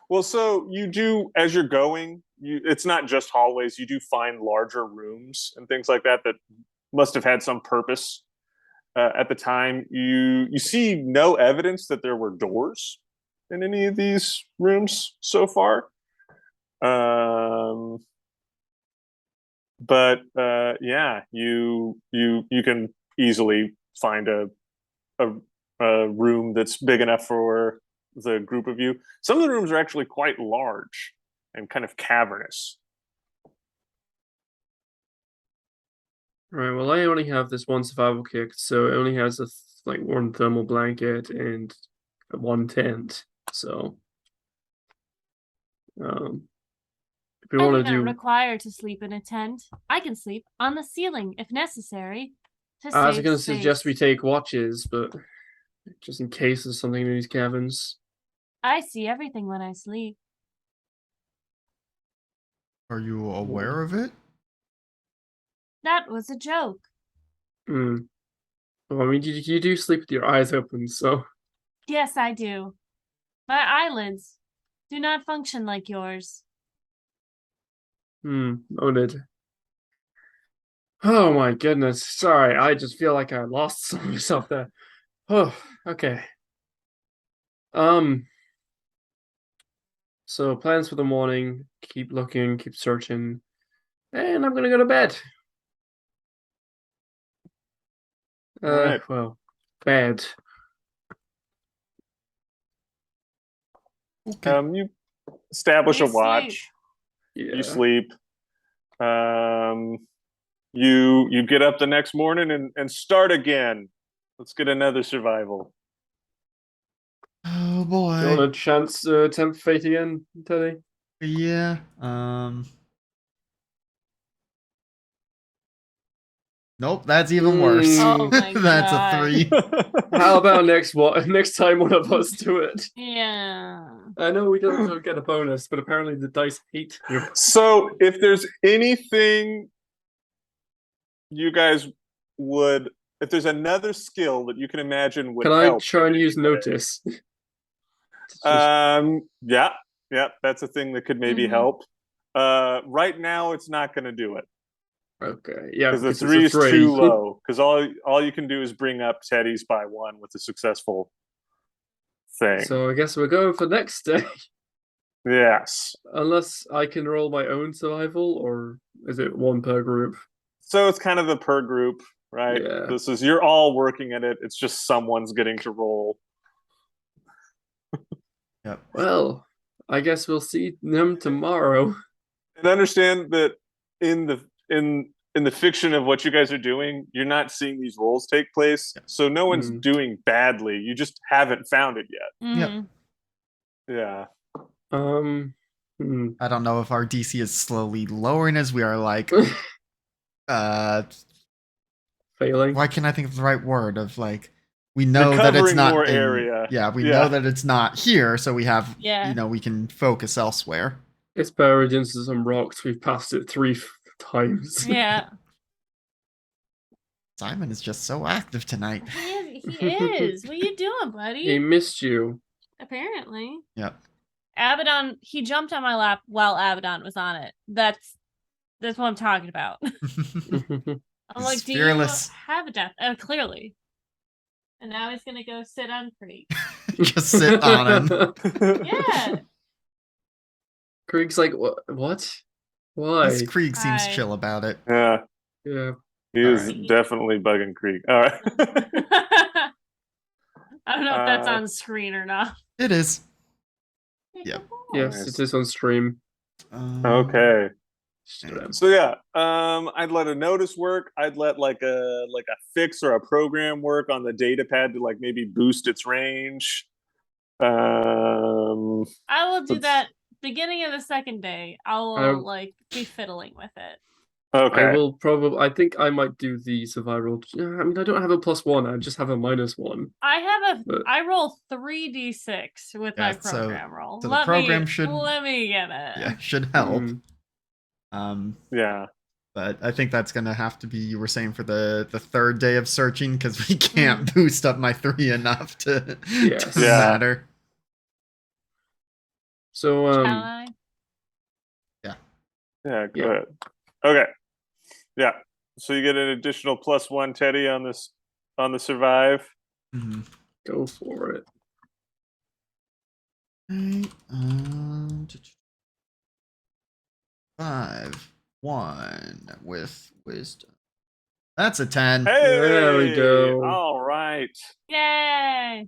Well, so you do, as you're going, it's not just hallways. You do find larger rooms and things like that that must have had some purpose at the time. You see no evidence that there were doors in any of these rooms so far. But yeah, you can easily find a room that's big enough for the group of you. Some of the rooms are actually quite large and kind of cavernous. Right, well, I only have this one survival kit, so it only has like one thermal blanket and one tent. So, if we And want you're to not do, required to sleep in a tent. I can sleep on the ceiling if necessary to I was save going to suggest we space. take watches, but just in case there's something in these caverns. I see everything when I sleep. Are you aware of it? That was a joke. Hmm. Well, I mean, you do sleep with your eyes open, so. Yes, I do. My eyelids do not function like yours. Noted. Oh my goodness. Sorry, I just feel like I lost some of myself there. Oh, okay. So plans for the morning, keep looking, keep searching, and I'm gonna go to bed. All right. Well, bed. Okay. You establish You a watch. Yeah. You sleep. You get up the next morning and start again. Let's get another survival. Oh Do you want boy. a chance tempt fate again, Teddy? Yeah. Nope, that's even worse. Oh my That's a God. 3. How about next time one of us do it? Yeah. I know we don't get a bonus, but apparently the dice hate you. So if there's anything you guys would, if there's another skill that you can imagine would Can I help, try and use anyway. notice? Yeah, that's a thing that could maybe Mhm. help. Right now it's not going to do it Okay, yeah, because the because it's 3 a is 3. too low. Because all you can do is bring up Teddy's by 1 with a successful thing. So I guess we're going for next day. Yes. Unless I can roll my own survival, or is it one per group? So it's kind of the per group, right? Yeah. This is, you're all working at it. It's just someone's getting to roll. Yep. Well, I guess we'll see them tomorrow. And understand that in the fiction of what you guys are doing, you're not seeing these rolls take place. So no one's doing badly. You just haven't found it yet. Yep. Mhm. Yeah. I don't know if our DC is slowly lowering as we are like Failing. why can't I think of the right word of like we know that it's covering not more in, area. Yeah, we Yeah. know that it's not here, so we have, Yeah. we can focus elsewhere. It's buried into some rocks. We've passed it 3 times. Yeah. Simon is just so active tonight. He is. What are you doing, buddy? He missed you. Apparently. Yep. Abaddon, he jumped on my lap while Abaddon was on it. That's what I'm talking about. I'm like, do fearless. you have a death? Clearly. And now he's gonna go sit on Creek. Just sit on him. Yeah. Krieg's like, what? Why? This Krieg seems Hi. chill about it. Yeah. Yeah. He is Alright. definitely bugging Krieg. All right. I don't know if that's Uh, on screen or not. It is. Hey, Yep. good boy. Yes, Nice. it is on stream. Okay. Stream. So yeah, I'd let a notice work. I'd let like a fix or a program work on the data pad to like maybe boost its range. I will do let's- that beginning of the second day. I will like be fiddling with it. Okay. I will probably. I think I might do the survival. I mean, I don't have a +1. I just have a -1. I roll 3d6 with my Yeah, so- program roll. so the program should- let me get it. Yeah, should help. Mm. Yeah. But I think that's gonna have to be, you were saying, for the third day of searching, because we can't boost up my 3 enough to, Yes. to Yeah. matter. So Shall I? Yeah. Yeah. Good. Okay. Yeah. So you get an additional +1, Teddy, on the survive. Mhm. Go for it. Okay, 5, 1 with wisdom. That's a 10. Hey, There we go. All right. Yay!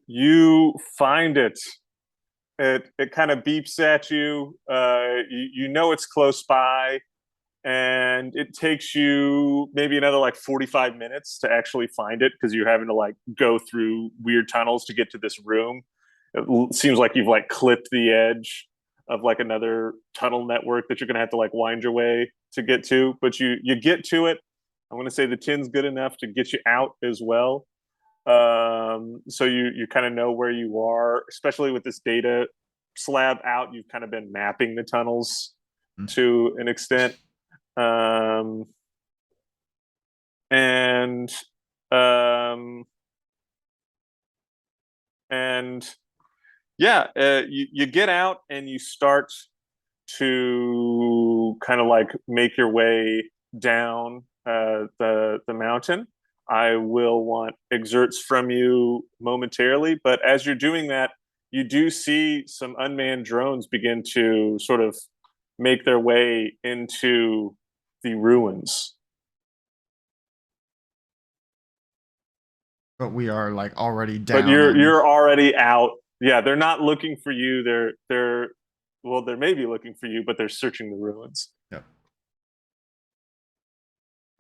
You find it. It kind of beeps at you. You know it's close by, and it takes you maybe another like 45 minutes to actually find it because you're having to like go through weird tunnels to get to this room. It seems like you've like clipped the edge of like another tunnel network that you're gonna have to like wind your way to get to, but you get to it. I'm gonna say the tin's good enough to get you out as well. So you kind of know where you are, especially with this data slab out. You've kind of been mapping the tunnels to an extent, and yeah, you get out and you start to kind of like make your way down the mountain. I will want exerts from you momentarily, but as you're doing that, you do see some unmanned drones begin to sort of make their way into the ruins. But we are like already down. But you're already out. Yeah, they're not looking for you. They're well, they may be looking for you, but they're searching the ruins. Yep.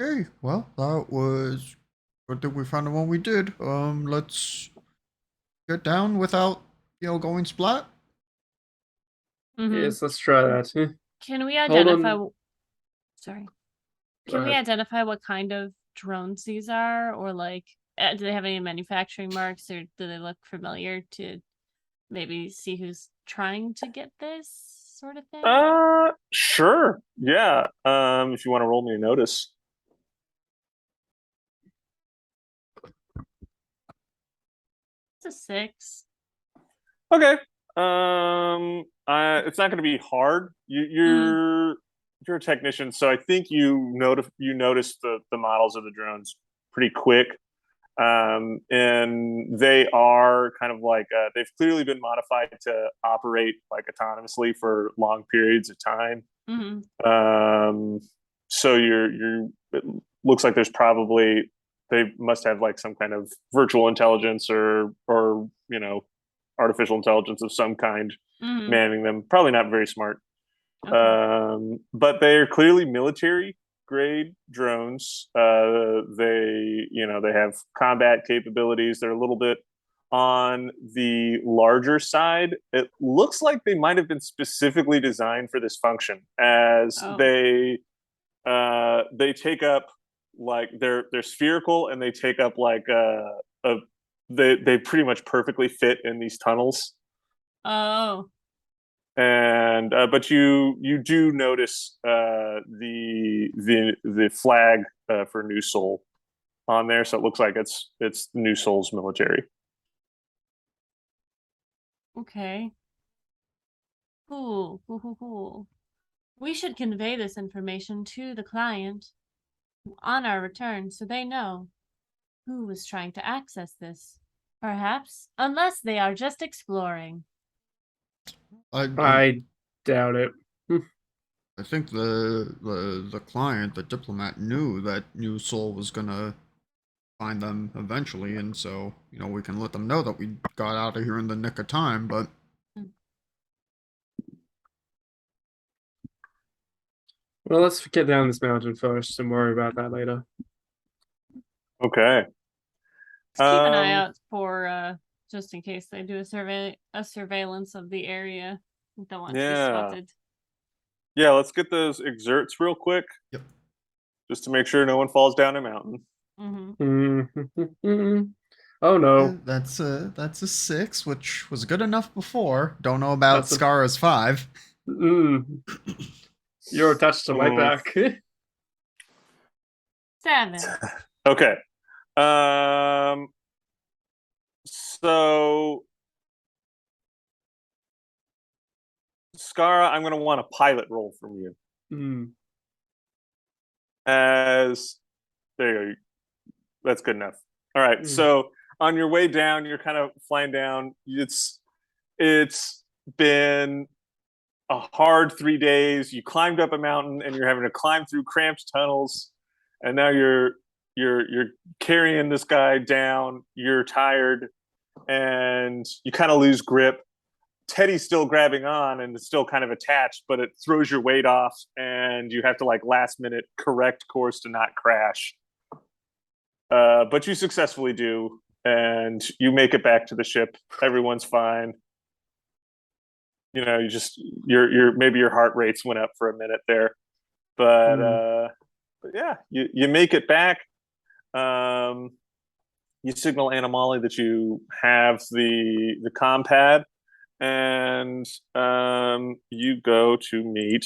Okay, well, that was good that we found the one we did. Let's get down without, going splat. Mhm. Yes, let's try that. Can we Hold identify? on. Sorry. Go Can we ahead. identify what kind of drones these are, or like, do they have any manufacturing marks, or do they look familiar to maybe see who's trying to get this sort of thing? Sure. Yeah. If you want to roll me a notice. It's a 6. Okay. It's not going to be hard. You're a technician, so I think you noticed the models of the drones pretty quick. And they are kind of like they've clearly been modified to operate like autonomously for long periods of time. Mm-hmm. So it looks like there's probably, they must have like some kind of virtual intelligence or artificial intelligence of some kind Mm-hmm. manning them. Probably not very smart. Okay. But they are clearly military grade drones. They have combat capabilities. They're a little bit on the larger side. It looks like they might have been specifically designed for this function, as they take up like they're spherical and they take up like they pretty much perfectly fit in these tunnels. Oh, And but you do notice the flag for New Soul on there, so it looks like it's New Soul's military. okay. Cool, cool, cool, cool. We should convey this information to the client on our return so they know who was trying to access this. Perhaps, unless they are just exploring. I doubt it. I think the client, the diplomat, knew that New Soul was gonna find them eventually, and so we can let them know that we got out of here in the nick of time. But Well, let's get down this mountain first and worry about that later. Okay. Just keep an eye out for just in case they do a surveillance of the area. Don't want to be Yeah. spotted. Yeah, let's get those exerts real quick. Yep. Just to make sure no one falls down a mountain. Mm-hmm. Oh no. that's a 6, which was good enough before. Don't know about That's a- Scarra's 5. You're attached to my back. 7. Okay. So Scarra, I'm going to want a pilot roll from you. As there you go. That's good enough. All right. So on your way down, you're kind of flying down. It's been a hard 3 days. You climbed up a mountain and you're having to climb through cramped tunnels, and now you're carrying this guy down. You're tired and you kind of lose grip. Teddy's still grabbing on and it's still kind of attached, but it throws your weight off and you have to like last minute correct course to not crash. But you successfully do, and you make it back to the ship. Everyone's fine. Your maybe your heart rates went up for a minute there, but yeah, you make it back. You signal Animali that you have the compad, and you go to meet.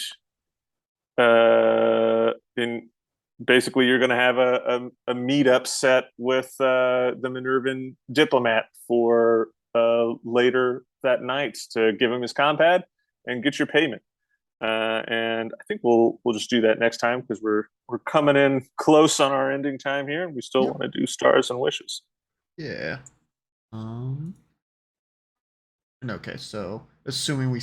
Basically, you're going to have a meetup set with the Minervan diplomat for later that night to give him his compad and get your payment. And I think we'll just do that next time because we're coming in close on our ending time here, and we still want to do stars and wishes. Yeah. And okay, so assuming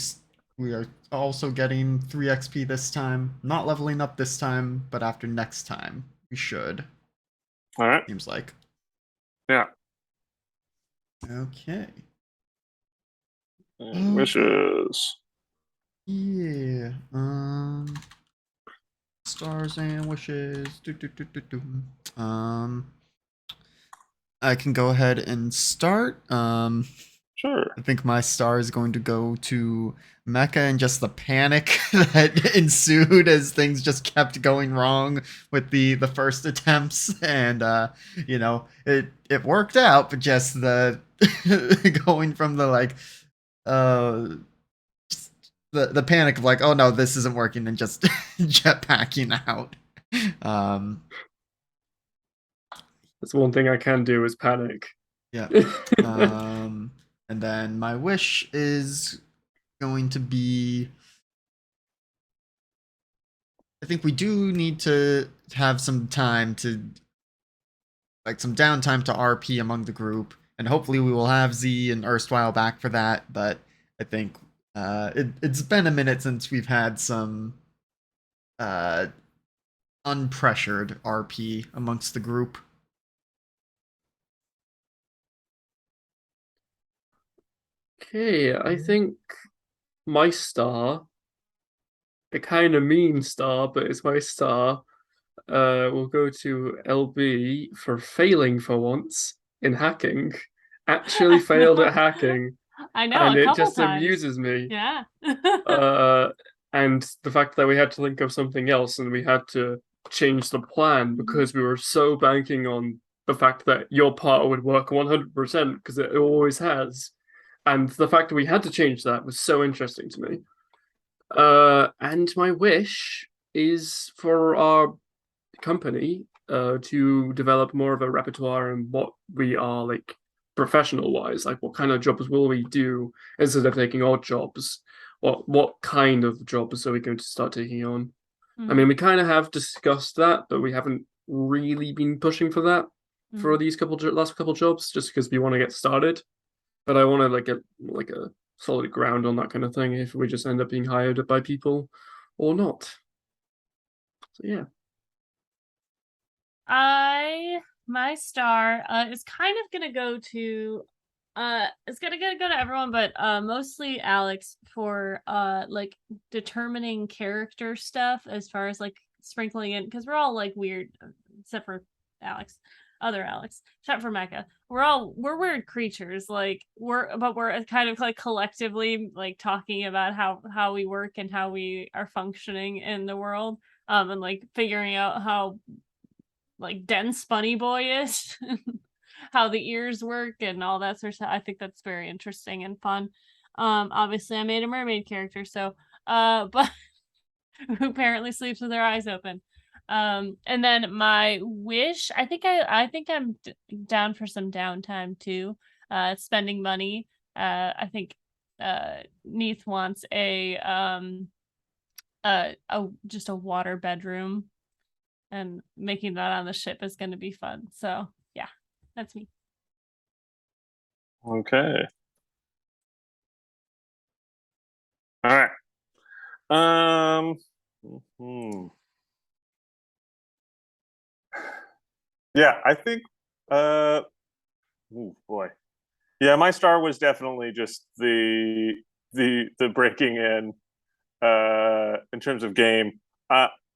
we are also getting 3 XP this time, not leveling up this time, but after next time we should. All right. Seems like. Yeah. Okay. Wishes. Yeah. Stars and wishes. I can go ahead and start. Sure. I think my star is going to go to Mecca and just the panic that ensued as things just kept going wrong with the first attempts, and it worked out, but just the going from the like the panic of like, oh no, this isn't working, and just jetpacking out. That's one thing I can do is panic. Yeah. And then my wish is going to be, I think we do need to have some time to, like, some downtime to RP among the group, and hopefully we will have Z and Erstwhile back for that, but I think it's been a minute since we've had some unpressured RP amongst the group. Okay, I think my star, a kind of mean star, but it's my star, will go to LB for failing for once in hacking. Actually failed at hacking. I know, and a it couple just times. amuses me. Yeah. And the fact that we had to think of something else and we had to change the plan because we were so banking on the fact that your part would work 100% because it always has. And the fact that we had to change that was so interesting to me. And my wish is for our company to develop more of a repertoire and what we are like professional wise, like what kind of jobs will we do instead of taking odd jobs? What kind of jobs are we going to start taking on? I mean, we kind of have discussed that, but we haven't really been pushing for that for these last couple jobs, just because we want to get started. But I want to like get like a solid ground on that kind of thing if we just end up being hired by people or not. So yeah. My star is kind of gonna go to it's gonna go to everyone, but mostly Alex for like determining character stuff as far as like sprinkling in, because we're all like weird except for Alex, other Alex, except for Mecca. We're weird creatures, like we're kind of like collectively like talking about how we work and how we are functioning in the world, and like figuring out how like dense Bunny Boy is, how the ears work and all that sort of stuff. I think that's very interesting and fun. Obviously I made a mermaid character, so but who apparently sleeps with their eyes open. And then my wish, I think I'm down for some downtime too. Spending money. I think Neith wants just a water bedroom, and making that on the ship is going to be fun. So yeah, that's me. Okay. All right. Yeah, I think oh boy. Yeah, my star was definitely just the breaking in terms of game.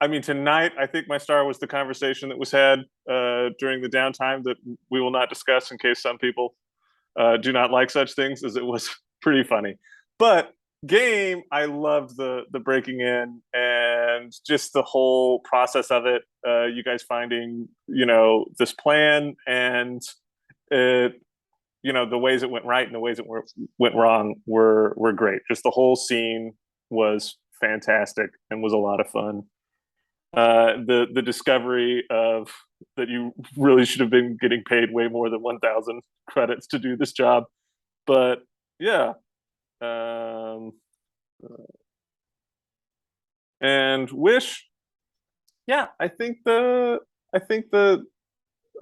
I mean, tonight I think my star was the conversation that was had during the downtime that we will not discuss in case some people do not like such things, as it was pretty funny. But game, I loved the breaking in and just the whole process of it. You guys finding this plan and it the ways it went right and the ways it went wrong were great. Just the whole scene was fantastic and was a lot of fun. The discovery of that you really should have been getting paid way more than 1,000 credits to do this job, but yeah. And wish, yeah, I think the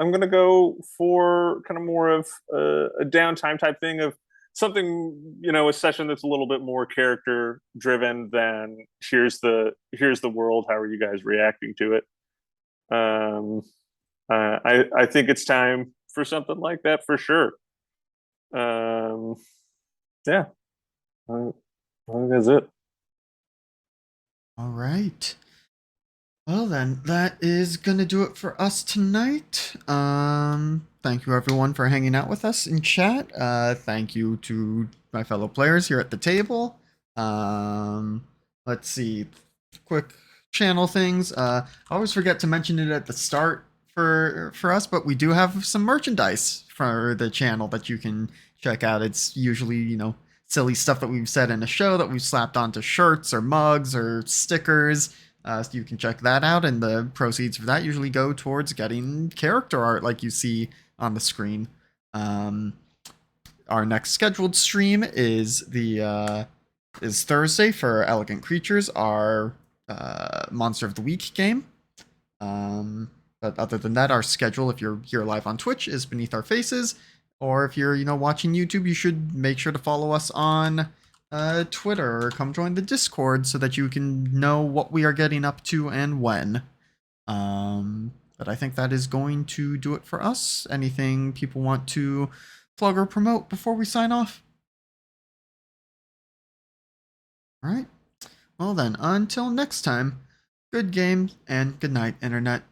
I'm gonna go for kind of more of a downtime type thing of something, a session that's a little bit more character driven than here's the world. How are you guys reacting to it? Um, I think it's time for something like that for sure. Yeah, I think that's it. All right. Well then, that is gonna do it for us tonight. Thank you everyone for hanging out with us in chat. Thank you to my fellow players here at the table. Let's see, quick channel things. I always forget to mention it at the start for us, but we do have some merchandise for the channel that you can check out. It's usually silly stuff that we've said in a show that we've slapped onto shirts or mugs or stickers. So you can check that out, and the proceeds for that usually go towards getting character art like you see on the screen. Our next scheduled stream is is Thursday for Elegant Creatures, our Monster of the Week game. But other than that, our schedule, if you're here live on Twitch, is beneath our faces. Or if you're watching YouTube, you should make sure to follow us on Twitter or come join the Discord so that you can know what we are getting up to and when. But I think that is going to do it for us. Anything people want to plug or promote before we sign off? All right. Well then, until next time, good game and good night, Internet.